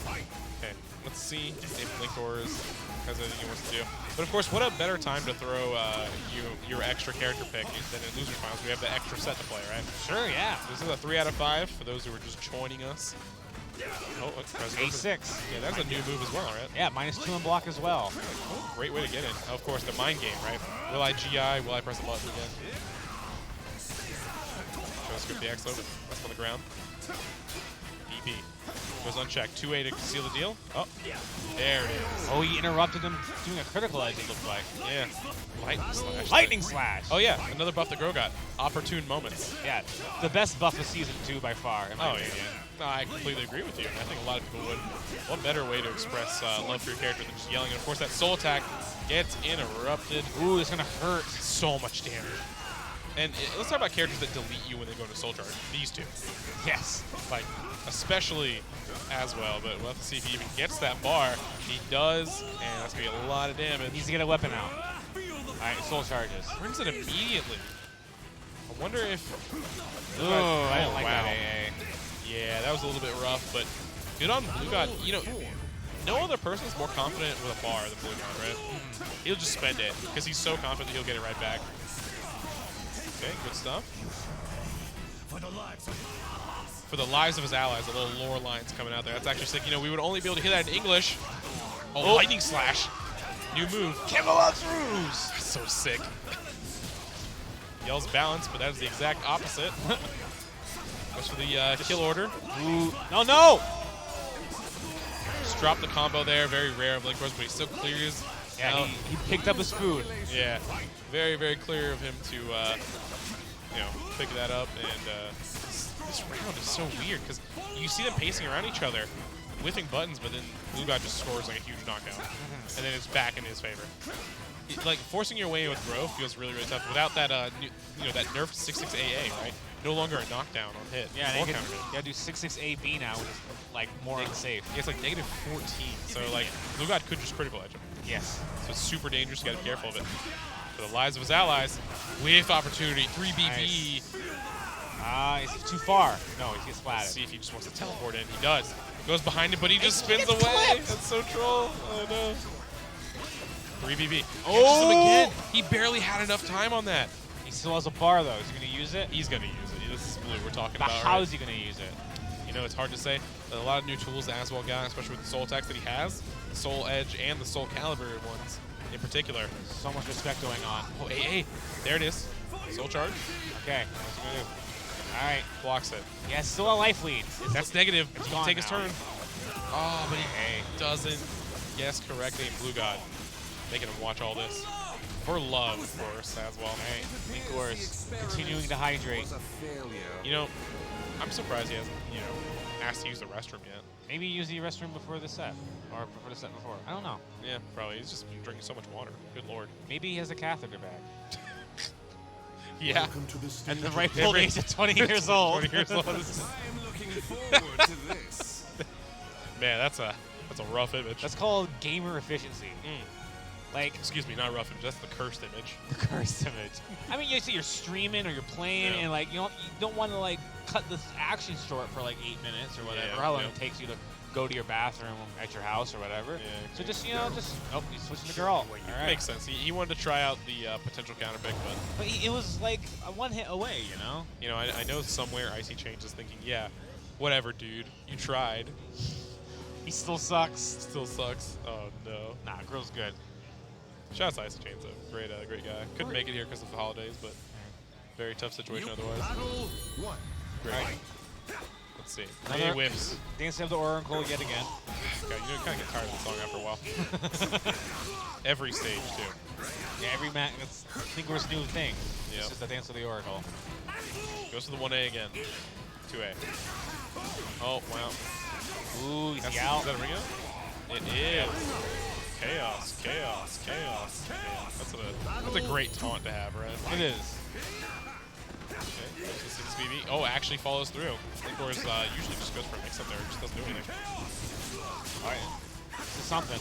Okay, let's see if Linkors has anything he wants to do. But of course, what a better time to throw your extra character pick than in Losers Finals. We have the extra set to play, right? Sure, yeah. This is a 3 out of 5 for those who are just joining us. Oh, A6. Yeah, that's a new move as well, right? Yeah, -2 on block as well. Oh, great way to get in. Of course, the mind game, right? Will I GI? Will I press the button again? Go scoop the X over. That's on the ground. DP. Goes unchecked. 2A to seal the deal. Oh, there it is. Oh, he interrupted him doing a critical edge, it looked like. Yeah. Lightning slash. Lightning slash! Oh, yeah. Another buff that Grow got. Opportune moments. Yeah, the best buff of Season 2 by far, in my Oh, yeah. opinion. No, I completely agree with you. I think a lot of people would. What better way to express love for your character than just yelling? And of course, that soul attack gets interrupted. Ooh, it's gonna hurt. So much damage. And let's talk about characters that delete you when they go into soul charge. These two. Yes. Like, especially Aswell, but we'll have to see if he even gets that bar. He does, and that's gonna be a lot of damage. Needs to get a weapon out. Alright, soul charges. Turns it immediately. I wonder if... Ooh, I didn't like wow. that AA. Yeah, that was a little bit rough, but good on Blue God. You know, no other person is more confident with a bar than Blue God, right? He'll just spend it, because he's so confident he'll get it right back. Okay, good stuff. For the lives of his allies, the little lore lines coming out there. That's actually sick. You know, we would only be able to hear that in English. Oh, lightning slash. New move. Camelot's Ruse! That's so sick. Yell's balance, but that is the exact opposite. Goes for the kill order. Ooh. No, no! Just dropped the combo there. Very rare of Linkors, but he still clears. Yeah, he picked up a spoon. Yeah, very, very clear of him to, you know, pick that up. And this round is so weird because you see them pacing around each other, whiffing buttons, but then Blue God just scores like a huge knockdown, and then it's back in his favor. Like forcing your way in with Grow feels really, really tough without that, you know, that nerfed 6/6 AA, right? No longer a knockdown on hit. Yeah, or you counter. gotta do 6/6 AB now, which is like more unsafe. Yeah, it's like -14, so like Blue God could just critical edge him. Yes. So it's super dangerous. You gotta be careful of it. For the lives of his allies, with opportunity, 3BB. He's too far. No, he gets Let's splatted. see if he just wants to teleport in. He does. Goes behind him, but he just spins gets away. clipped. That's so troll. Oh no. 3BB. Oh! Catches him again. He barely had enough time on that. He still has a bar though. Is he gonna use it? He's gonna use it. This is Blue we're talking But about. how right? is he gonna use it? You know, it's hard to say. A lot of new tools that Aswell got, especially with the soul attacks that he has, the soul edge and the soul Calibur ones in particular. So much respect going on. Oh, hey, there it is. Soul charge. Okay. What's he gonna do? All right. Blocks it. Yeah, it's still a life lead. That's negative. It's He can gone take his now. turn. Oh, but he doesn't guess correctly. Blue God making him watch all this. For love, of course, as well. All right. Linkors continuing to hydrate. You know, I'm surprised he hasn't, you know, asked to use the restroom yet. Maybe use the restroom before the set, or before the set before. I don't know. Yeah, probably. He's just drinking so much water. Good lord. Maybe he has a catheter bag. Yeah. At the rightful age of 20 years old. 20 years old. I am looking forward to this. Man, that's a rough image. That's called gamer efficiency. Like, Excuse me, not rough image. That's the cursed image. the cursed image. I mean, you see, you're streaming or you're playing, Yeah. and like you don't want to like cut the action short for like 8 minutes or whatever. Yeah, How long yeah. it takes you to go to your bathroom at your house or whatever. Yeah. So just oh, he's switching to girl. All right. Makes sense. He wanted to try out the potential counter pick, but But it was like a one hit away, you know. you know, I know somewhere Icy Chains is thinking, yeah, whatever, dude. You tried. He still sucks. Still sucks. Oh no. Nah, girl's good. Shout out to Icy Chains, though. Great guy. Couldn't make it here because of the holidays, but very tough situation otherwise. Battle 1. Great. Right. Let's see. Another- He whiffs. Dance of the Oracle yet again. Okay, you kind of get tired of the song after a while. Every stage, too. Yeah, every match, it's Linkor's new thing. Yep. This is the Dance of the Oracle. Goes to the 1A again. 2A. Oh, wow. Ooh, he's Is out. that a ring out? It is. Chaos, chaos, chaos, chaos. That's a great taunt to have, right? It is. Okay, goes to 6BB. Oh, actually follows through. Linkor's usually just goes for a mix-up there. Just doesn't do anything. All right. This is something.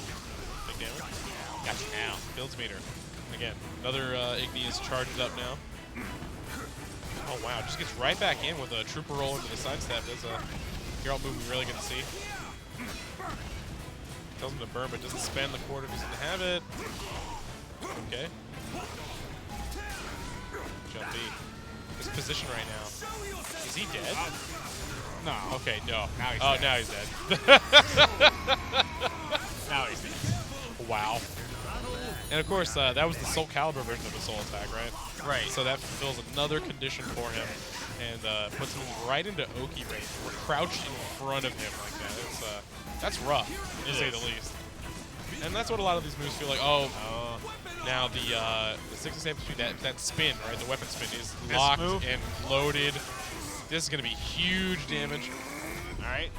Big damage. Gotcha now. Builds meter. Again, another Igni is charged up now. Oh, wow. Just gets right back in with a trooper roll into the sidestep. That's a hero move we really get to see. Tells him to burn, but doesn't spend the quarter, doesn't have it. Okay. Jump B. His position right now. Is he dead? No. Okay, no. Now he's oh, dead. now he's dead. Now he's dead. Wow. And of course, that was the Soul Calibur version of a soul attack, right? Right. So that fulfills another condition for him and puts him right into Oki range. We're crouched in front of him like that. It's, that's rough, to say the least. And that's what a lot of these moves feel like. Oh, now the 67 that spin, right? The weapon spin is This locked move? and loaded. This is going to be huge damage. All right.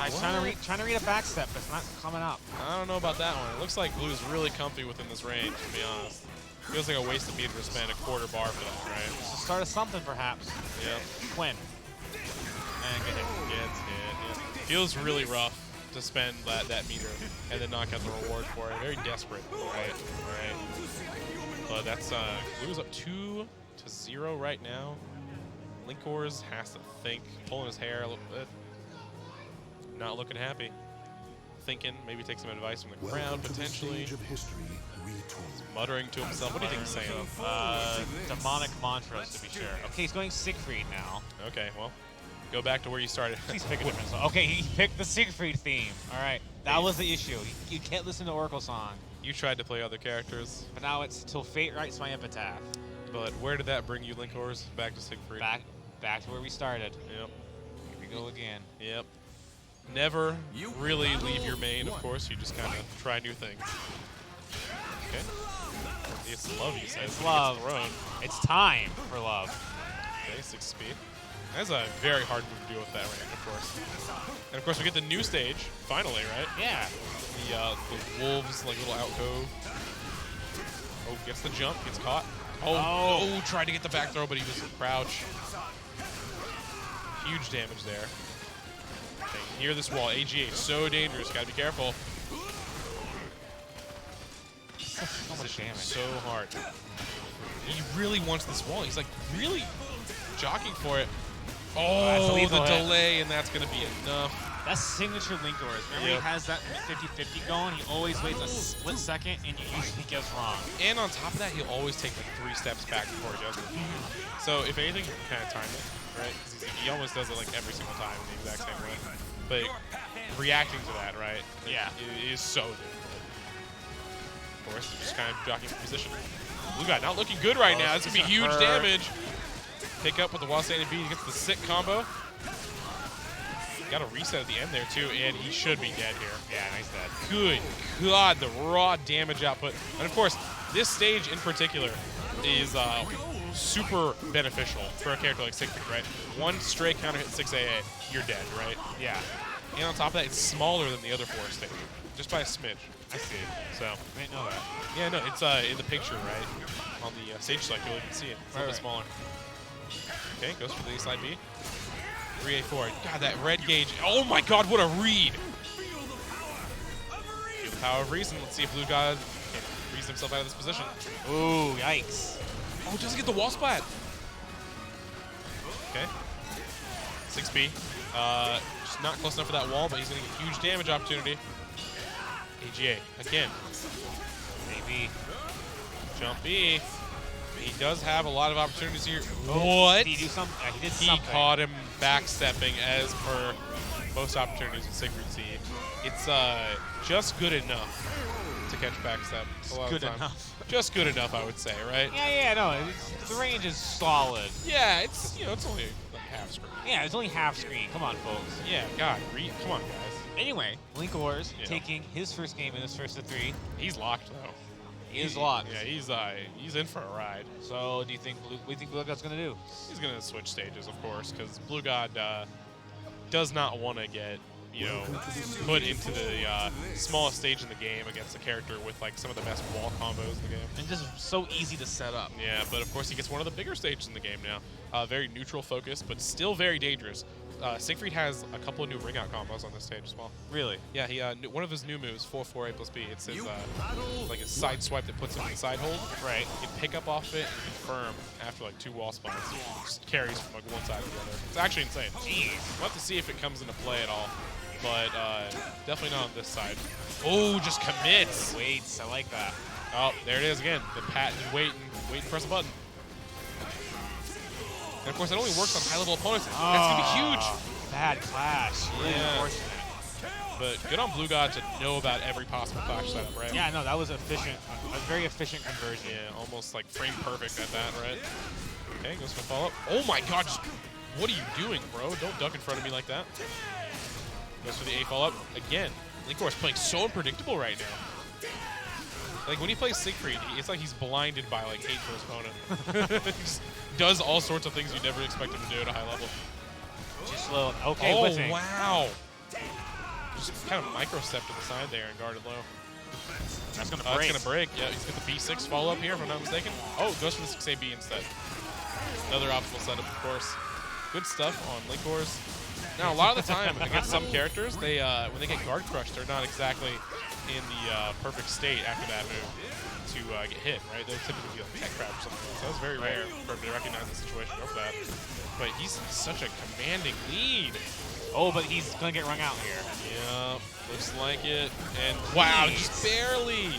I was trying to read a backstep, but it's not coming up. I don't know about that one. It looks like Blue's really comfy within this range, to be honest. Feels like a waste of meter to spend a quarter bar for that, right? It's the start of something, perhaps. Yep. When? And get hit. Gets hit. Yep. Feels really rough to spend that meter and then knock out the reward for it. Very desperate. Right. Right. But that's Blue's up 2-0 right now. Linkor's has to think, pulling his hair a little bit. Not looking happy. Thinking, maybe take some advice from the crowd, potentially. Muttering to himself. What do you think he's saying? Demonic mantras, to be sure. Okay, he's going Siegfried now. Okay, well, go back to where you started. Please pick a different song. Okay, he picked the Siegfried theme. All right, that was the issue. You can't listen to Oracle song. You tried to play other characters. But now it's Till Fate Writes My Epitaph. But where did that bring you, Linkors? Back to Siegfried. Back to where we started. Yep. Here we go again. Yep. Never really leave your main, of course. You just kind of try new things. Okay. It's love, you said. It's love. Thrown. It's time for love. Okay, 6 speed. That's a very hard move to do with that range, of course. And of course, we get the new stage, finally, right? Yeah. The wolves, like little alcove. Oh, gets the jump, gets caught. Oh, tried to get the back throw, but he was crouch. Huge damage there. Okay, near this wall, AGA, so dangerous, gotta be careful. So much damage. So hard. He really wants this wall. He's like really jockeying for it. That's a Oh, lethal the hit. delay, and that's gonna be enough. That's signature Linkors. Remember Yep. he has that 50-50 going? He always waits a split second, and you usually guess wrong. And on top of that, he'll always take like 3 steps back before he does it. So if anything, you can kind of time it, right? Because he almost does it like every single time in the exact same way. But reacting to that, right? Yeah. It is so difficult. Of course, just kind of jockeying for position. Blue guy not looking good right now. It's gonna be huge damage. Pick up with the wall standing B. He gets the sick combo. Got a reset at the end there too, and he should be dead here. Yeah, nice dead. Good God, the raw damage output. And of course, this stage in particular is super beneficial for a character like Siegfried, right? One stray counter hit 6AA, you're dead, right? Yeah. And on top of that, it's smaller than the other 4 stage, just by a smidge. I see. So, I didn't know that. yeah, no, it's in the picture, right? On the stage select, you'll even see it. It's a little bit smaller. Okay, goes for the slide B. 3A4. God, that red gauge. Oh my God, what a read! Feel the power of reason. Let's see if Blue God can reason himself out of this position. Ooh, yikes. Oh, doesn't get the wall splat. Okay. 6B. Just not close enough for that wall, but he's going to get huge damage opportunity. AGA again. Maybe. Jump B. He does have a lot of opportunities here. What? Did he do something? He did He something. caught him backstepping as per most opportunities with Siegfried C. It's just good enough to catch backstep. A lot Good of time. enough. Just good enough, I would say, right? Yeah, no, the range is solid. Yeah, it's it's only like half screen. Yeah, it's only half screen. Come on, folks. Yeah, God, come on, guys. Anyway, Linkors Yeah. taking his first game in his first of 3. He's locked though. He is locked. Yeah, he's in for a ride. So, do you think what do you think Blue God's gonna do? He's gonna switch stages, of course, because Blue God does not want to get put into the smallest stage in the game against a character with like some of the best wall combos in the game. And just so easy to set up. Yeah, but of course he gets one of the bigger stages in the game now. Very neutral focus, but still very dangerous. Siegfried has a couple of new ring out combos on this stage as well. Really? Yeah, he one of his new moves, 4-4 A+B. It's his like a side swipe that puts him in the side hold. Right. You can pick up off of it and confirm after like 2 wall spawns. Just carries from like one side to the other. It's actually insane. Jeez. We'll have to see if it comes into play at all, but definitely not on this side. Oh, just commits. Waits. I like that. Oh, there it is again. The patent waiting to press a button. And of course, it only works on high-level opponents. That's gonna be huge. Bad clash. Really Yeah. unfortunate. But good on Blue God to know about every possible clash setup, right? Yeah, no, that was efficient. A very efficient conversion. Yeah, almost like frame perfect at that, right? Okay, goes for follow-up. Oh my God, what are you doing, bro? Don't duck in front of me like that. Goes for the A follow-up. Again, Linkor is playing so unpredictable right now. Like when he plays Siegfried, it's like he's blinded by like hate for his opponent. He just does all sorts of things you never expect him to do at a high level. Too slow. Okay, Oh, whiffing. wow. Just kind of micro step to the side there and guarded low. That's going to It's break. going to break. Yeah, he's got the B6 follow-up here, if I'm not mistaken. Oh, goes for the 6AB instead. Another optimal setup, of course. Good stuff on Linkors. Now, a lot of the time, against some characters, they when they get guard crushed, they're not exactly in the perfect state after that move to get hit, right? They'll typically be like tech crash or something. So that's very rare for him to recognize the situation of that. But he's such a commanding lead. Oh, but he's going to get rung out here. Yeah, looks like it. And wow, just barely.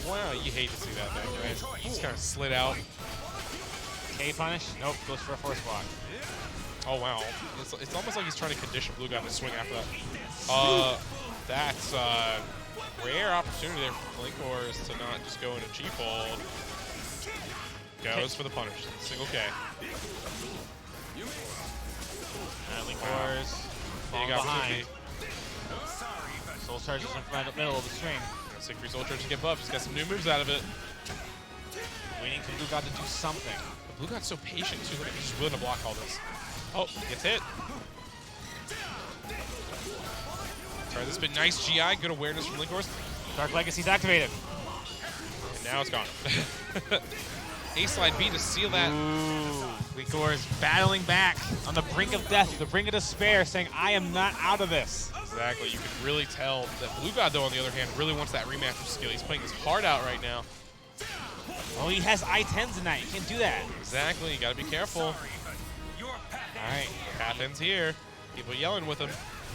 Wow, you hate to see that thing, right? He's kind of slid out. K punish? Nope, goes for a force block. Oh, wow. It's almost like he's trying to condition Blue God to swing after that. That's a rare opportunity there for Linkors to not just go into cheap hold. Goes for the punish. Single K. Linkors falling Big behind. opportunity. Soul charges in front of the middle of the string. Siegfried Soul Charge to get buffed. He's got some new moves out of it. Waiting for Blue God to do something. But Blue God's so patient, too. Look at he's just willing to block all this. Oh, gets hit. Try this bit. Nice GI. Good awareness from Linkors. Dark Legacy's activated. And now it's gone. A-slide B to seal that. Ooh, Linkors battling back on the brink of death, the brink of despair, saying, I am not out of this. Exactly. You can really tell that Blue God, though, on the other hand, really wants that rematch of skill. He's playing his heart out right now. Oh, he has I-10s tonight. You can't do that. Exactly. You got to be careful. All right. Path ends here. People yelling with him.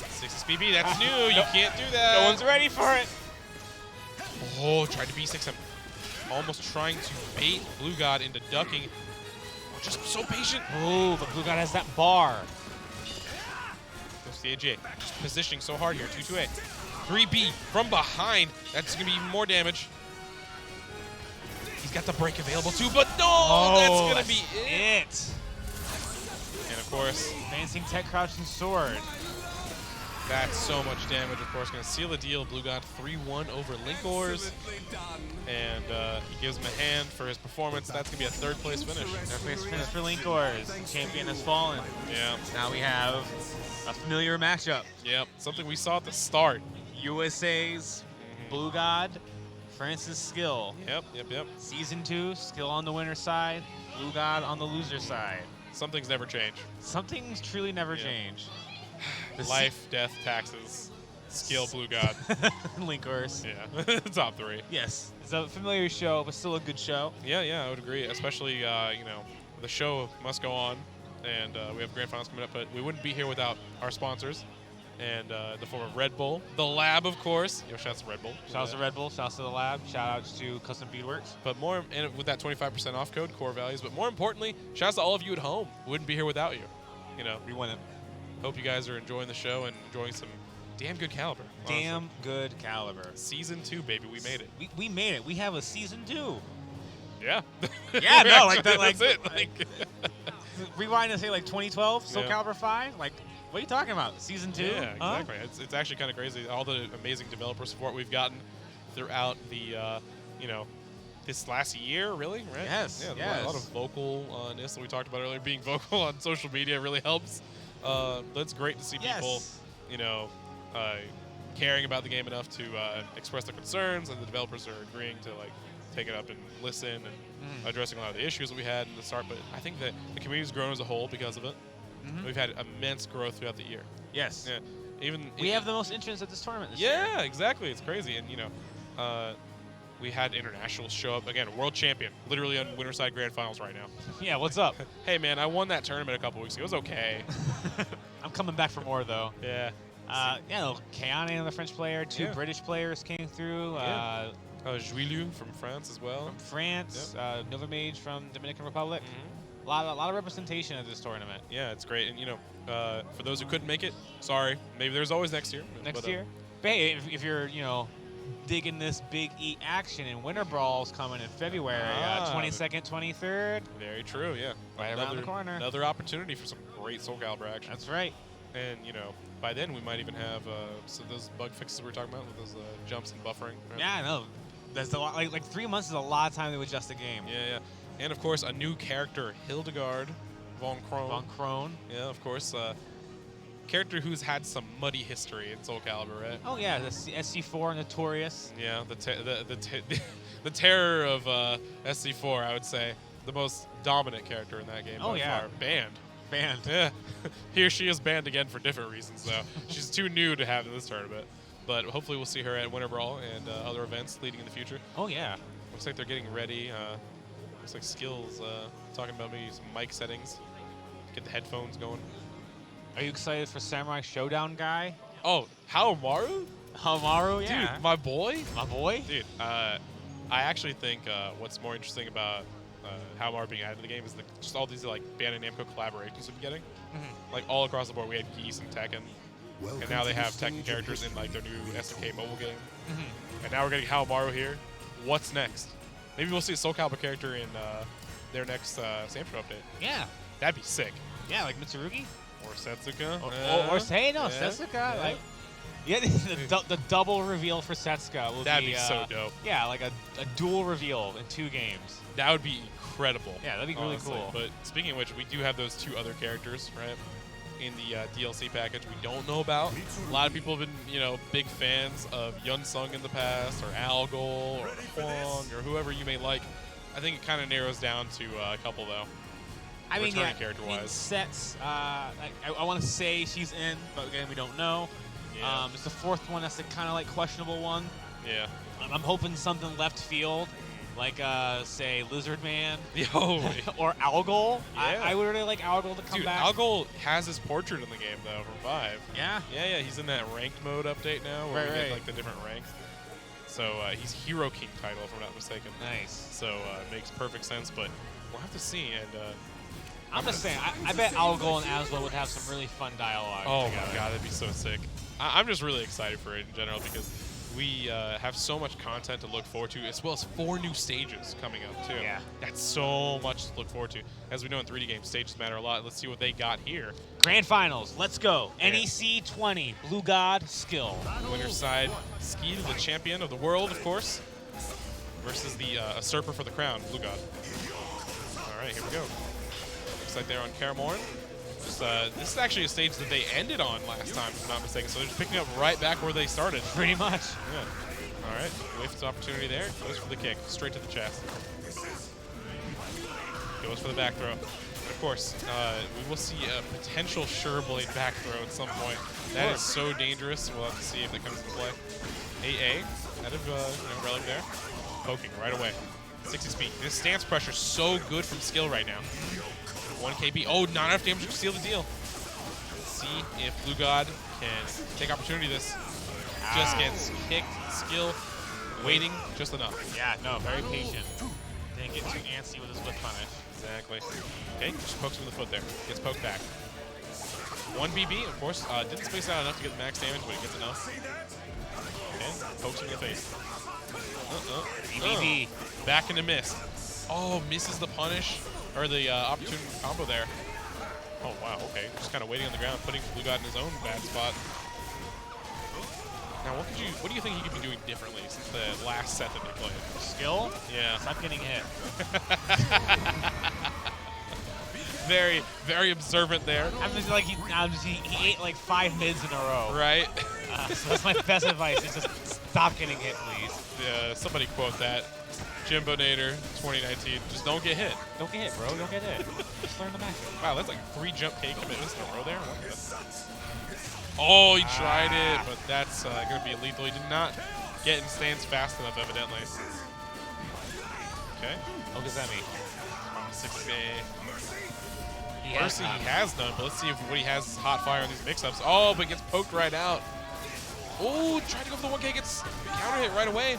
60 BB. That's new. You can't do that. No one's ready for it. Oh, tried to B6 him. Almost trying to bait Blue God into ducking. Oh, just so patient. Oh, but Blue God has that bar. Goes to the AJ. Just positioning so hard here. 2-2-A. 3B from behind. That's going to be even more damage. He's got the break available too, but no, that's going to be it. And of course, Advancing tech crouch and sword. that's so much damage. Of course, going to seal the deal. Blue God 3-1 over Linkors. And he gives him a hand for his performance. That's going to be a third place finish. Third place finish for Linkors. Champion has fallen. Yeah. Now we have a familiar matchup. Yep. Something we saw at the start. USA's Blue God, Francis Skill. Yep. Season 2, Skill on the winner's side, Blue God on the loser's side. Some things never change. Some things truly never change. Life, death, taxes, skill, Blue God. Linkors. Yeah. Top 3. Yes. It's a familiar show, but still a good show. Yeah, I would agree. Especially, the show must go on, and we have grand finals coming up, but we wouldn't be here without our sponsors. And the form of Red Bull, the lab, of course. Shouts to Red Bull. Shouts to Red Bull, shouts to the lab, shout outs to Custom Beadworks. But more, and with that 25% off code, core values. But more importantly, shouts to all of you at home. Wouldn't be here without you. We win it. Hope you guys are enjoying the show and enjoying some damn good Calibur. damn good Calibur. Season 2, baby, we made it. We made it. We have a season 2. Yeah. Yeah, no, like that. Like that's it. Like, rewind and say like 2012, Soul Yeah. Calibur 5. Like, what are you talking about? Season 2? yeah, Huh? exactly. It's actually kind of crazy. All the amazing developer support we've gotten throughout the, this last year, really, right? Yes, Yeah, a lot of vocalness that we talked about earlier. Being vocal on social media really helps. That's great to see people, caring about the game enough to express their concerns, and the developers are agreeing to like take it up and listen and addressing a lot of the issues that we had in the start. But I think that the community's grown as a whole because of it. We've had immense growth throughout the year. Yes. Yeah, We have the most entrants at this tournament this year. Yeah, exactly. It's crazy, and we had internationals show up again. World champion, literally on Winterside Grand Finals right now. Yeah, what's up? Hey man, I won that tournament a couple weeks ago. It was okay. I'm coming back for more, though. Yeah. Keane, the French player, two Yeah. British players came through. Yeah. Juilu from France as well. From France, Nova Mage from Dominican Republic. A lot of representation at this tournament. Yeah, it's great. And for those who couldn't make it, sorry. Maybe there's always next year. Next year. But hey, if you're digging this Big E action, and Winter Brawl's coming in February, 22nd, 23rd. Very true. Yeah. Right around the corner. Another opportunity for some great Soul Calibur action. That's right. And by then we might even have those bug fixes we were talking about with those jumps and buffering. Right? Yeah, I know. That's a lot. Like 3 months is a lot of time to adjust the game. Yeah. And of course, a new character, Hildegard von Krone. Yeah, of course. Character who's had some muddy history in Soul Calibur, right? Oh yeah, the SC4 Notorious. Yeah, the terror of SC4, I would say, the most dominant character in that game. Oh by yeah, far. Banned. Yeah. Here she is banned again for different reasons, though. She's too new to have in this tournament. But hopefully we'll see her at Winter Brawl and other events leading in the future. Oh yeah. Looks like they're getting ready. Looks like Skills talking about maybe some mic settings. Get the headphones going. Are you excited for Samurai Showdown guy? Oh, Haomaru? Haomaru, yeah. Dude, my boy? My boy? Dude, I actually think what's more interesting about Haomaru being added to the game is just all these like Bandai Namco collaborations we've been getting. Like all across the board, we had Geese and Tekken. And now they have Tekken characters in like their new SNK mobile game. And now we're getting Haomaru here. What's next? Maybe we'll see a Soul Calibur character in their next Samsho update. Yeah. That'd be sick. Yeah, like Mitsurugi? Or Setsuka. Setsuka. Like, the double reveal for Setsuka will that'd be so dope. Yeah, like a dual reveal in 2 games. That would be incredible. Yeah, that'd be honestly. really cool. But speaking of which, we do have those 2 other characters, right, in the DLC package we don't know about. A lot of people have been, big fans of Yun Sung in the past, or Algol, or Huang, or whoever you may like. I think it kind of narrows down to a couple, though. I mean, character-wise. Sets, I want to say she's in, but again, we don't know. Yeah. It's the 4th one. That's the kind of like questionable one. Yeah. I'm hoping something left field, like say Lizard Man. Or Algol. Yeah. I would really like Algol to come back. Algol has his portrait in the game though from 5. Yeah. Yeah. He's in that ranked mode update now, where we get like the different ranks. So he's Hero King title, if I'm not mistaken. Nice. So it makes perfect sense, but we'll have to see. And I'm just saying, I bet Algol and Aslo would have some really fun dialogue. Oh together. my god, that'd be so sick. I'm just really excited for it in general because we have so much content to look forward to, as well as 4 new stages coming up too. Yeah. That's so much to look forward to. As we know in 3D games, stages matter a lot. Let's see what they got here. Grand Finals, let's go. Yeah. NEC 20, Blue God, Skill. Winner's side, Ski, the champion of the world, of course, versus the usurper for the crown, Blue God. All right, here we go. Looks like they're on Karamorn. This is actually a stage that they ended on last time, if I'm not mistaken. So they're just picking up right back where they started. Pretty much. Yeah. All right. Whiffs opportunity there. Goes for the kick. Straight to the chest. Goes for the back throw. And of course, we will see a potential Surebblade back throw at some point. That is so dangerous. We'll have to see if that comes into play. AA out of Relic there. Poking right away. 60 speed. This stance pressure is so good from Skill right now. 1 KP. Oh, not enough damage to seal the deal. Let's see if Blue God can take opportunity of this. Just gets kicked. Skill waiting just enough. Yeah, no, very patient. Didn't get too antsy with his whip punish. Exactly. Okay, just pokes him in the foot there. Gets poked back. One BB, of course. Didn't space out enough to get the max damage, but it gets enough. And pokes him in the face. BB. Back into miss. Oh, misses the punish, or the opportune combo there. Oh, wow, okay. Just kind of waiting on the ground, putting Blue God in his own bad spot. Now, what do you think he could be doing differently since the last set that they played? Skill? Yeah. Stop getting hit. Very, very observant there. I'm just like, he ate like 5 mids in a row. Right? So that's my best advice, is just stop getting hit, please. Yeah, somebody quote that. Jimbo Nader, 2019. Just don't get hit. Don't get hit, bro. Don't get hit. Just learn the match. Wow, that's like 3 jump K commitments in a row there. Oh, he tried it, but that's going to be lethal. He did not get in stance fast enough, evidently. Okay. What does that mean? 6A. Mercy he has done, but let's see if what he has is hot fire on these mix-ups. Oh, but gets poked right out. Oh, tried to go for the 1K, gets counter hit right away.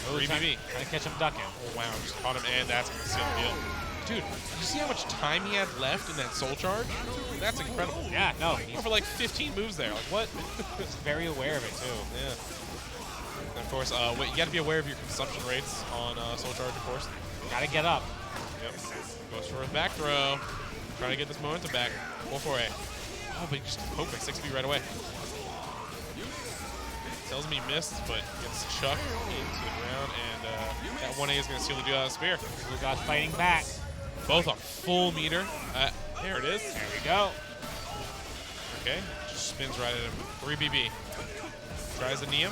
Oh, 3BB. Trying to catch him ducking. Oh, wow, just caught him, and that's going to seal the deal. Dude, you see how much time he had left in that soul charge? That's incredible. Yeah, no. He went for like 15 moves there. Like, what? He's very aware of it, too. Yeah. And of course, you got to be aware of your consumption rates on soul charge, of course. Gotta get up. Yep. Goes for a back throw. Trying to get this momentum back. 4-4A. Oh, but he just poked by 6B right away. Tells me he missed, but gets chucked into the ground, and that 1A is going to seal the deal out of spear. Blue God's fighting back. Both a full meter. There it is. There we go. Okay, just spins right at him. 3BB. Tries the Neum.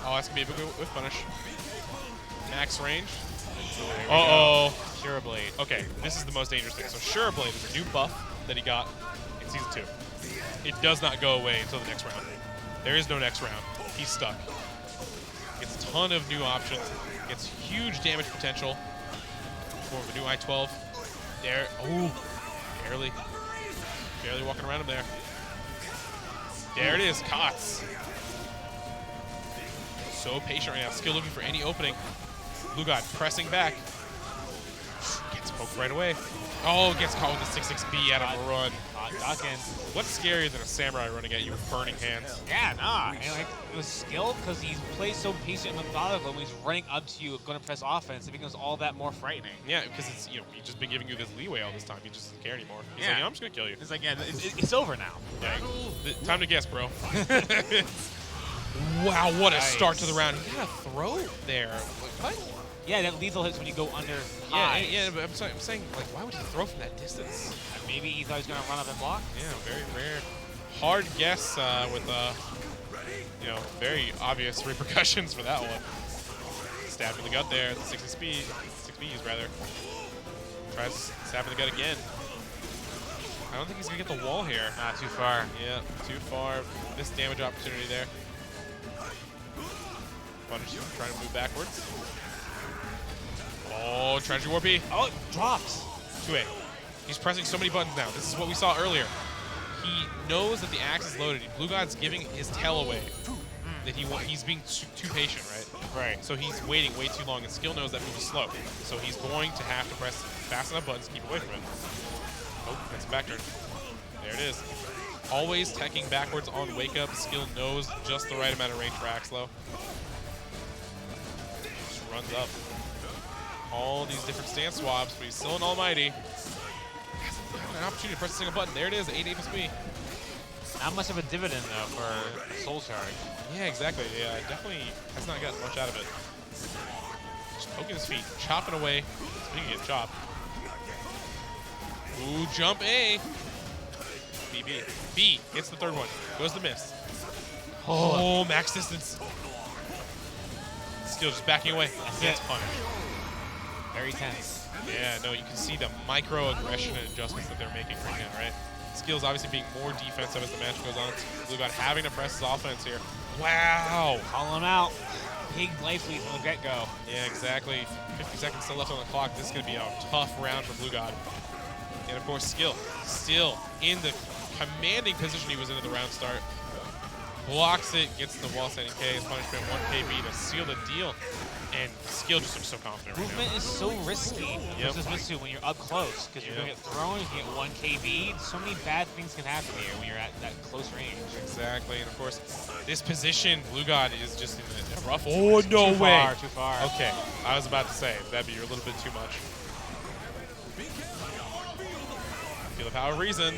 Oh, that's going to be a big whiff punish. Max range. Uh-oh. Sure Blade. Okay, this is the most dangerous thing. So Sure Blade is a new buff that he got in Season 2. It does not go away until the next round. There is no next round. He's stuck. Gets a ton of new options. Gets huge damage potential. Form of a new I-12. There. Oh, barely. Barely walking around him there. There it is, Kots. So patient right now. Still looking for any opening. Blue God pressing back. Gets poked right away. Oh, gets caught with the 6-6B out of a run. Ducking. What's scarier than a samurai running at you with burning hands? Yeah, nah. And like, it was skill because he plays so patient and methodical. When he's running up to you, going to press offense, it becomes all that more frightening. Yeah, because it's he's just been giving you this leeway all this time. He just doesn't care anymore. He's like, I'm just gonna kill you. It's like, yeah, it's over now. Yeah, time to guess, bro. Wow, what a start to the round. He got a throw there. What? Yeah, that lethal hits when you go under Yeah, high. yeah, but I'm saying, like, why would he throw from that distance? Maybe he thought he was going to run up and block. Yeah, very rare. Hard guess with, very obvious repercussions for that one. Stabbed in the gut there, the 6Bs rather. Tries to stab in the gut again. I don't think he's going to get the wall here. Not too far. Yeah, too far. Missed damage opportunity there. Punish him, trying to move backwards. Oh, Treasure Warpy. Oh, it drops. 2A. He's pressing so many buttons now. This is what we saw earlier. He knows that the axe is loaded. Blue God's giving his tail away. That he's being too patient, right? Right. So he's waiting way too long, and Skill knows that move is slow. So he's going to have to press fast enough buttons to keep away from it. Oh, that's a back turn. There it is. Always teching backwards on wake up. Skill knows just the right amount of range for axe low. Just runs up. All these different stance swaps, but he's still an almighty. Has an opportunity to press a single button. There it is, 8A plus B. Not much of a dividend, though, for a soul charge. Yeah, exactly. Yeah, definitely has not gotten much out of it. Just poking his feet, chopping away. Speaking of chop. Ooh, jump A. BB. B gets the third one. Goes the miss. Oh, max distance. Skill just backing away. That's punish. Very tense. Yeah, no, you can see the micro-aggression and adjustments that they're making right now, right? Skill's obviously being more defensive as the match goes on. Blue God having to press his offense here. Wow! Call him out. Big life lead from the get-go. Yeah, exactly. 50 seconds still left on the clock. This is going to be a tough round for Blue God. And, of course, Skill still in the commanding position he was in at the round start. blocks it, gets the wall setting K, his punishment 1 KB to seal the deal. And Skill just looks so confident right Movement now. is so risky Yep. versus Mitsu when you're up close, because you're going to get thrown, you can get 1 KB. So many bad things can happen here when you're at that close range. Exactly, and of course, this position, Blue God is just in a rough. Oh, no way. Too far. Okay, I was about to say, that'd be a little bit too much. Feel the power of reason.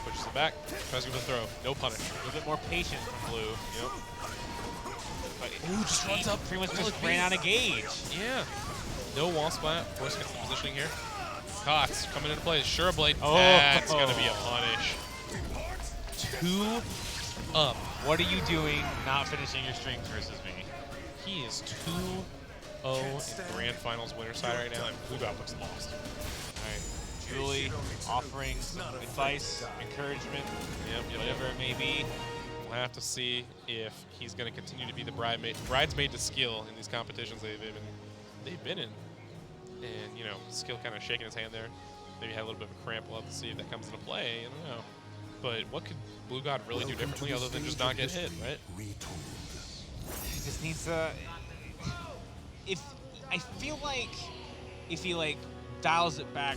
Pushes it back, tries to go for the throw. No punish. A little bit more patient from Blue. Yep. But Ooh, just runs up. pretty much just ran out of gauge. Yeah. No wall splat. Of course, gets the positioning here. Cots coming into play. Sure Blade. Oh. That's going to be a punish. 2 up. What are you doing not finishing your strings versus me? He is 2-0 in Grand Finals winner side right now, and Blue God looks lost. All right. Julie offering some advice, encouragement, whatever it may be. We'll have to see if he's going to continue to be the bridesmaid to Skill in these competitions they've been in. And, you know, Skill kind of shaking his hand there. Maybe had a little bit of a cramp. We'll have to see if that comes into play. I don't know. But what could Blue God really do differently other than just not get hit, right? He just needs to. I feel like if he dials it back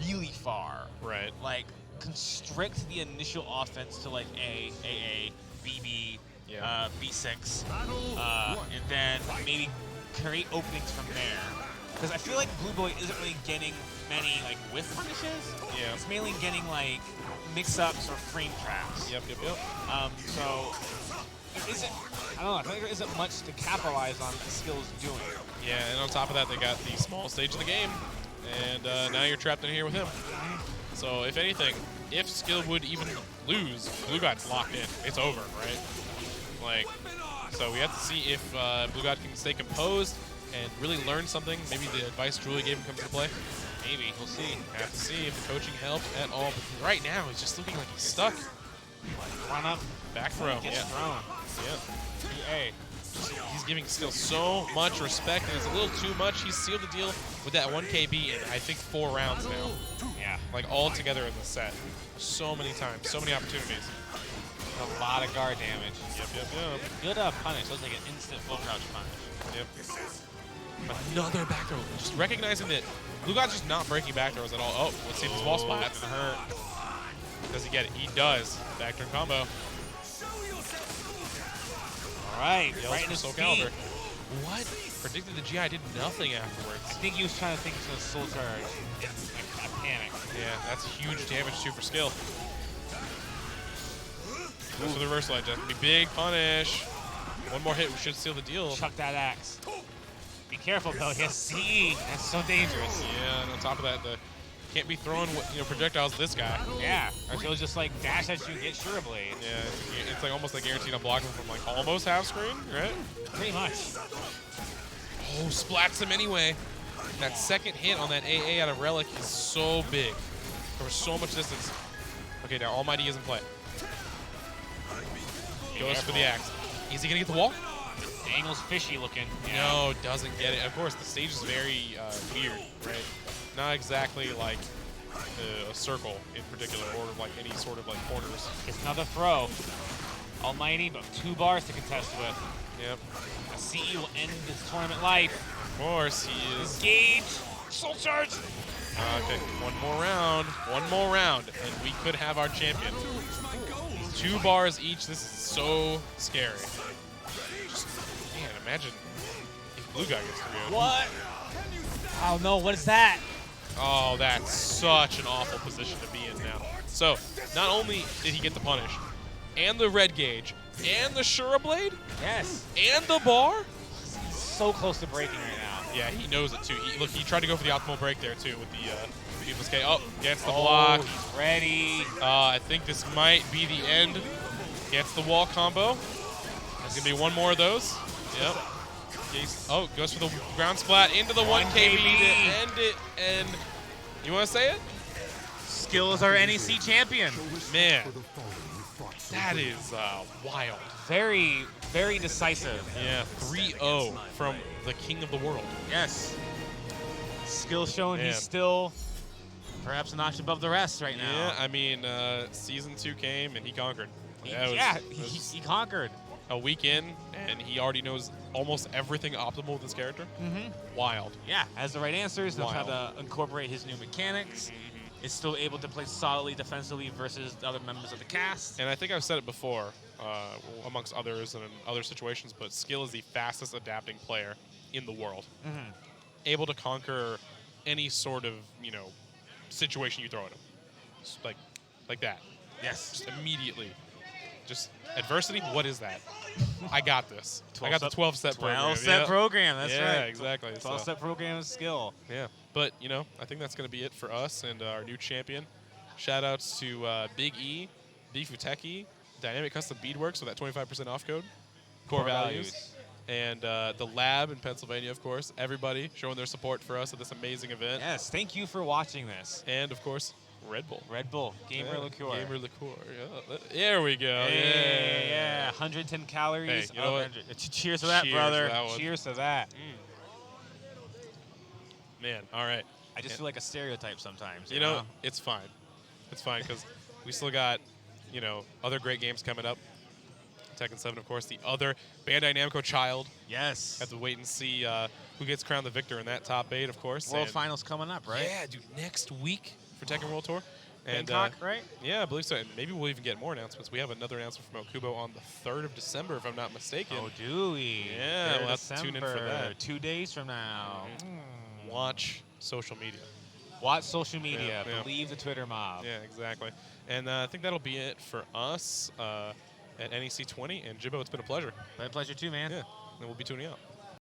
really far, Right. like constrict the initial offense to like A, AA, BB, Yeah. B6, and then maybe create openings from there. Because I feel like Blue Boy isn't really getting many like whiff punishes. Yeah. It's mainly getting like mix-ups or frame traps. Yep. So it isn't. I don't know. I think there isn't much to capitalize on that Skill is doing. Yeah, and on top of that, they got the small stage of the game, and now you're trapped in here with him. So if anything, if Skill would even lose, Blue God's locked in. It's over, right? Like, so we have to see if Blue God can stay composed and really learn something. Maybe the advice Julie gave him comes into play. Maybe. We'll see. Have to see if the coaching helped at all. But right now, he's just looking like he's stuck. Run up. Back throw. Gets Yeah. thrown. Yeah. Hey. He's giving Skill so much respect, and it's a little too much. He's sealed the deal with that 1 KB in, I think, 4 rounds now. Yeah. Like, all together in the set. So many times. So many opportunities. A lot of guard damage. Yep. Good punish. Looks like an instant full crouch punish. Yep. Another back throw. Just recognizing that Blue God's just not breaking back throws at all. Oh, let's see if this wall splat's gonna hurt. Does he get it? He does. Back turn combo. All right. Yells Right in for his Soul feet. Calibur. What? Predicted the GI did nothing afterwards. I think he was trying to think of a soul charge. Like, I panicked. Yeah, that's huge damage too for Skill. Goes for the reversal edge. That's gonna be big punish. One more hit, we should seal the deal. Chuck that axe. Be careful, though. Yes, see, that's so dangerous. Yeah, and on top of that, can't be throwing projectiles at this guy. Yeah, or she'll just like dash at you and get Sure Blade. Yeah, it's like almost like guaranteed I'm blocking from like almost half screen, right? Pretty much. Oh, splats him anyway. That second hit on that AA out of Relic is so big. Covers so much distance. Okay, now Almighty is in play. Goes for the axe. Is he gonna get the wall? The angle's fishy looking. Yeah. No, doesn't get it. Of course, the stage is very weird, right? Not exactly like a circle in particular, or like any sort of like corners. It's another throw. Almighty, but 2 bars to contest with. Yep. A CE will end his tournament life. Of course, he is. Engage. Soul charge. Okay, one more round, and we could have our champion. 2 bars each. This is so scary. Just, man, imagine if Blue Guy gets 3-0. What? Oh no, what is that? Oh, that's such an awful position to be in now. So, not only did he get the punish, and the red gauge, and the Shura Blade, Yes. and the bar. He's so close to breaking right now. Yeah, he knows it too. Look, he tried to go for the optimal break there too with the Bifuteki. Oh, gets the block. He's ready. I think this might be the end. Gets the wall combo. There's gonna be one more of those. Yep. Oh, goes for the ground splat into the 1 KB to end it. And you want to say it? Skill is our NEC champion. Man, that is wild. Very, very decisive. Yeah, 3-0 from the king of the world. Yes. Skill showing Man. he's still perhaps a notch above the rest right now. Yeah, I mean, Season 2 came and he conquered. He conquered. A week in, and he already knows almost everything optimal with his character. Wild. Yeah, has the right answers, knows how Wild. to incorporate his new mechanics. Is still able to play solidly defensively versus the other members of the cast. And I think I've said it before, amongst others and in other situations, but Skill is the fastest adapting player in the world. Able to conquer any sort of, situation you throw at him. Just like that. Yes. Just immediately. Just adversity, what is that? I got this. I got the 12 12-step program. 12-step program, that's right. Yeah, exactly. 12-step program of skill. Yeah, but, I think that's going to be it for us and our new champion. Shout-outs to Big E, Bifuteki, Dynamic Custom Beadworks with that 25% off code, Core Values, and the lab in Pennsylvania, of course. Everybody showing their support for us at this amazing event. Yes, thank you for watching this. And, of course, Red Bull. Red Bull, Gamer Liqueur. Gamer Liqueur, yeah. There we go. Yeah. 110 calories. Hey, you know what? Cheers to that, Cheers brother. to that one. Cheers to that. Man, all right. I just feel like a stereotype sometimes. You know, it's fine. It's fine because we still got, other great games coming up. Tekken 7, of course. The other Bandai Namco Child. Yes. Have to wait and see who gets crowned the victor in that top 8, of course. World And Finals coming up, right? Yeah, dude, next week for Tekken World Tour. And, Bangkok, right? Yeah, I believe so. And maybe we'll even get more announcements. We have another announcement from Okubo on the 3rd of December, if I'm not mistaken. Oh, do we? Yeah, 3rd we'll have to tune in for that. 2 days from now. Watch social media. Watch social media. Yeah. Believe the Twitter mob. Yeah, exactly. And I think that'll be it for us at NEC 20. And Jibbo, it's been a pleasure. My pleasure too, man. Yeah, and we'll be tuning out.